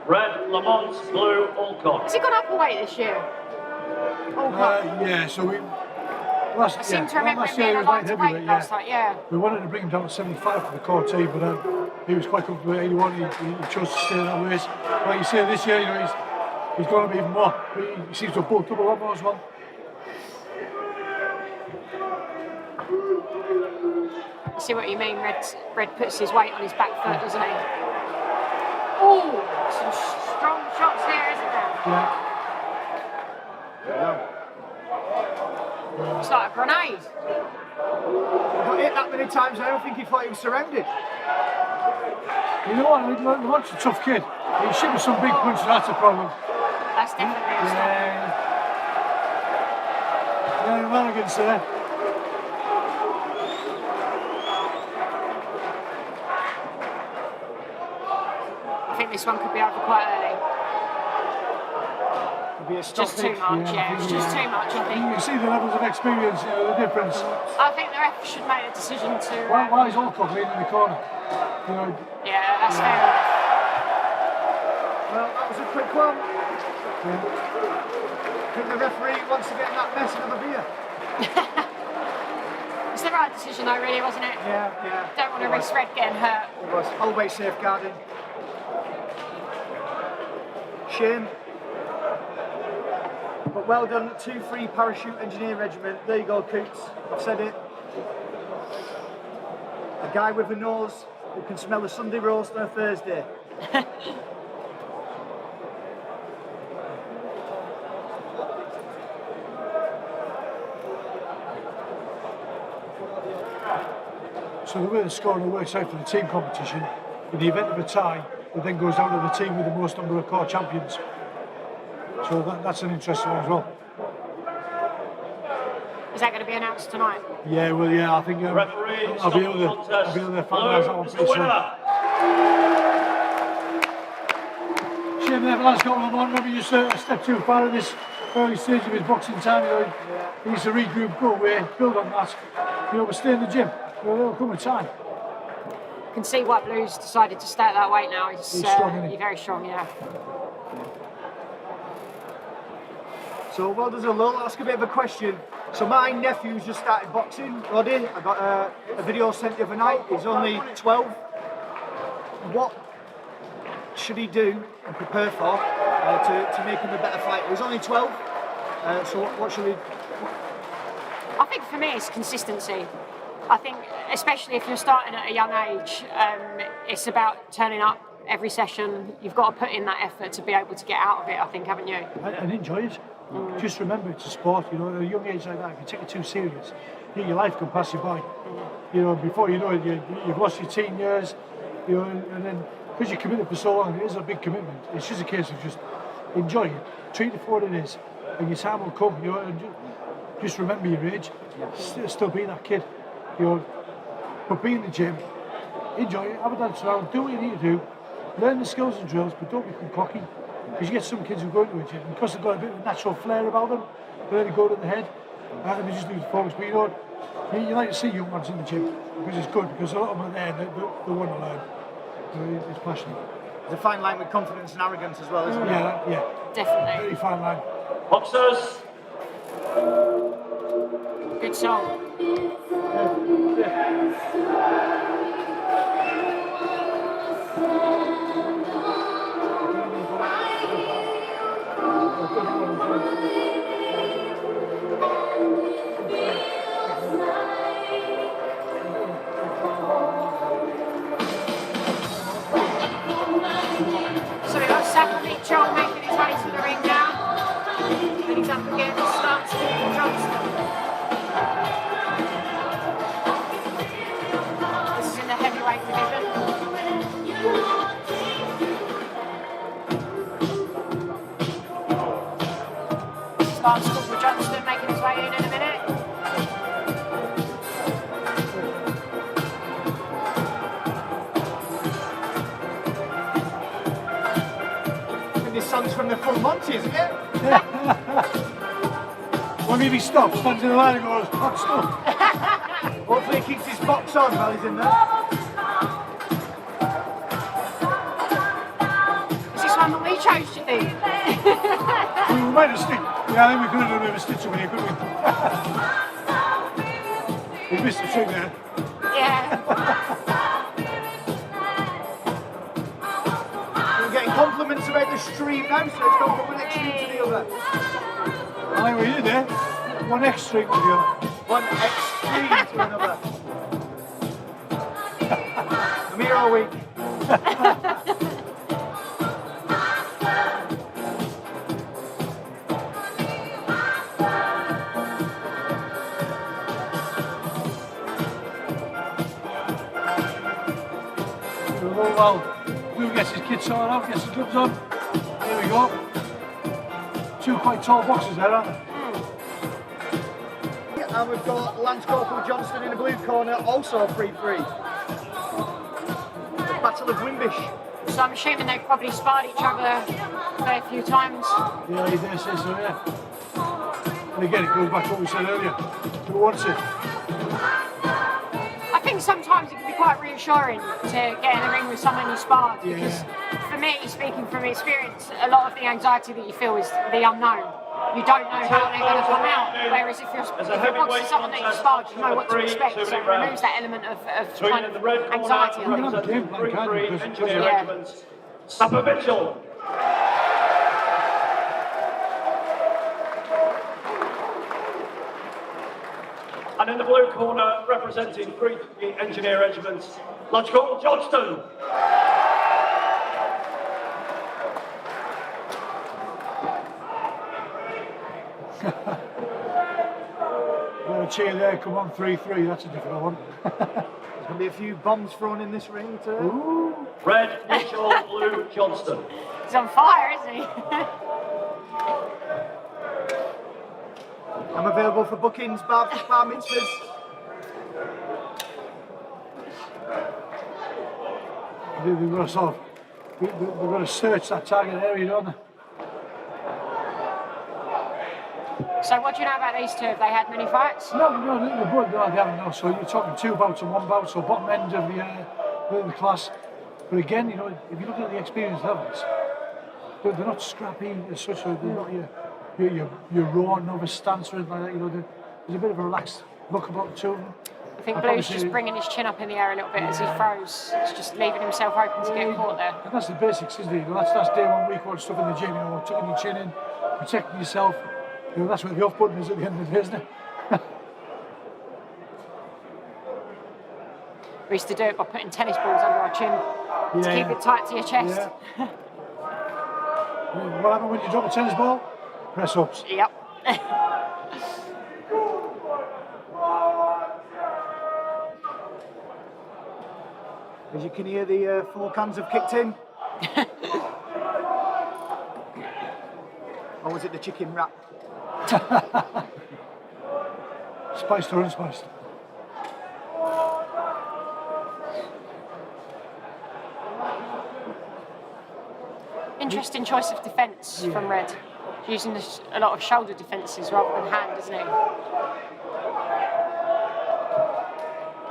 S1: Red Lamont, blue Alcock.
S3: Has he gone up a weight this year?
S2: Yeah, so we last
S3: seem to remember
S2: last
S3: him being
S2: year
S3: a
S2: he was light
S3: lighter weight
S2: heavyweight,
S3: last night, yeah.
S2: We wanted to bring him down to 75 for the core team, but he was quite comfortable at 81. He chose to stay that way. Like you say, this year, you know, he's gone up even more. But he seems to have bulked up a lot more as well.
S3: I see what you mean, Red puts his weight on his back foot, doesn't he? Oh, some strong shots there, isn't there?
S2: Yeah.
S3: It's like a grenade.
S5: got hit that many times, I don't think he thought he was surrounded.
S2: You know what? Lamont's a tough kid. He should have some big punches. That's a problem.
S3: That's definitely a stop.
S2: Yeah, well against there.
S3: I think this one could be over quite early.
S5: Could be a
S3: Just too much, it's just too much, I
S2: You
S3: think.
S2: can see the levels of experience, you know, the difference.
S3: I think the ref should make a decision to...
S2: Why is Alcock leaning in the corner? You know,
S3: yeah, that's fair enough.
S5: Well, that was a quick one. I think the referee wants to get in that mess another beer.
S3: It's the right decision though, really, wasn't it?
S5: Yeah.
S3: Don't want to risk Red getting hurt.
S5: It was always safeguarding. Shame. But well done, 2-3 Parachute Engineer Regiment. There you go, Coots. I've said it. A guy with a nose who can smell a Sunday roast on a Thursday.
S2: so the way the scoring works out for the team competition, in the event of a tie, it then goes down to the team with the most number of core champions. So that's an interesting one as well.
S3: Is that going to be announced tonight?
S2: Yeah, well, yeah, I think I'll be able to finalise that one pretty soon. Shame that last got one on. Maybe just a step too far in this early stage of his boxing time. You know, he needs to regroup, go away, build on that. You know, but stay in the gym. You know, there'll come a time.
S3: You can see why Blue's decided to stay at that weight now. He's
S2: strong, isn't he?
S3: He's very strong, yeah.
S5: So, well, there's I'll ask a bit of a question. So my nephew's just started boxing, Roddy. I got a video sent the other night. He's only 12. What should he do and prepare for to make him a better fighter? He's only 12. So what should he...
S3: I think for me it's consistency. I think especially if you're starting at a young age, it's about turning up every session. You've got to put in that effort to be able to get out of it, I think, haven't you?
S2: And enjoy it. Just remember it's a sport, you know, at a young age like that, if you take it too serious, your life can pass you by. You know, before you know it, you've lost your teen years, you know, and then because you're committed for so long, it is a big commitment. It's just a case of just enjoy it, treat it for what it is, and your time will come, you know, and just remember your age, still be that kid, you know, but be in the gym, enjoy it, have a dance around, do what you need to do, learn the skills and drills, but don't become cocky. Because you get some kids who go into a gym, and because they've got a bit of a natural flair about them, they let it go to the head, and they just lose focus. But you know, you like to see young ones in the gym, because it's good, because a lot of them are there, they want to learn. You know, it's passionate.
S5: There's a fine line with confidence and arrogance as well, isn't there?
S2: Yeah.
S3: Definitely.
S2: Very fine line.
S1: Boxers,
S3: Good song. So we've got Sapper making his way to the ring now. And he's up against Armstrong Johnson. This is in the heavyweight division. This is Armstrong Johnson making his way in a minute.
S5: This song's from the Full Monty, isn't it?
S2: Wonder if he stops, stands in the line and goes, hot stuff.
S5: Hopefully he keeps his box on while he's in there.
S3: Is this one that we chose, do you think?
S2: We might have stick. Yeah, I think we could have done a bit of a stitch over here, couldn't we? We missed the trick there.
S3: Yeah.
S5: We're getting compliments about the stream now, so it's gone from one extreme to the other.
S2: I think we did there. One extreme to the other.
S5: One extreme to another. I'm here all week.
S2: while Blue gets his kit sorted out, gets his gloves on. Here we go. Two quite tall boxes there, aren't they?
S5: And we've got Lance Corporal Johnston in the blue corner, also 3-3. Battle of Wimbish.
S3: So I'm assuming they've probably sparred each other a fair few times.
S2: Yeah, he did say so, yeah. And again, it goes back to what we said earlier. Who wants it?
S3: I think sometimes it can be quite reassuring to get in the ring with someone you sparred, because for me, speaking from experience, a lot of the anxiety that you feel is the unknown. You don't know how they're going to come out, whereas if you're boxing someone that you sparred, you know what to expect, so it removes that element of kind of anxiety.
S1: Engineer Regiment, Sapper Mitchell. And in the blue corner, representing 3 Engineer Regiment, Lance Corporal Johnston.
S2: Got a cheer there, come on, 3-3, that's a difficult one.
S5: There's going to be a few bombs thrown in this ring today.
S2: Ooh.
S1: Red, Mitchell, blue, Johnston.
S3: He's on fire, isn't he?
S5: I'm available for bookings, bar mitzvahs.
S2: They've got to sort of, they've got to search that target area, don't they?
S3: So what do you know about these two? Have they had many fights?
S2: No, they're both, no, they haven't, no. So you're talking 2 bouts and 1 bout, so bottom end of the class. But again, you know, if you look at the experience levels, they're not scrappy as such, so they're not your raw novice stance or anything like that. You know, there's a bit of a relaxed look about the two of them.
S3: I think Blue's just bringing his chin up in the air a little bit as he throws. It's just leaving himself open to get caught there.
S2: And that's the basics, isn't it? You know, that's day 1 week one stuff in the gym, you know, tucking your chin in, protecting yourself. You know, that's where the off button is at the end of the day, isn't it?
S3: We used to do it by putting tennis balls under our chin to keep it tight to your chest.
S2: Yeah. What happened when you drop a tennis ball? Press ups.
S3: Yep.
S5: As you can hear, the 4 cans have kicked in. Or was it the chicken wrap?
S2: Spiced or unspiced?
S3: Interesting choice of defence from Red. Using a lot of shoulder defences rather than hand, isn't he?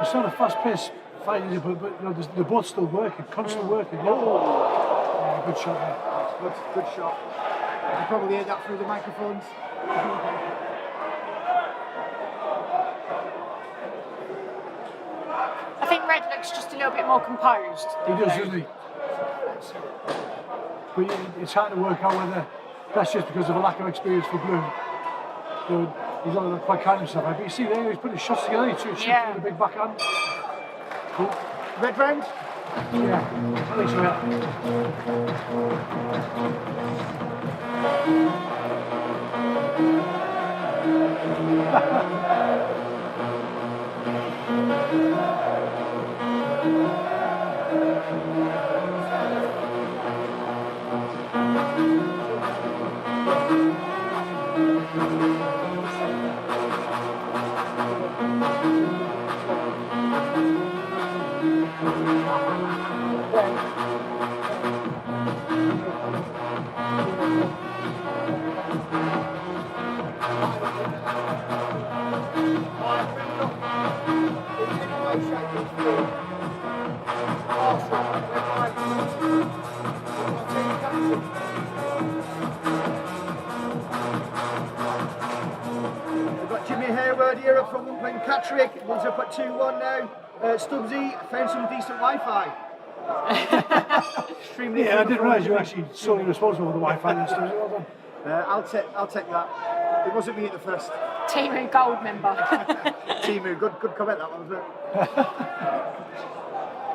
S2: It's not a fast-paced fight, is it? But you know, they're both still working, constantly working. Yeah, good shot there.
S5: Good shot. You probably heard that through the microphones.
S3: I think Red looks just a little bit more composed.
S2: He does, doesn't he? But it's hard to work out whether that's just because of a lack of experience for Blue. So he's not quite kind of himself. But you see there, he's putting his shots together. He's shooting with a big backhand. Cool.
S5: Red round?
S2: Yeah, I think so, yeah.
S5: Here from Catterick, one's up at 2-1 now. Stubbsy found some decent Wi-Fi. Extremely.
S2: Yeah, I didn't realise you were actually solely responsible for the Wi-Fi and stuff. Well done.
S5: I'll take that. It wasn't me at the first.
S3: Timu Gold member.
S5: Timu, good comment that one, wasn't it?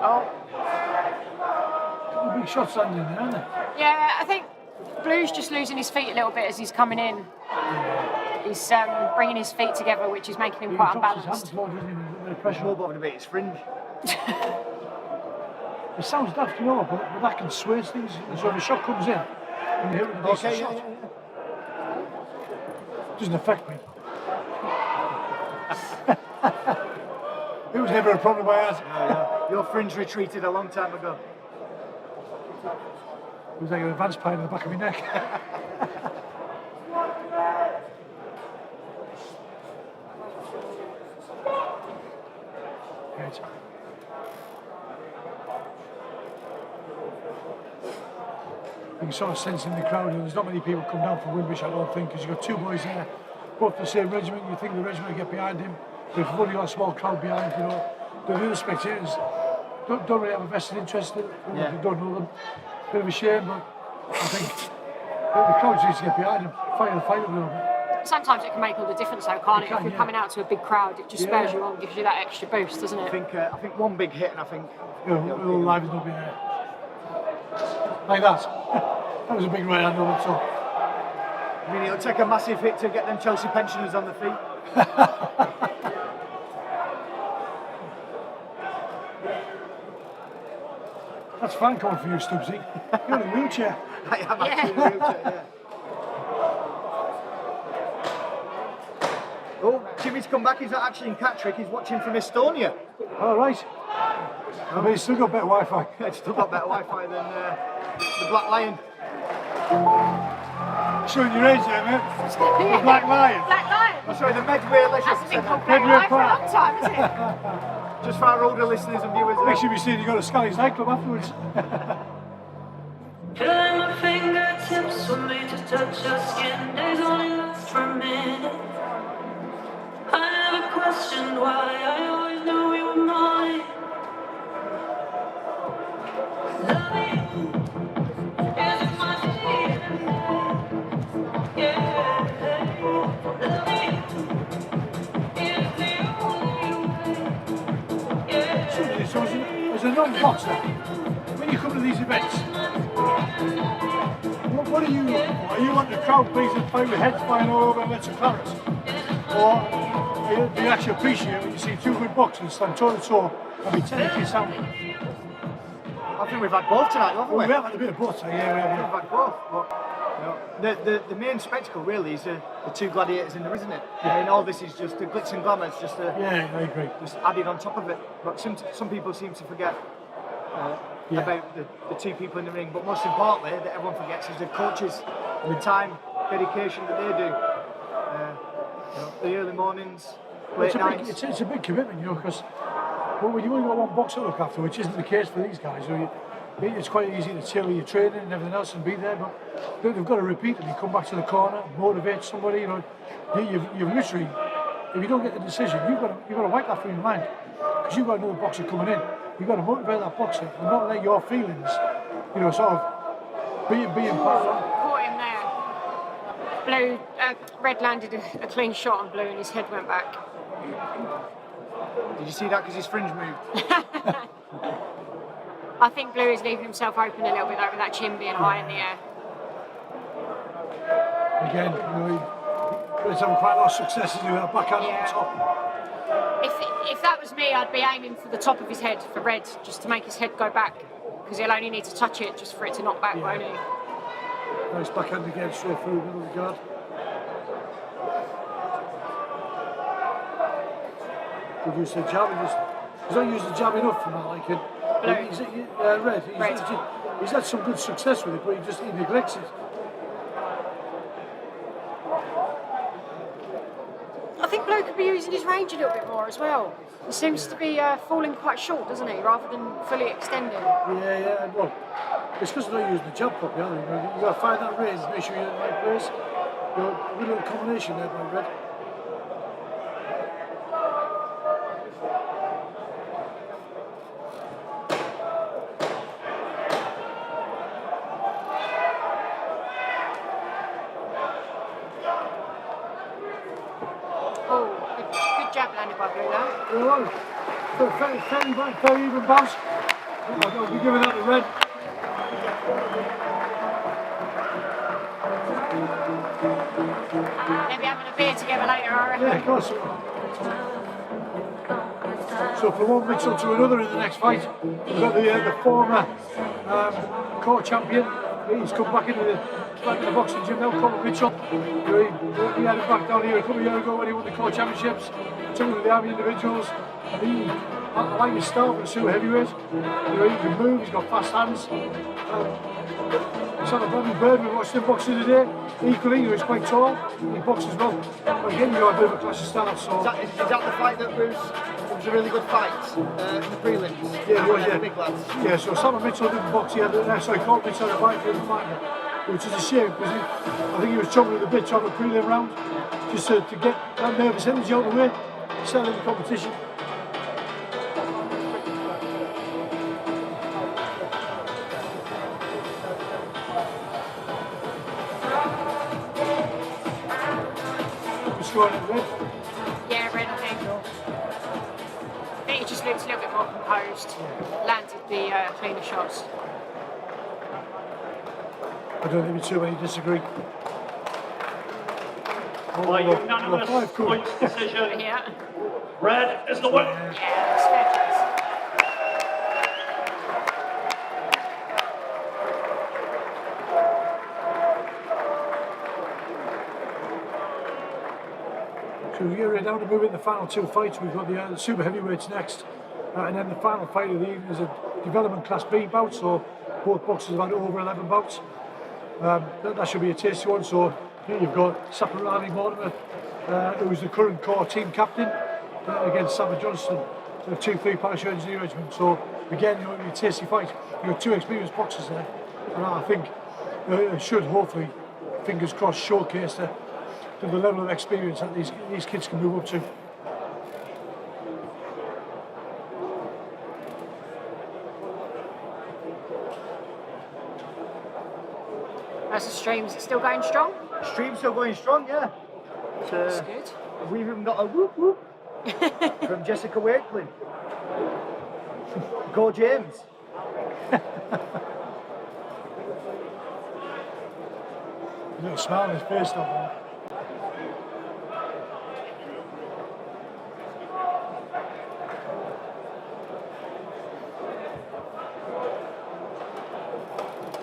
S3: Oh.
S2: Couple of big shots landing there, aren't there?
S3: Yeah, I think Blue's just losing his feet a little bit as he's coming in. He's bringing his feet together, which is making him quite unbalanced.
S2: More, doesn't he? A bit of pressure.
S5: More bothered about his fringe.
S2: It sounds daft, you know, but that can sway things. So if a shot comes in, and you hit with a decent shot, it doesn't affect me. It was never a problem I had.
S5: Your fringe retreated a long time ago.
S2: It was like an advance pain in the back of my neck. Right. You can sort of sense in the crowd, there's not many people come down from Wimbish, I don't think, because you've got two boys there, both the same regiment. You think the regiment will get behind him, but if you've only got a small crowd behind, you know, the other spectators don't really have a vested interest in it. They don't know them. Bit of a shame, but I think the crowd needs to get behind him, fight the fight a little bit.
S3: Sometimes it can make all the difference though, can't it? If you're coming out to a big crowd, it just spurs you on, gives you that extra boost, doesn't it?
S5: I think one big hit, and I think
S2: it'll liven up in there. Like that. That was a big right hand over the top.
S5: I mean, it'll take a massive hit to get them Chelsea pensioners on the feet.
S2: That's fine coming for you, Stubbsy. You're in a wheelchair.
S5: I am actually in a wheelchair, yeah. Oh, Jimmy's come back. He's not actually in Catterick. He's watching from Estonia.
S2: All right. I mean, he's still got better Wi-Fi.
S5: It's still got better Wi-Fi than the Black Lion.
S2: Showing your age there, mate. The Black Lion.
S3: Black Lion.
S5: Oh, sorry, the Medway Leisure
S3: Hasn't been
S5: Centre.
S3: called Black Lion for a long time, has it?
S5: Just for our older listeners and viewers.
S2: Make sure you see you got a Scally's nightclub afterwards.
S7: Feeling my fingertips were made to touch your skin. Days only last for a minute. I never questioned why, I always knew you were mine. Loving you is my DNA. Yeah, loving you is the only way. Yeah.
S2: So as a non-boxer, when you come to these events, what are you on the crowd pleasing fight with heads flying all over and let's claret? Or do you actually appreciate when you see two good boxers stand toe to toe and be 10 kids out?
S5: I think we've had both tonight, haven't we?
S2: We have had a bit of both, yeah, we have.
S5: We've had both. But, you know, the main spectacle really is the two gladiators in there, isn't it? I mean, all this is just the glitz and glamour. It's just
S2: Yeah, I agree.
S5: just added on top of it. But some people seem to forget about the two people in the ring. But most importantly, that everyone forgets is the coaches, the time, dedication that they do. You know, the early mornings, late nights.
S2: It's a big commitment, you know, because when you only got one boxer to look after, which isn't the case for these guys, it's quite easy to tailor your training and everything else and be there, but they've got to repeatedly come back to the corner, motivate somebody, you know. You've literally, if you don't get the decision, you've got to wipe that from your mind, because you've got another boxer coming in. You've got to motivate that boxer and not let your feelings, you know, sort of be in part of.
S3: Caught him there. Blue, Red landed a clean shot on Blue and his head went back.
S5: Did you see that because his fringe moved?
S3: I think Blue is leaving himself open a little bit though with that chin being high in the air.
S2: Again, you know, he's having quite a lot of successes with that backhand on the top.
S3: If that was me, I'd be aiming for the top of his head for Red, just to make his head go back, because he'll only need to touch it just for it to knock back, won't he?
S2: Nice backhand again, straight through the middle of the guard. Good use of the jab. He's not used the jab enough for my liking. Red. He's had some good success with it, but he neglects it.
S3: I think Blue could be using his range a little bit more as well. He seems to be falling quite short, doesn't he, rather than fully extending.
S2: Yeah, well, it's because they're not using the jab properly, aren't they? You've got to find that range, make sure you're in the right place. You're a good little combination there by Red.
S3: Good jab landed by Blue there.
S2: Very even bounce. I'll be giving that to Red.
S3: Maybe having a beer together later, I reckon.
S2: Yeah, of course. So from one Mitchell to another in the next fight, we've got the former court champion. He's come back into the boxing gym now, Coulter Mitchell. He had him back down here a couple of years ago when he won the court championships. Took him to the Army individuals. And he, I like his style for the super heavyweight. He can move, he's got fast hands. He's on a brand new bird. We watched him boxing today. Equally, he was quite tall. He boxes well. But again, you got a bit of a clash of styles. So.
S5: Is that the fight that was a really good fight in the prelims?
S2: Yeah, it was, yeah.
S5: Big lads.
S2: Yeah, so Sapper Mitchell didn't box. He had Coulter Mitchell had a fight for the final, which is a shame because I think he was chomping at the bit on the prelim round just to get that nervous energy out of the way, settle in the competition. Red.
S3: Yeah, red, I think. I think he just looked a little bit more composed, landed the cleaner shots.
S2: I don't think too many disagree.
S1: By unanimous points decision,
S3: Yeah.
S1: red is the winner.
S3: Yeah, that's fair choice.
S2: So we're now to move in the final two fights. We've got the super heavyweights next, and then the final fight of the evening is a development class B bout. So both boxers have had over 11 bouts. That should be a tasty one. So here you've got Sapper Mortimer, who's the current core team captain, against Sapper Johnston, the 2-3 Parachute Engineer Regiment. So again, it'll be a tasty fight. You've got two experienced boxers there, and I think it should hopefully, fingers crossed, showcase to the level of experience that these kids can move up to.
S3: That's the stream. Is it still going strong?
S5: Stream's still going strong, yeah.
S3: That's good.
S5: We've even got a whoop whoop from Jessica Wakelin. Go James.
S2: A little smile on his face down there.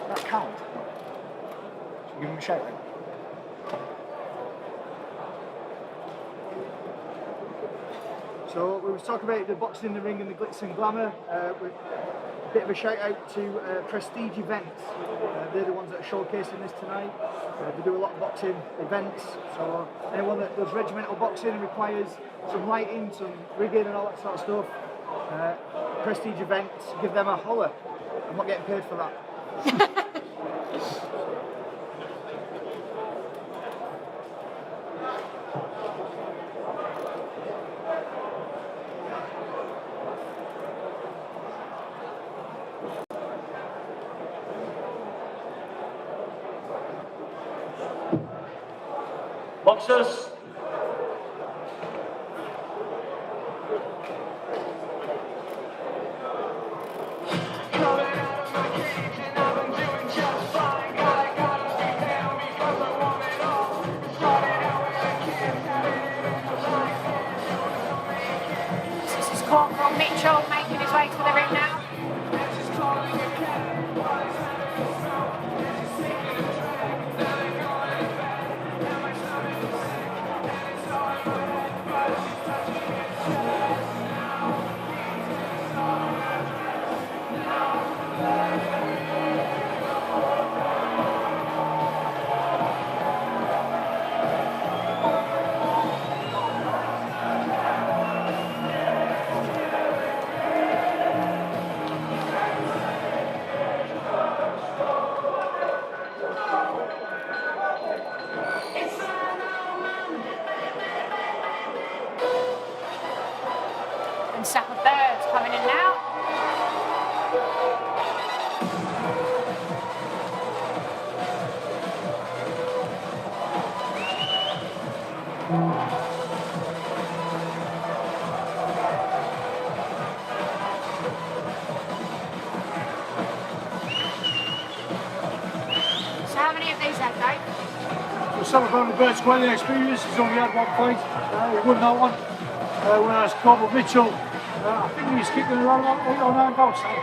S5: That count. Should we give him a shout then? So we was talking about the boxing in the ring and the glitz and glamour. A bit of a shout out to Prestige Events. They're the ones that are showcasing this tonight. They do a lot of boxing events. So anyone that does regimental boxing and requires some lighting, some rigging and all that sort of stuff, Prestige Events, give them a holler. I'm not getting paid for that.
S1: Boxers.
S3: This is Corporal Mitchell making his way to the ring now. And Sapper Bird's coming in now. So how many of these have Dave?
S2: So Sapper Bird's quite an experience. He's only had one fight. He won that one. Whereas Corporal Mitchell I think he's kicking around about 8 or 9 bouts now.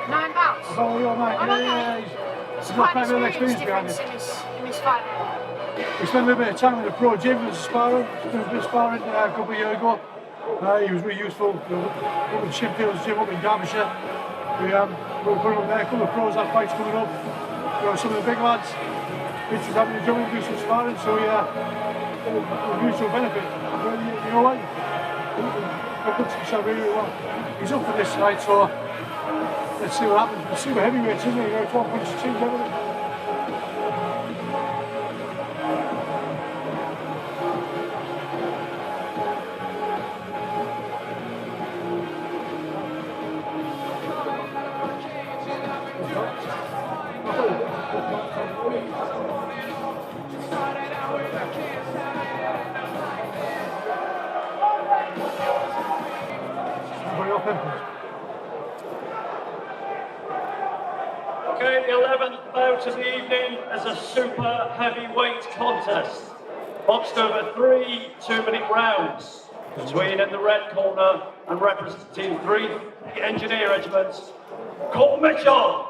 S3: 9 bouts?
S2: About 8 or 9,
S3: It's
S2: he's
S3: quite
S2: got quite a bit of
S3: experience
S2: experience behind
S3: difference
S2: him.
S3: in his fight.
S2: We spent a little bit of time in the pro gym as a sparring. He's done a bit of sparring a couple of years ago. He was really useful. Up in Sheffield's gym up in Derbyshire. We're putting up there, a couple of pros have fights coming up. Some of the big lads. Mitch was having to jump in and do some sparring, so mutual benefit. You know what? He puts himself really well. He's up for this tonight, so let's see what happens. We'll see what heavyweights, isn't it? It's one punch to change everything.
S1: Okay, the 11th bout of the evening is a super heavyweight contest. Boxed over 3 2-minute rounds between, in the red corner and representing 3 Engineer Regiments, Coulter Mitchell.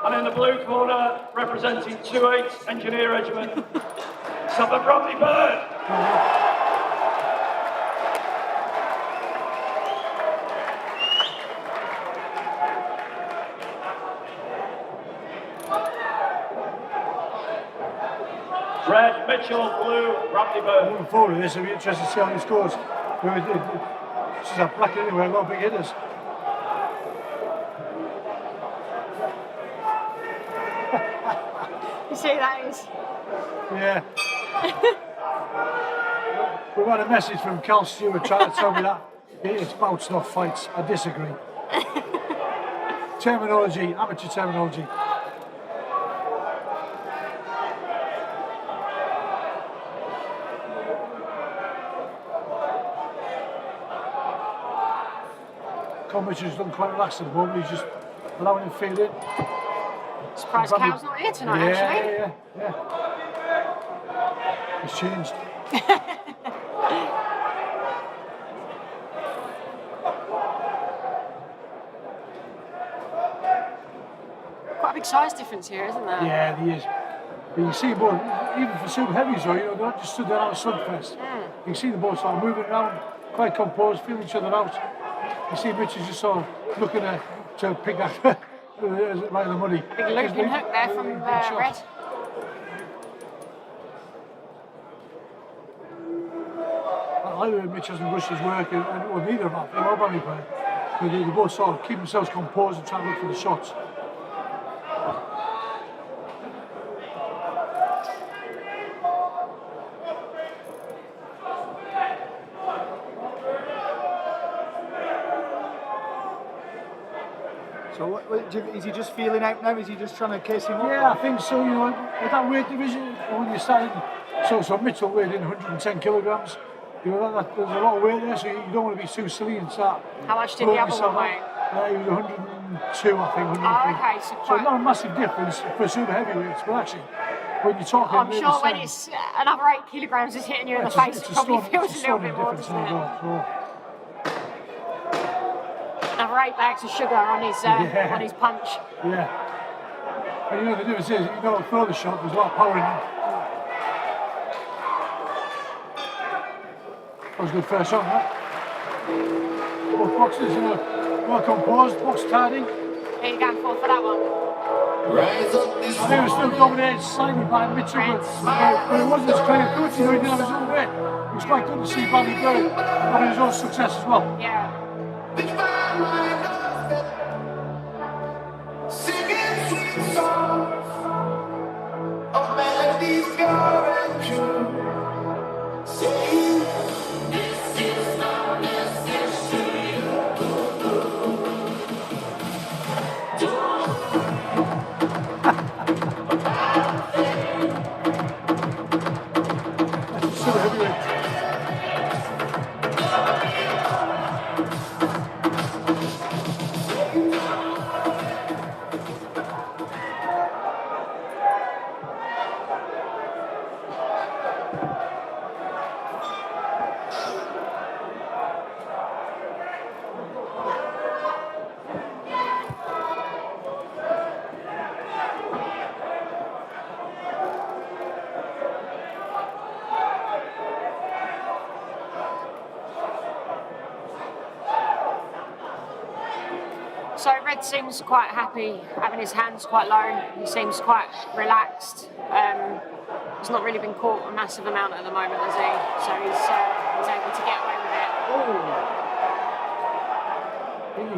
S1: And in the blue corner, representing 2/8 Engineer Regiment, Sapper Brompton Barracks. Red, Mitchell, blue, Brompton
S2: I'm
S1: Barracks.
S2: looking forward to this. It'll be interesting to see how this goes. This is a bracket anyway, a lot of big hitters.
S3: You see who that is?
S2: Yeah. We've had a message from Cal Stewart trying to tell me that it's bouts, not fights. I disagree. Terminology, amateur terminology. Mitchell's done quite relaxed at the moment. He's just allowing him to fade in.
S3: Surprised Cal's not here tonight, actually.
S2: Yeah. It's changed.
S3: Quite a big size difference here, isn't there?
S2: Yeah, there is. But you see both, even for super heavies though, they're not just stood there on a slugfest. You can see them both sort of moving around, quite composed, feeling each other out. You see Mitch is just sort of looking to pick that right in the money.
S3: Big looping hook there from Red.
S2: I know Mitch hasn't rushed his work, and well, neither of them, they all very well. But they both sort of keep themselves composed and try to look for the shots.
S5: So is he just feeling out now? Is he just trying to case him up?
S2: Yeah, I think so. You know, with that weight division, when you started, so Mitchell weighed in 110 kilograms. You know, there's a lot of weight there, so you don't want to be too silly and start.
S3: How much did the other one weigh?
S2: He was 102, I think. 103.
S3: Oh, okay,
S2: So not a massive difference for super heavyweights, but actually, when you're talking,
S3: I'm sure when it's another 8 kilograms is hitting you in the face, it probably feels a little bit more, doesn't it? Another 8 bags of sugar on his punch.
S2: Yeah. And you know the difference is, you don't throw the shot, there's a lot of power in it. That was a good first shot, right? Both boxers, you know, well composed, box tidy.
S3: Who are you going for that one?
S2: I think it was still dominated slightly by Mitchell, but it wasn't as clear cut, you know, he didn't have his own way. It was quite good to see Barry Bird having his own success as well.
S3: Yeah.
S6: Singing sweet songs of melodies pure and true. Saying, this is the message to
S2: That's super heavyweight.
S3: So Red seems quite happy, having his hands quite low. He seems quite relaxed. He's not really been caught a massive amount at the moment, has he? So he's able to get away with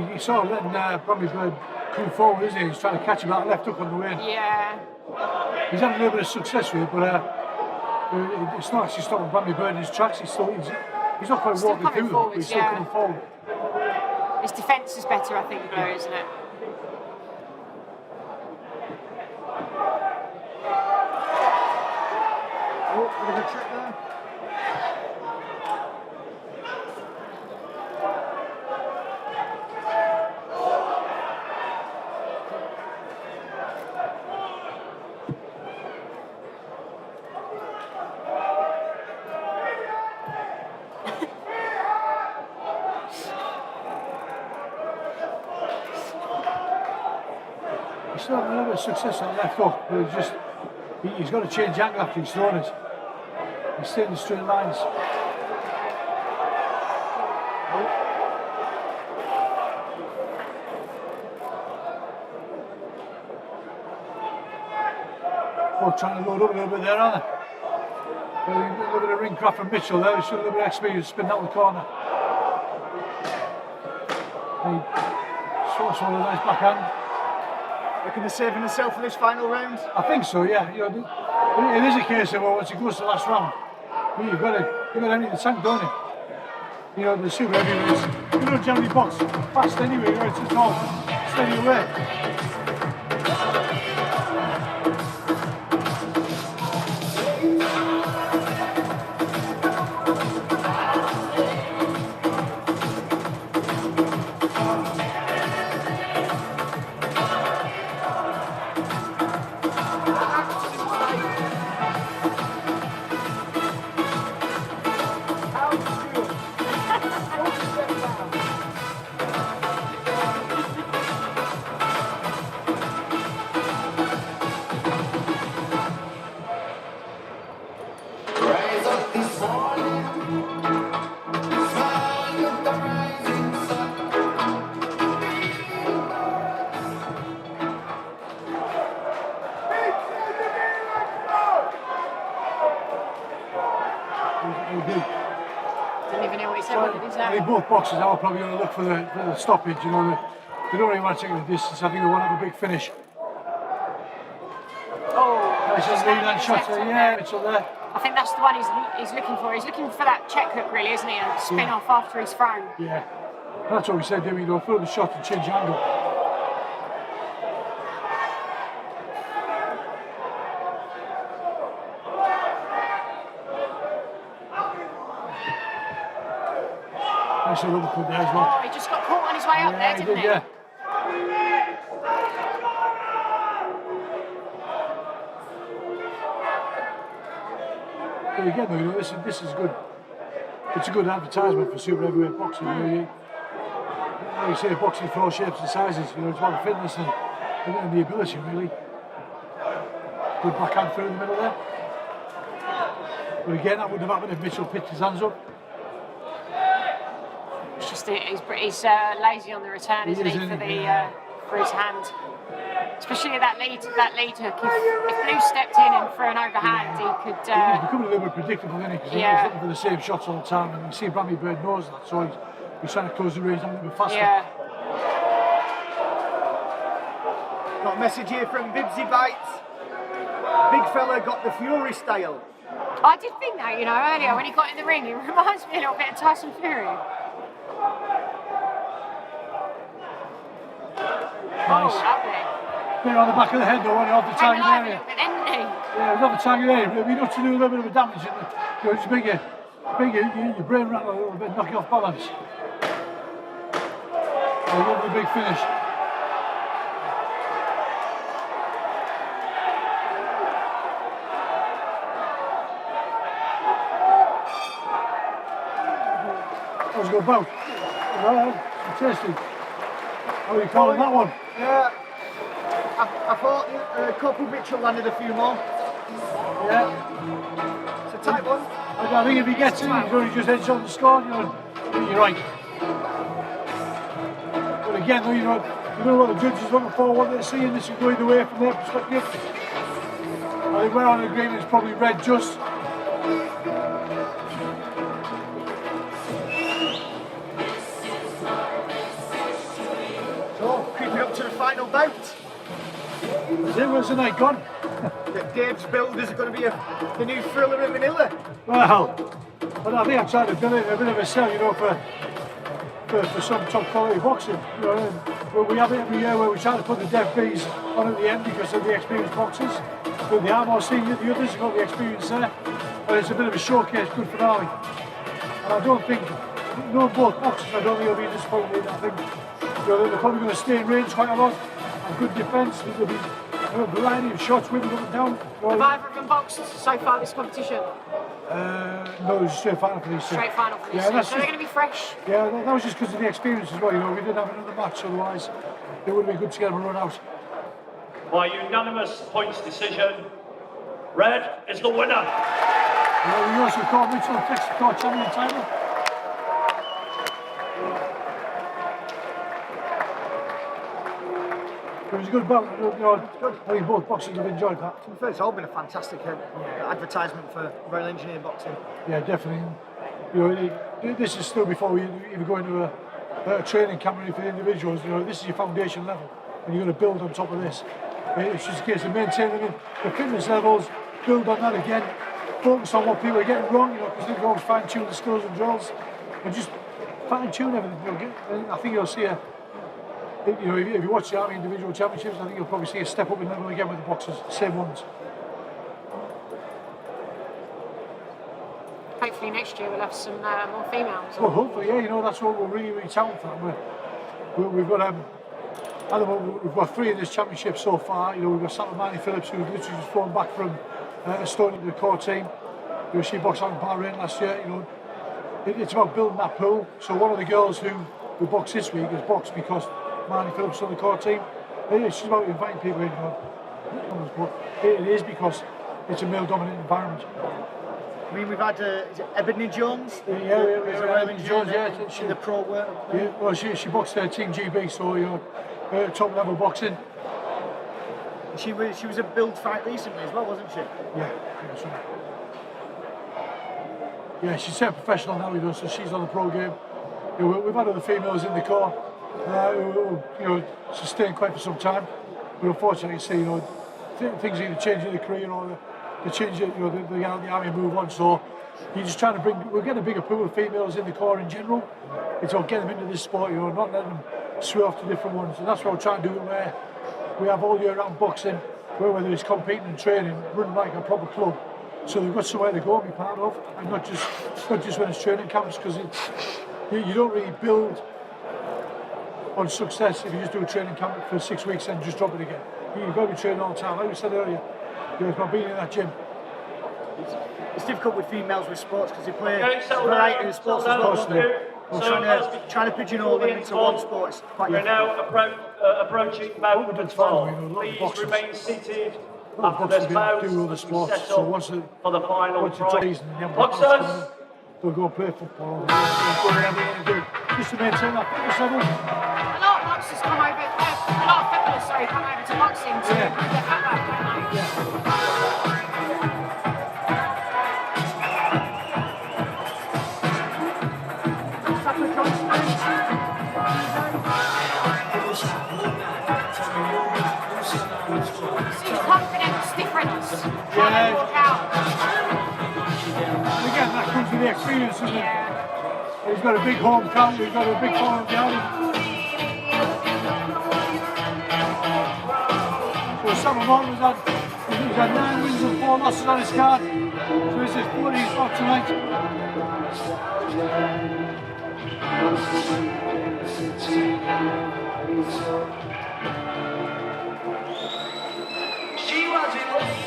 S3: it.
S2: He's sort of letting Bromley Bird come forward, isn't he? He's trying to catch him out left hook on the way.
S3: Yeah.
S2: He's had a little bit of success with it, but it's not actually stopping Bromley Bird in his tracks. He's not quite
S3: Still
S2: walking through them, but he's still coming forward.
S3: His defence is better, I think, Blue, isn't it?
S5: Oh, bit of a trick there.
S2: He's still having a little bit of success on left hook, but he's got to change angle after he's thrown it. He's staying in the straight lines. Both trying to load up a little bit there, aren't they? A little bit of ring craft from Mitchell there. He's showing a little bit of experience, spin out the corner. He swats one of a nice backhand.
S5: Reckon they're saving themselves for this final round?
S2: I think so, yeah. You know, it is a case of, well, once it goes to the last round, you've got to empty the tank, don't you? You know, the super heavyweights, you don't generally box fast anyway, you know, it's all steady away. Both boxers are probably going to look for the stoppage, you know. They don't really want to take the distance. I think they want to have a big finish.
S3: Oh,
S2: nice lead and shot. Yeah, Mitchell there.
S3: I think that's the one he's looking for. He's looking for that check hook, really, isn't he? And spin off after he's thrown.
S2: Yeah, that's what we said, didn't we? They'll throw the shot and change angle. Nice little uppercut there as well.
S3: Oh, he just got caught on his way up there, didn't he?
S2: Yeah. But again, though, you know, this is good. It's a good advertisement for super heavyweight boxing. You know, you say boxing for all shapes and sizes. You know, it's about the fitness and the ability, really. Good backhand through in the middle there. But again, that wouldn't have happened if Mitchell pitched his hands up.
S3: It's just he's lazy on the return, isn't he, for his hand. Especially that lead hook. If Blue stepped in and threw an overhand, he could.
S2: He's becoming a little bit predictable, isn't he? Because he's looking for the same shots all the time, and you see Bromley Bird knows that, so he's trying to close the range a little bit faster.
S3: Yeah.
S5: Got a message here from Bibsy Bites. Big fella got the Fury style.
S3: I did think that, you know, earlier when he got in the ring, he reminds me a little bit of Tyson Fury.
S2: Nice.
S3: Oh, lovely.
S2: Bit on the back of the head though, when off the target area.
S3: Bit, didn't he?
S2: Yeah, it was off the target area, but it'd be enough to do a little bit of damage. You know, just make your brain rattle a little bit, knock you off balance. I love the big finish. That was a good bout. Right, fantastic. How are you calling that one?
S5: Yeah. I thought Corporal Mitchell landed a few more.
S2: Yeah.
S5: It's a tight one.
S2: I think if he gets in, he's only just edged on the score, you know, you're right. But again, though, you know, You know what the judges looking for, what they're seeing, this is going away from their perspective. I think we're on agreement, it's probably red just.
S5: So, creeping up to the final bout.
S2: Where's the night gone?
S5: Dave's builders are going to be the new thriller in Manila.
S2: Well, but I think I tried to build it a bit of a sell, you know, for some top quality boxing. You know, we have it every year where we try to put the deaf bees on at the end because of the experienced boxers. But they are more senior, the others have got the experience there. But it's a bit of a showcase, good finale. And I don't think, knowing both boxers, I don't think they'll be disappointed. I think they're probably going to stay in range quite a lot. And good defence, there'll be a variety of shots, whipping up and down.
S3: Have either of them boxed so far this competition?
S2: No, it was straight final for these two.
S3: Straight final for these
S2: Yeah,
S3: two.
S2: that's
S3: So they're going to be fresh?
S2: Yeah, that was just because of the experience as well, you know, we didn't have another match, otherwise it would have been good to get them a run out.
S1: By unanimous points decision, red is the winner.
S2: We also called Mitchell fixed the court champion title. It was a good bout, you know, I think both boxers have enjoyed that.
S5: To be fair, it's all been a fantastic advertisement for Royal Engineer Boxing.
S2: Yeah, definitely. You know, this is still before we even go into a training camp for the individuals. You know, this is your foundation level, and you're going to build on top of this. It's just a case of maintaining the fitness levels, build on that again, focus on what people are getting wrong, you know, because they can always fine-tune the skills and drills, and just fine-tune everything. You know, I think you'll see you know, if you watch the Army Individual Championships, I think you'll probably see a step up in level again with the boxers, same ones.
S3: Hopefully next year we'll have some more females.
S2: Well, hopefully, yeah, you know, that's what we're really touting for. We've got I don't know, we've got 3 in this championship so far. You know, we've got Sapper Phillips, who's literally just flown back from Estonia to the core team. You know, she boxed out in Pirie last year. You know, it's about building that pool. So one of the girls who boxed this week has boxed because Marnie Phillips on the core team. She's about inviting people in. You know, but it is because it's a male-dominant environment.
S5: I mean, we've had is it Ebony Jones?
S2: Yeah, Ebony Jones. Yeah,
S5: she the pro work.
S2: Yeah, well, she boxed Team GB, so you know. Top level boxing.
S5: She was a build fight recently as well, wasn't she?
S2: Yeah, that's right. Yeah, she's a professional now, you know, so she's on the pro game. You know, we've had other females in the core who you know, sustained quite for some time, but unfortunately, you see, you know, things either change in the career or they change it, you know, they get out of the army and move on. So you're just trying to we're getting a bigger pool of females in the core in general. It's all getting them into this sport, you know, not letting them sway off to different ones, and that's what we're trying to do, where we have all year round boxing, where whether it's competing and training, run like a proper club, so they've got somewhere to go and be part of, and not just when it's training camps, because you don't really build on success if you just do a training camp for 6 weeks and just drop it again. You've got to be training all the time, like we said earlier. You know, it's about being in that gym.
S5: It's difficult with females with sports because they play a variety of sports as well, don't they? Trying to pigeonhole them into one sport is quite
S1: difficult. We're now approaching Bout and 12. Please remain seated after this bout
S2: do other sports.
S1: set
S2: So
S1: up
S2: once
S1: for the final prize.
S2: Boxers! They'll go play football, they'll do whatever they want to do, just to maintain that fitness level.
S3: A lot of boxers come over, a lot of footballers, come over to boxing to improve their footwork, don't they? Yeah. Confidence difference.
S2: Yeah. And again, that comes with the experience, isn't it?
S3: Yeah.
S2: He's got a big home count, he's got a big following behind him. So Sapper he's had 9 wins and 4 losses on his card. So this is 40th spot tonight.
S7: She wasn't late,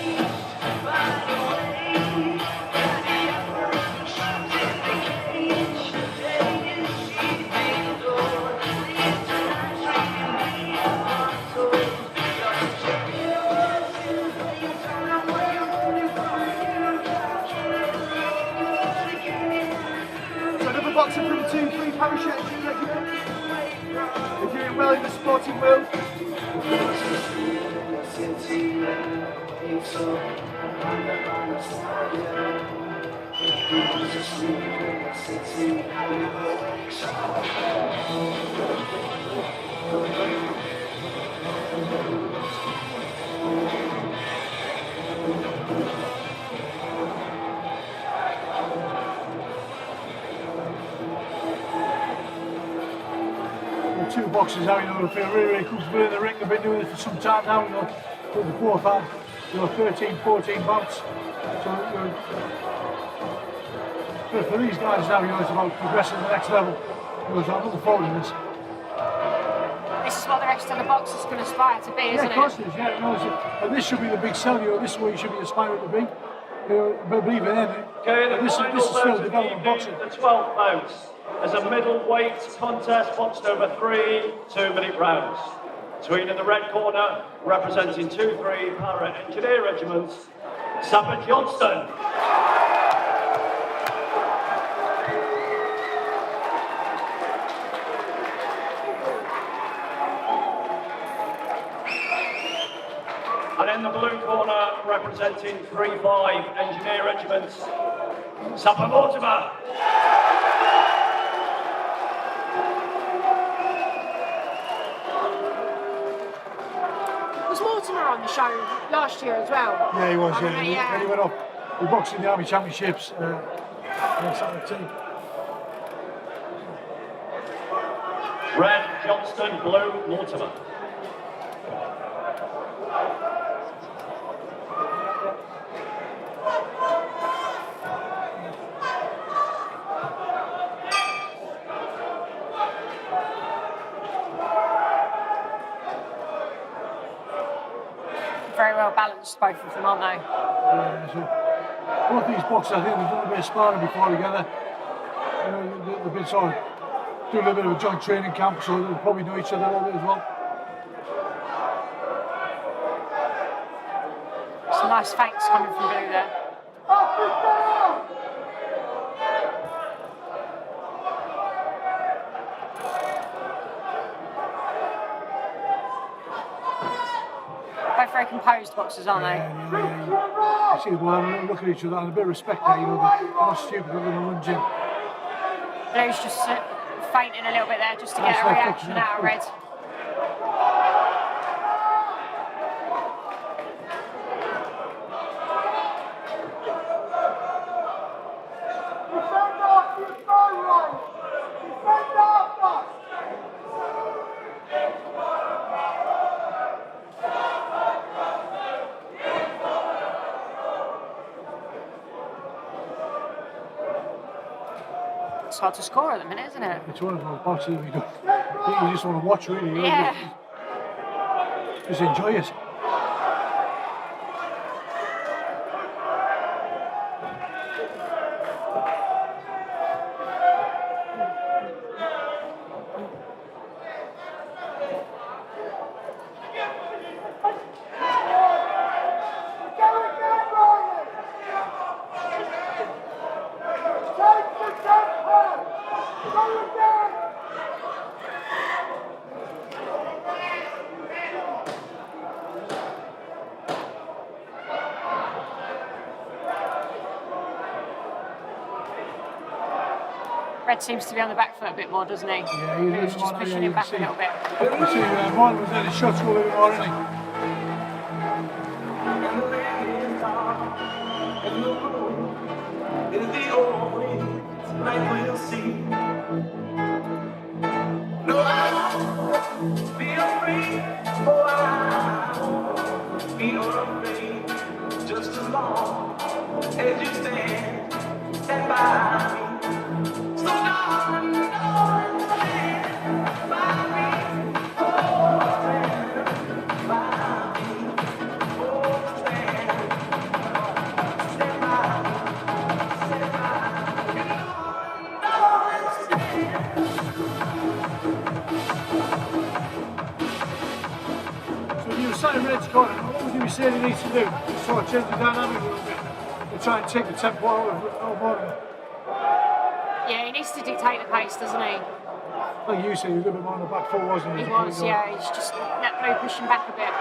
S7: by the way.
S5: Boxer from 2-3 Parachute Regiment. They're doing well in the sporting world.
S2: Two boxers now, you know, feel really comfortable in the ring. They've been doing it for some time now, you know. They both had, 13, 14 bouts. So, for these guys now, it's about progressing to the next level. So I'm looking forward to this.
S3: This is what the rest of the boxers can aspire to be, isn't it?
S2: Yeah, of course it is, yeah. And this should be the big sell, this is what you should be aspiring to be. Believe in it.
S1: Okay,
S2: This is still development boxing.
S1: The 12th bout as a middleweight contest boxed over 3 2-minute rounds. Between in the red corner, representing 2-3 Para Engineer Regiments, Sapper Johnston. And in the blue corner, representing 3-5 Engineer Regiments, Sapper Mortimer.
S3: Was Mortimer on the show last year as well?
S2: Yeah, he was, yeah. He went off. He boxed in the Army Championships.
S1: Red, Johnston, blue, Mortimer.
S3: Very well balanced, both of them, aren't they?
S2: Yeah, so both these boxers, I think they've done a bit of sparring before together. They've been sort of doing a little bit of a joint training camp, so they'll probably know each other a little bit as well.
S3: Some nice thanks coming from Blue there. Both very composed boxers, aren't they?
S2: Yeah. You see them all look at each other and a bit of respect there, they're not stupid, they're going to lunge in.
S3: Blue's just fainting a little bit there just to get a reaction out of Red. It's hard to score at the minute, isn't it?
S2: It's one of those boxes you just want to watch, really.
S3: Yeah.
S2: Just enjoy it.
S3: Red seems to be on the back foot a bit more, doesn't he?
S2: Yeah,
S3: he's just pushing him back a little bit.
S2: You see, Martin was there, the shots go a little bit more, isn't he?
S6: Just as long as you stand by me. So darling, stand by me. Oh, stand by me. Oh, stand by me. Stand by me.
S2: So you were saying Red's corner, what would you be saying he needs to do? To sort of change the dynamic a little bit. To try and take the tempo out of Mortimer.
S3: Yeah, he needs to dictate the pace, doesn't he?
S2: Like you said, he was a little bit more on the back foot, wasn't he?
S3: He was, yeah. He's just let Blue push him back a bit.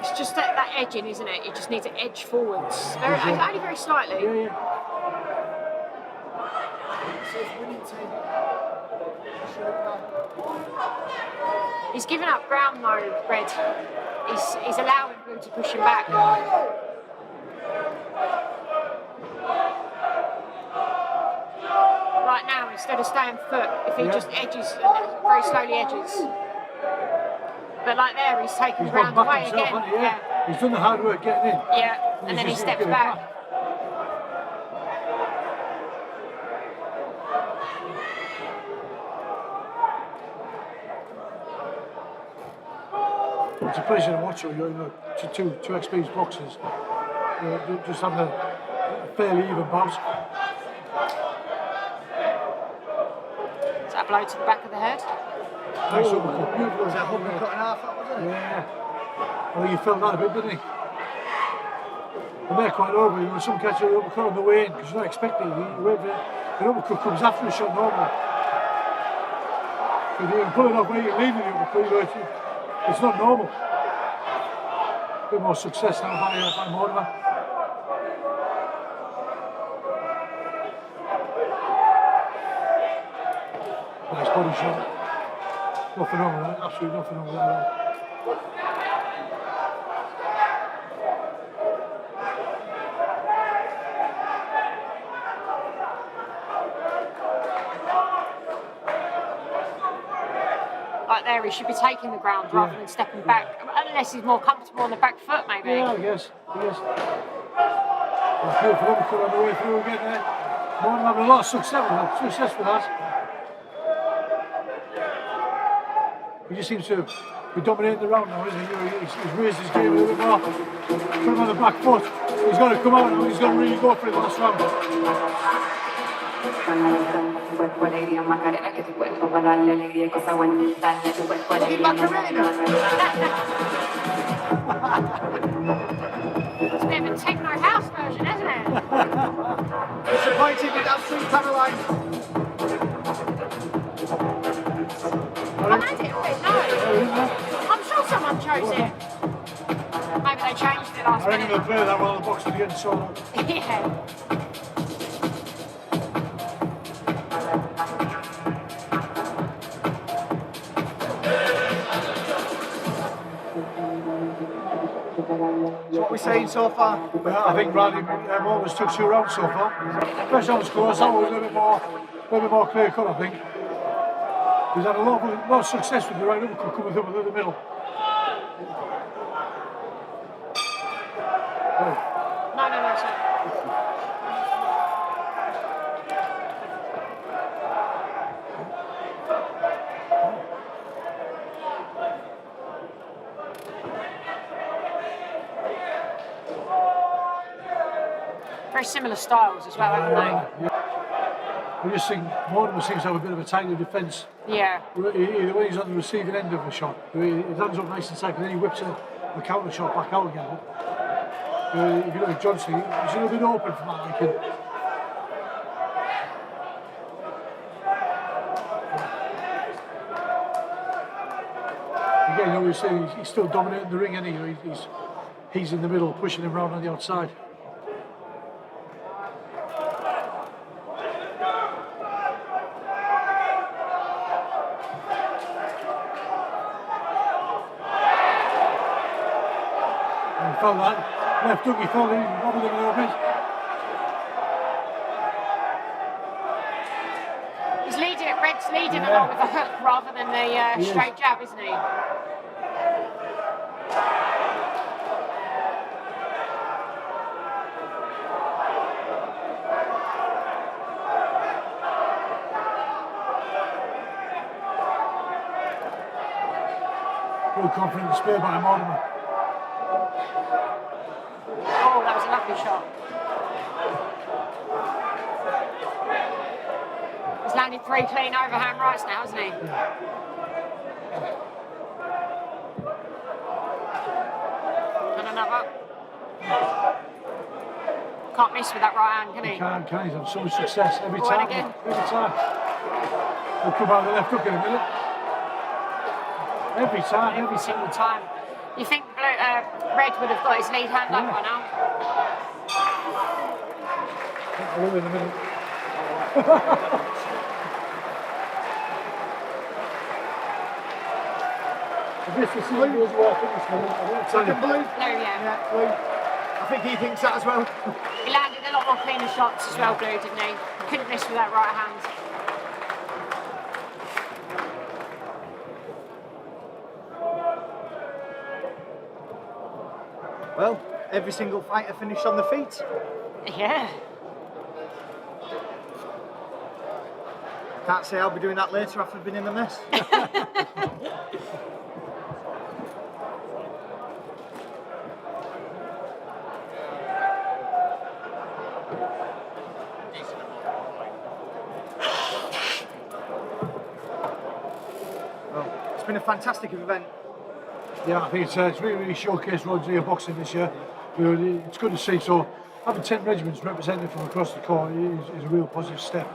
S3: It's just that edging, isn't it? You just need to edge forwards. Only very slightly.
S2: Yeah, yeah.
S3: He's giving up ground though, Red. He's allowing Blue to push him back. Right now, instead of staying foot, if he just edges, very slowly edges. But like there, he's taking ground away
S2: himself,
S3: again.
S2: Yeah. He's done the hard work getting in.
S3: Yeah, and then he steps back.
S2: It's a pleasure to watch you know, two experienced boxers just having a fairly even bout.
S3: Is that a blow to the back of the head?
S2: Nice uppercut, beautiful.
S5: Was that uppercut and half, wasn't it?
S2: Yeah. I think he felt that a bit, didn't he? And they're quite over, you know, some catch an uppercut on the way in because you're not expecting it. The uppercut comes after a shot normally. If you can pull it off where you're leaving the uppercut, you know, it's not normal. A bit more success now by Mortimer. Nice body shot. Nothing wrong with that, absolutely nothing wrong with that at all.
S3: Like there, he should be taking the ground rather than stepping back, unless he's more comfortable on the back foot, maybe.
S2: Yeah, I guess. Beautiful uppercut on the way through again there. Mortimer having a lot of success with that. He just seems to be dominating the round now, isn't he? He's raised his game a little bit more. Put him on the back foot. He's got to come out now. He's got to really go for it last round.
S3: It's a bit of a techno house version, isn't it?
S5: Disappointed with that sweet Caroline.
S3: I made it a bit, no. I'm sure someone chose it. Maybe they changed it last
S2: I reckon they'll
S3: minute.
S2: play that one on the box again, so.
S3: Yeah.
S5: So what are we saying so far?
S2: I think Bradley Mortimer's took 2 rounds so far. First round was close, that one was a little bit more clear cut, I think. He's had a lot of success with the right uppercut coming through the middle.
S3: No, sorry. Very similar styles as well, haven't they?
S2: I just think Mortimer seems to have a bit of a tighter defence.
S3: Yeah.
S2: Either way, he's on the receiving end of the shot. His hands up nice and tight, and then he whips a counter shot back out again. If you look at Johnson, he's a little bit open from that. Again, you know, we're saying he's still dominating the ring, isn't he? You know, he's in the middle, pushing him round on the outside. He felt that. Left hook, he felt it, he wobbled him a little bit.
S3: Red's leading a lot with a hook rather than the straight jab, isn't he?
S2: Real confident display by Mortimer.
S3: Oh, that was a lovely shot. He's landed 3 clean overhand rights now, hasn't he? And another. can't miss with that right hand, can he?
S2: Can't, he's had so much success every
S3: Go on
S2: time.
S3: again.
S2: Every time. He'll come out of the left hook in a minute. Every time.
S3: Every single time. You think Red would have got his lead hand up by now?
S2: I will in a minute. This is the as well, I think this minute. I won't tell you.
S5: Second blue.
S3: No, yeah.
S5: Yeah, blue. I think he thinks that as well.
S3: He landed a lot more cleaner shots as well, Blue, didn't he? Couldn't miss with that right hand.
S5: Well, every single fighter finished on the feet.
S3: Yeah.
S5: Can't say I'll be doing that later after I've been in the mess. Well, it's been a fantastic event.
S2: Yeah, I think it's really showcased Roger boxing this year. It's good to see. So having 10 regiments represented from across the corps is a real positive step.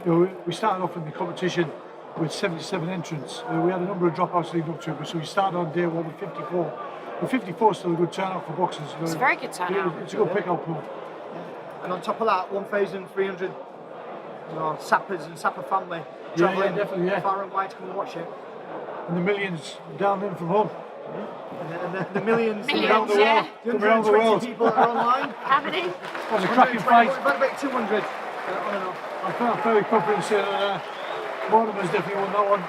S2: We started off in the competition with 77 entrants. We had a number of dropouts leading up to it, so we started on day one with 54. But 54 is still a good turnout for boxers.
S3: It's a very good turnout.
S2: It's a good pick-up pool.
S5: And on top of that, 1,300 Sappers and Sapper family travelling
S2: definitely, yeah.
S5: far and wide to come and watch it.
S2: And the millions down in from home.
S5: And the millions
S3: Millions,
S5: around the
S3: yeah.
S5: world. The 120 people that are online.
S3: How many?
S2: It was a cracking fight.
S5: About 200 on and off.
S2: I felt very confident saying that Mortimer's definitely won that one.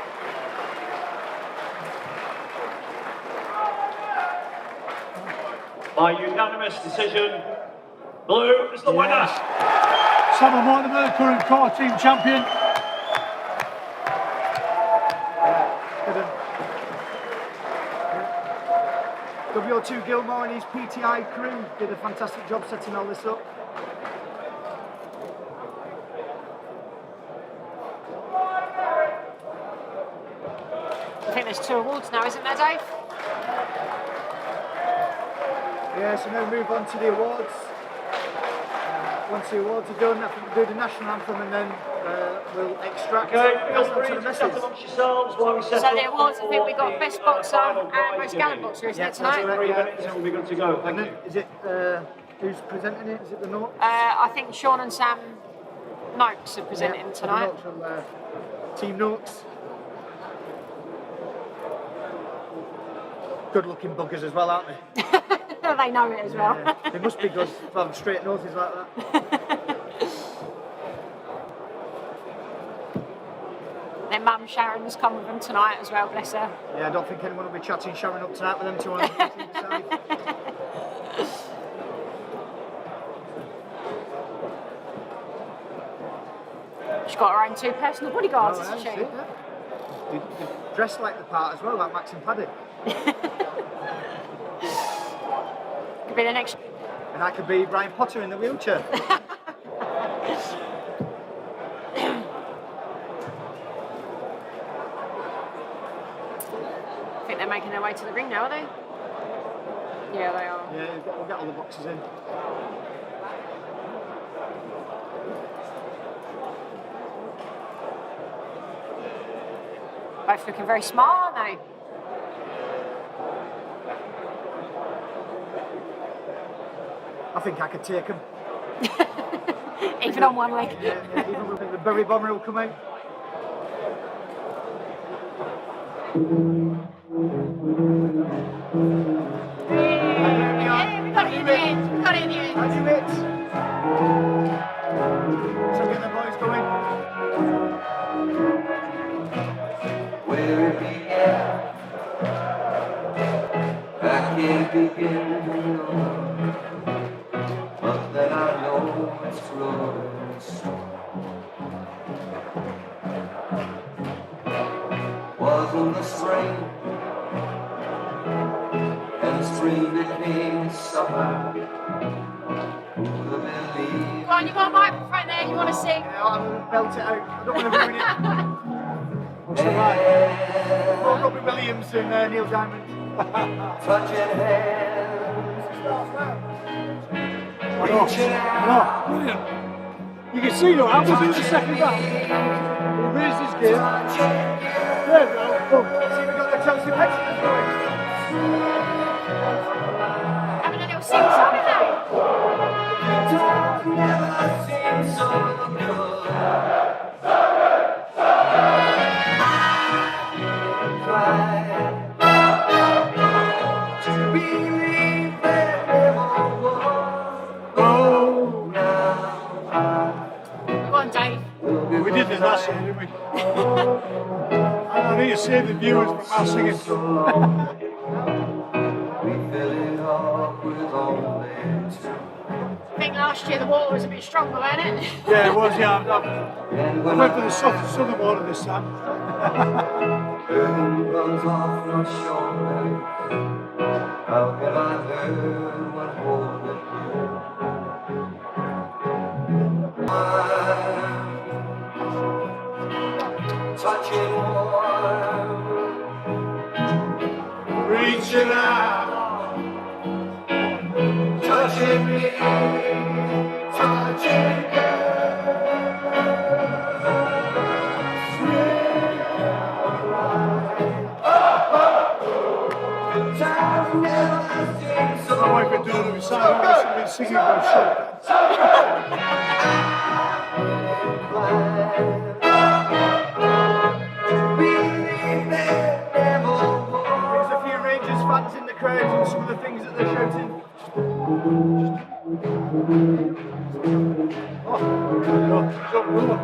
S1: By unanimous decision, Blue is the winner.
S2: Sapper Mortimer, current core team champion.
S5: WO2 Gilmore and his PTI crew did a fantastic job setting all this up.
S3: I think there's 2 awards now, isn't there, Dave?
S5: Yeah, so now move on to the awards. Once the awards are done, I think we'll do the national anthem and then we'll extract
S1: Okay,
S5: pass
S1: feel
S5: on
S1: free
S5: to the
S1: to chat
S5: messes.
S1: amongst yourselves while we set
S3: So
S1: up
S3: the awards, I
S1: for
S3: think we got
S1: the
S3: best boxer
S1: final
S3: and
S1: prize
S3: most
S1: giving.
S3: gallant boxer, isn't
S5: Yeah,
S3: it, tonight?
S1: 3 minutes and we'll be good to go. Thank
S5: And
S1: you.
S5: then, is it, who's presenting it? Is it the Notes?
S3: I think Sean and Sam Noakes are presenting tonight.
S5: The Notes from, Team Notes. Good looking buggers as well, aren't they?
S3: They know it as well.
S5: Yeah, they must be good to have straight noses like that.
S3: Their mum Sharon's come with them tonight as well, bless her.
S5: Yeah, I don't think anyone will be chatting Sharon up tonight with them two on the side.
S3: She's got her own 2 personal bodyguards, hasn't she?
S5: They dress like the part as well, like Max and Paddy.
S3: Could be the next.
S5: And I could be Brian Potter in the wheelchair.
S3: I think they're making their way to the ring now, are they? Yeah, they are.
S5: Yeah, we'll get all the boxes in.
S3: Both looking very smart, aren't they?
S5: I think I could take them.
S3: Even on one leg.
S5: Yeah, even with the Berry Bomber will come out.
S3: Yeah, we got it in the end. We got it in the end.
S5: I do it. So get the boys going.
S8: Where it began, I can't begin to know, but then I know it's growing strong. Was in the spring, and the spring became summer. Who could believe?
S3: Go on, you got a microphone there, you want to sing?
S5: Yeah, I'll belt it out. I don't want to ruin it.
S2: What's the right?
S5: Oh, Robbie Williams and Neil Diamond.
S8: Touching hands,
S2: I know. Brilliant. You can see though, halfway through the second round, he raised his game. There we go. Boom.
S5: See, we got the Chelsea Pensioners going.
S3: Having a little sing-song, isn't it?
S8: Never seemed so good. To believe there never was. Oh, now.
S3: Go on, Dave.
S2: Yeah, we did this last year, didn't we? I need to save the viewers from our singing.
S8: We fill it up with only two.
S3: I think last year the water was a bit stronger, wasn't it?
S2: Yeah, it was, yeah. I went for the soft southern water this time.
S8: Curtain runs off my shoulder. How can I learn what holding you? Touching warm, reaching out, touching me, touching you.
S2: My wife been doing it beside her, she's been singing about shit.
S5: There's a few Rangers fans in the crowd and some of the things that they're shouting.
S2: Oh, there you go. Jump over.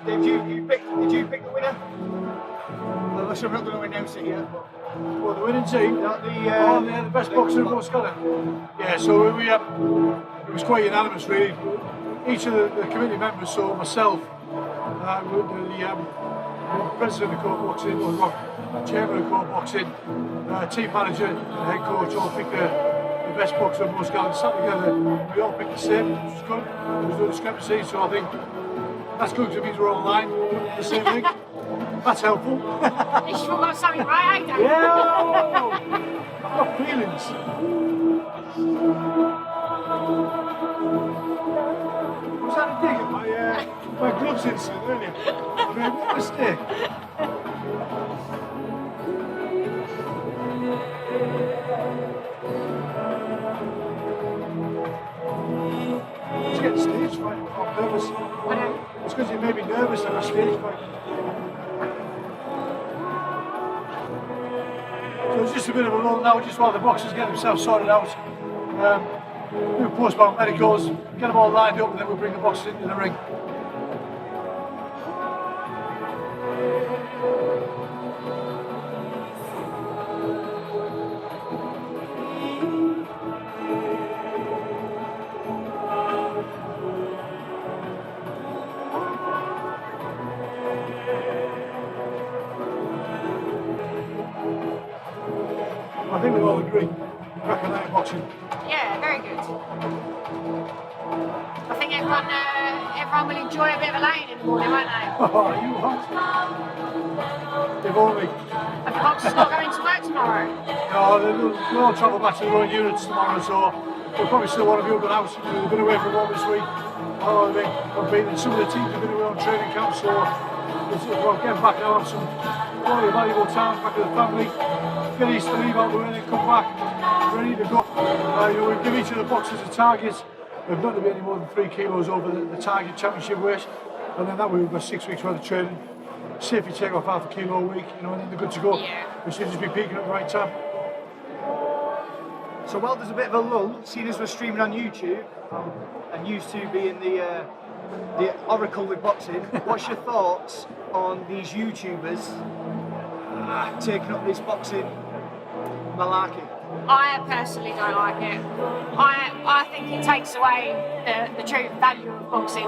S5: Did you pick the winner? Well, I'm not going to announce it yet.
S2: Well, the winning team?
S5: Not the,
S2: the best boxer in North Scotland. Yeah, so it was quite unanimous really. Each of the committee members, so myself, the president of court boxing, or chairman of court boxing, team manager, head coach, all picked the best boxer in North Scotland. Sat together, we all picked the same, which was good. There was no discrepancy, so I think that's good because it means we're all aligned, the same thing. That's helpful.
S3: At least you've got something right, ain't you?
S2: Yeah, I've got feelings. Was that a dig at my gloves incident earlier? I mean, what a mistake. Just getting stage fright. I'm nervous. It's because you made me nervous at my stage fright. So it's just a bit of a lull now, just while the boxers get themselves sorted out. Do postpone medicals, get them all lined up, and then we'll bring the boxers into the ring. I think we all agree. Crack a night of boxing.
S3: Yeah, very good. I think everyone will enjoy a bit of a lane in the morning, won't they?
S2: Oh, you hot? If only.
S3: And the boxers not going to work tomorrow.
S2: No, they'll all travel back to their own units tomorrow, so they'll probably still want to be up and out. They've been away from home this week. Oh, they've been, some of the teams have been away on training camps, so we'll get back now and some quality valuable time back with the family. Get Easter leave out the way and then come back ready to go. We'll give each of the boxers a target. We've not to be any more than 3 kilos over the target championship weight, and then that way we've got 6 weeks worth of training. See if you take off half a kilo a week, and then they're good to go.
S3: Yeah.
S2: We should just be peaking at the right time.
S5: So So while there's a bit of a lull, seeing as we're streaming on YouTube, and used to being the oracle with boxing, what's your thoughts on these YouTubers taking up this boxing malarkey?
S3: I personally don't like it. I think it takes away the true value of boxing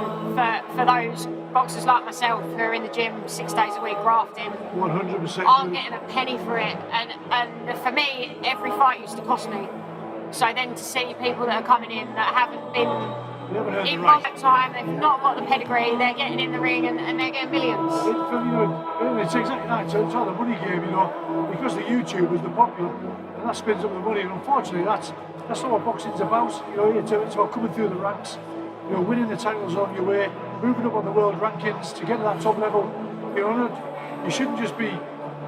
S3: for those boxers like myself who are in the gym 6 days a week grafting.
S2: 100%.
S3: Aren't getting a penny for it, and for me, every fight used to cost me. So then to see people that are coming in that haven't been in boxing time, they've not got the pedigree, they're getting in the ring and they're getting millions.
S2: It's exactly that. So it's all the money game, you know, because the YouTubers, the popular, and that spins up the money. And unfortunately, that's not what boxing's about. You know, it's about coming through the ranks, you know, winning the titles on your way, moving up on the world rankings to get to that top level. You know, you shouldn't just be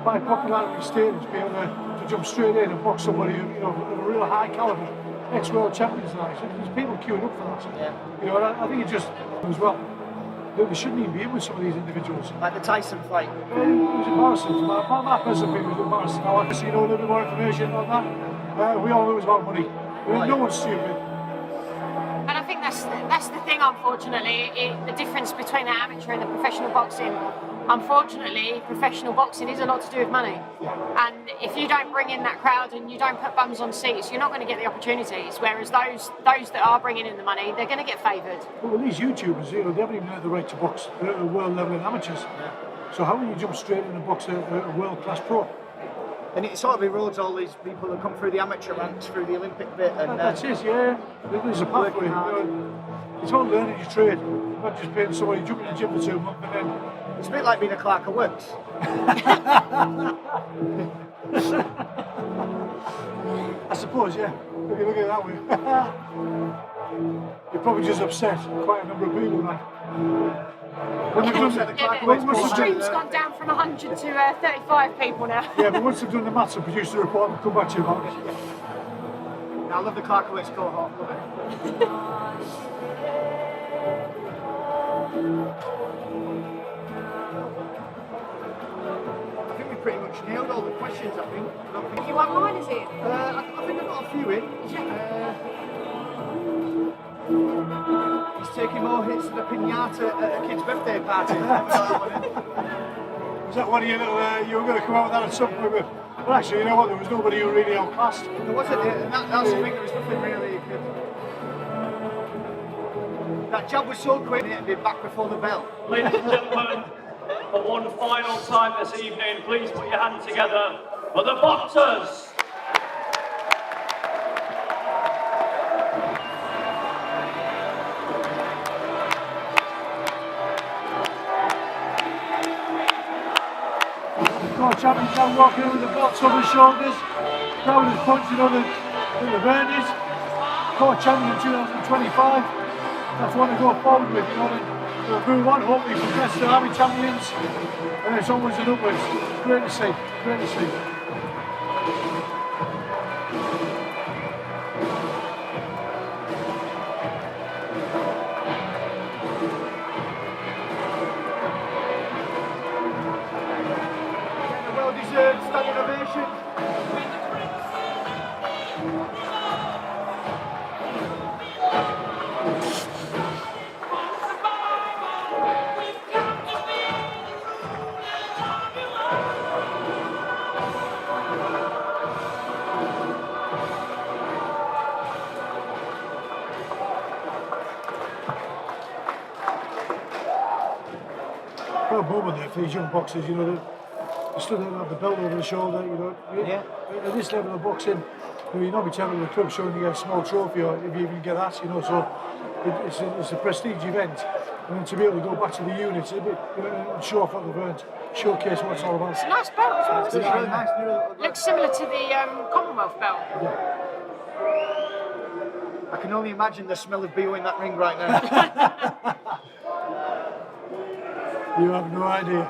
S2: by popularity status be able to jump straight in and box somebody, you know, of a real high caliber, ex-world champions. Like, so there's people queuing up for that.
S5: Yeah.
S2: You know, and I think it just as well. They shouldn't even be in with some of these individuals.
S5: Like the Tyson fight.
S2: It was embarrassing. My personal opinion was embarrassing. I want to see a little bit more information on that. We all know it's about money. No one's stupid.
S3: And I think that's the thing, unfortunately, the difference between the amateur and the professional boxing. Unfortunately, professional boxing is a lot to do with money.
S2: Yeah.
S3: And if you don't bring in that crowd and you don't put bums on seats, you're not going to get the opportunities. Whereas those that are bringing in the money, they're going to get favoured.
S2: Well, these YouTubers, you know, they haven't even earned the right to box. They're at a world level in amateurs.
S5: Yeah.
S2: So how will you jump straight in and box a world-class pro?
S5: And it sort of erodes all these people that come through the amateur ranks, through the Olympic bit. And
S2: That's it, yeah. There's a pathway. You know, it's all learning your trade. Not just paying somebody jumping in the gym for 2 months and then.
S5: It's a bit like being a clerk of works.
S2: I suppose, yeah. If you look at it that way. You're probably just upset quite a number of people, man.
S3: The stream's gone down from 100 to 35 people now.
S2: Yeah, but once they've done the maths and produced the report, we'll come back to you about it.
S5: I love the clerk of works cohort. Love it. I think we pretty much nailed all the questions, I think.
S3: You want mine, is it?
S5: I think I've got a few in. He's taking more hits than a piñata at a kid's birthday party.
S2: Is that one of your little, you were going to come out with that at some point? But actually, you know what, there was nobody who really outclassed.
S5: There wasn't, and that's the thing, there was nothing really good. That jab was so quick, it'd be back before the bell.
S1: Ladies and gentlemen, for one final time this evening, please put your hands together for the boxers.
S2: World champions now walking in with the belts over his shoulders. Crowd is punching on the vernies. Court champion in 2025. That's one to go forward with, you know. We'll move on, hopefully progress to Army champions. And it's onwards and upwards. Great to see, great to see.
S5: Well-deserved standing ovation.
S2: What a moment there for these young boxers, you know. They stood there and had the belt over the shoulder, you know.
S5: Yeah.
S2: At this level of boxing, you know, you're not be telling the club showing you get a small trophy, or if you even get that, you know. So it's a prestige event, and then to be able to go back to the units, a bit, you know, and show off what they've earned, showcase what it's all about.
S3: It's a nice belt as well, isn't
S5: It's
S3: it?
S5: really nice.
S3: Looks similar to the Commonwealth belt.
S5: I can only imagine the smell of BO in that ring right now.
S2: You have no idea.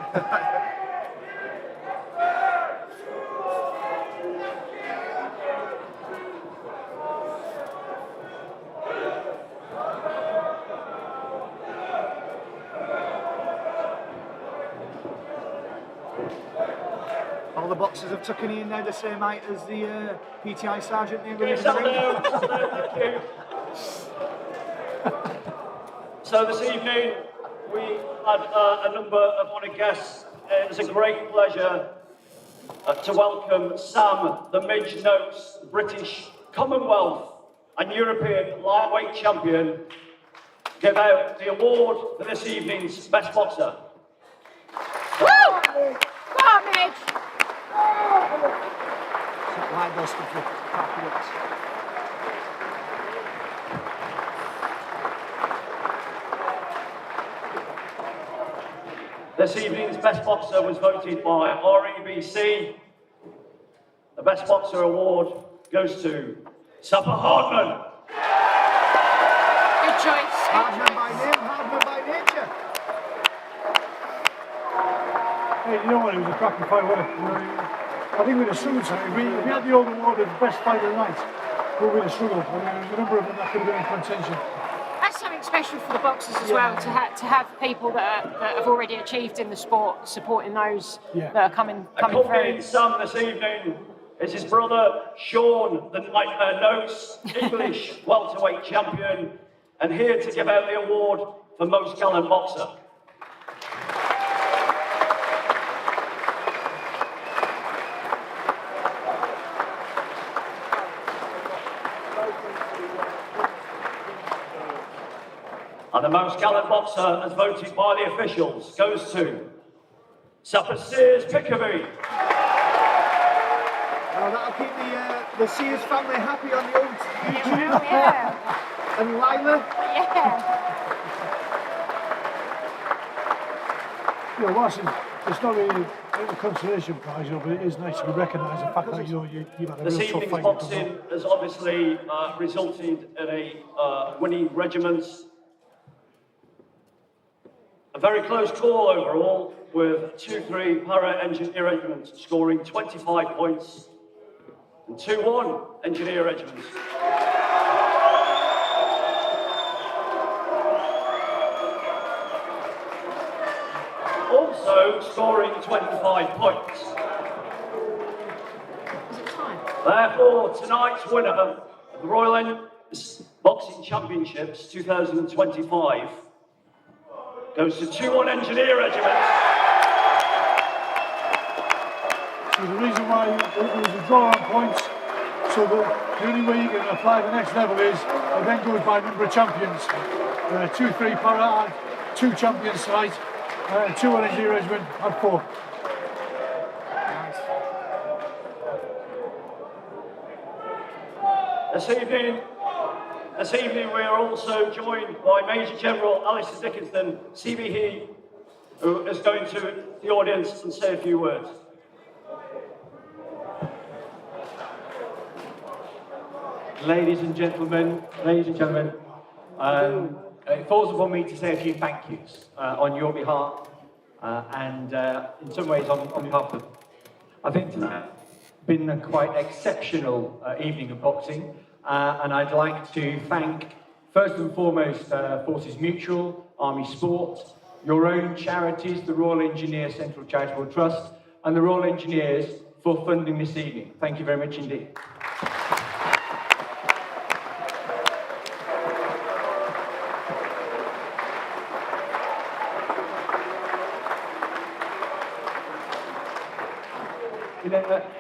S5: All the boxers have taken in there the same height as the PTI sergeant there.
S1: Okay, settle down, thank you. So this evening we had a number of honoured guests. It's a great pleasure to welcome Sam, the Midge Notes, British, Commonwealth and European lightweight champion, give out the award for this evening's best boxer.
S3: Woo! Go on, Midge!
S5: Light dust of the calculates.
S1: This evening's best boxer was voted by REBC. The best boxer award goes to Sapper Hardman.
S3: Good choice.
S5: Hardman by name, Hardman by nature.
S2: Hey, you know what? It was a cracking fight, wasn't it? You know, I think we'd have struggled. If we had the old award of best fight of the night, we'd have struggled. I mean, there was a number of them that could have been in contention.
S3: That's something special for the boxers as well, to have people that have already achieved in the sport supporting those that are coming
S1: Accompanying
S3: through.
S1: Sam this evening is his brother Sean, the Notes English welterweight champion, and here to give out the award for most gallant boxer. And the most gallant boxer, as voted by the officials, goes to Sapper Pirie.
S5: Well, that'll keep the Sears family happy on the old YouTube.
S3: Yeah.
S5: And Lila.
S3: Yeah.
S2: You know, whilst it's not really a consolation prize, you know, but it is nice to be recognised the fact that you've had a
S1: This
S2: real tough
S1: evening's
S2: fight.
S1: boxing has obviously resulted in a winning regiment. A very close call overall, with 2-3 para-engineer regiments scoring 25 points and 2-1 engineer regiments. Also scoring 25 points.
S3: Is it time?
S1: Therefore, tonight's winner of the Royal Boxing Championships 2025 goes to 2-1 Engineer Regiment.
S2: So the reason why it was a draw on points, so the only way you can apply the next level is it then goes by number of champions. 2-3 para and 2 champions tonight, 2-1 engineer regiment and 4.
S1: This evening we are also joined by Major General Alistair Dickinson, CBE, who is going to the audience and say a few words.
S9: Ladies and gentlemen, it falls upon me to say a few thank yous on your behalf and in some ways on behalf of, I think it's been a quite exceptional evening of boxing, and I'd like to thank first and foremost Forces Mutual, Army Sport, your own charities, the Royal Engineer Central Charitable Trust and the Royal Engineers for funding this evening. Thank you very much indeed.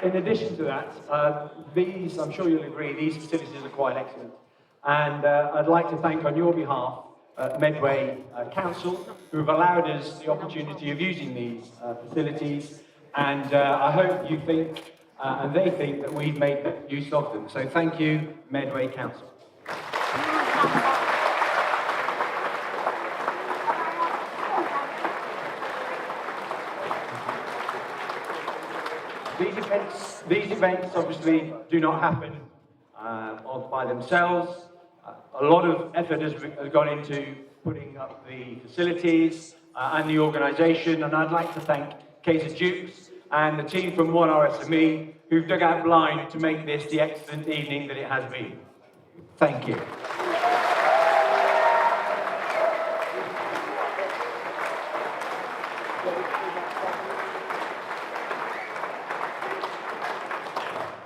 S9: In addition to that, these, I'm sure you'll agree, these facilities are quite excellent. And I'd like to thank on your behalf Medway Council, who have allowed us the opportunity of using these facilities. And I hope you think, and they think, that we've made use of them. So thank you, Medway Council. These events obviously do not happen by themselves. A lot of effort has gone into putting up the facilities and the organisation, and I'd like to thank Kaiser Dukes and the team from 1 RSME who've dug out blind to make this the excellent evening that it has been. Thank you.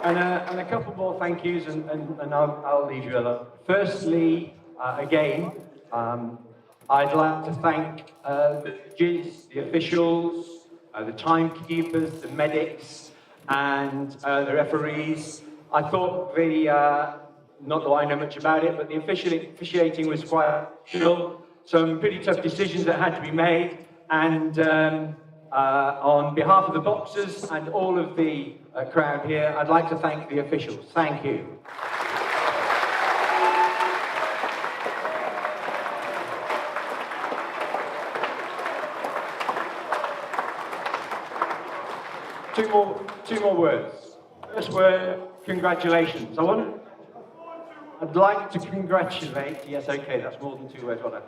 S9: And a couple more thank yous, and I'll leave you alone. Firstly, again, I'd like to thank the judges, the officials, the timekeepers, the medics, and the referees. I thought not that I know much about it, but the officiating was quite crucial. Some pretty tough decisions that had to be made, and on behalf of the boxers and all of the crowd here, I'd like to thank the officials. Thank you. Two more words. First word, congratulations. I'd like to congratulate, yes, okay, that's more than 2 words, whatever.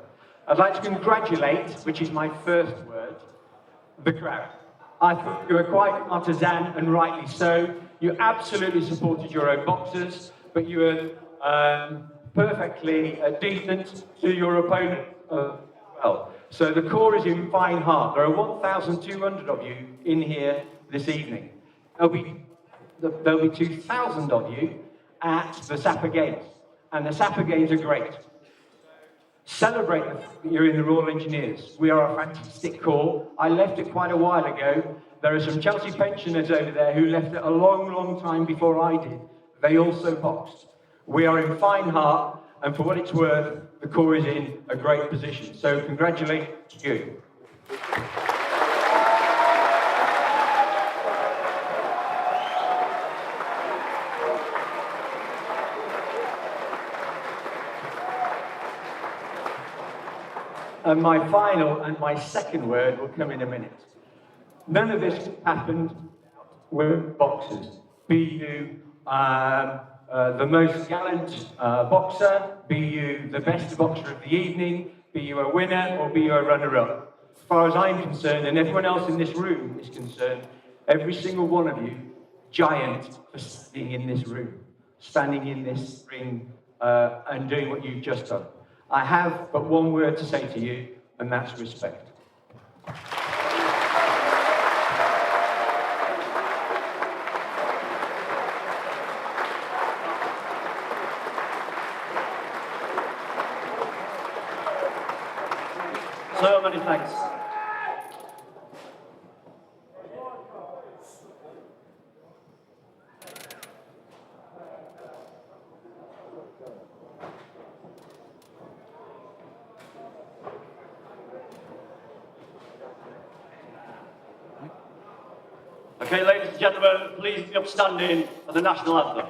S9: I'd like to congratulate, which is my first word, the crowd. I thought you were quite artisan, and rightly so. You absolutely supported your own boxers, but you were perfectly decent to your opponent as well. So the corps is in fine heart. There are 1,200 of you in here this evening. There'll be 2,000 of you at the Sapper Games, and the Sapper Games are great. Celebrate the fact that you're in the Royal Engineers. We are a fantastic corps. I left it quite a while ago. There are some Chelsea pensioners over there who left it a long, long time before I did. They also boxed. We are in fine heart, and for what it's worth, the corps is in a great position. So congratulate you. And my final and my second word will come in a minute. None of this happened with boxers. Be you the most gallant boxer, be you the best boxer of the evening, be you a winner, or be you a runner-up. As far as I'm concerned, and everyone else in this room is concerned, every single one of you, giant for standing in this room, standing in this ring, and doing what you've just done. I have but one word to say to you, and that's respect.
S1: So many thanks. Okay, ladies and gentlemen, please be upstanding for the national anthem.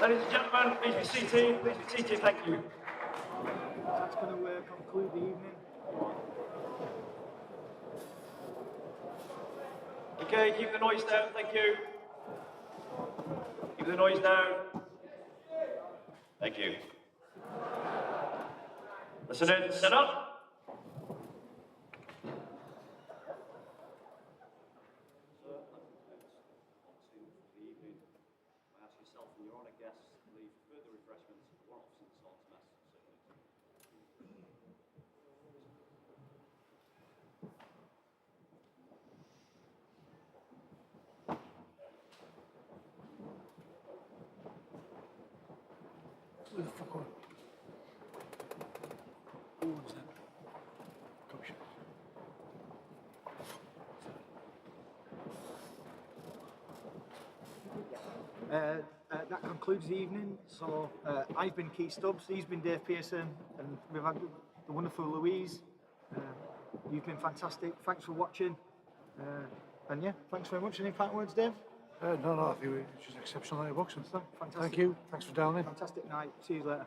S1: Ladies and gentlemen, please be seated. Please be seated. Thank you.
S5: That's going to conclude the evening.
S1: Okay, keep the noise down. Thank you. Keep the noise down. Thank you. Listen in. Sit up.
S2: Who the fuck on? Who owns them? Come shit.
S5: That concludes the evening. So I've been Keith Stubbs, he's been Dave Pearson, and we've had the wonderful Louise. You've been fantastic. Thanks for watching. And yeah, thanks very much. Any final words, Dave?
S2: No, I think it's just exceptional night of boxing.
S5: Fantastic.
S2: Thank you. Thanks for down in.
S5: Fantastic night. See you later.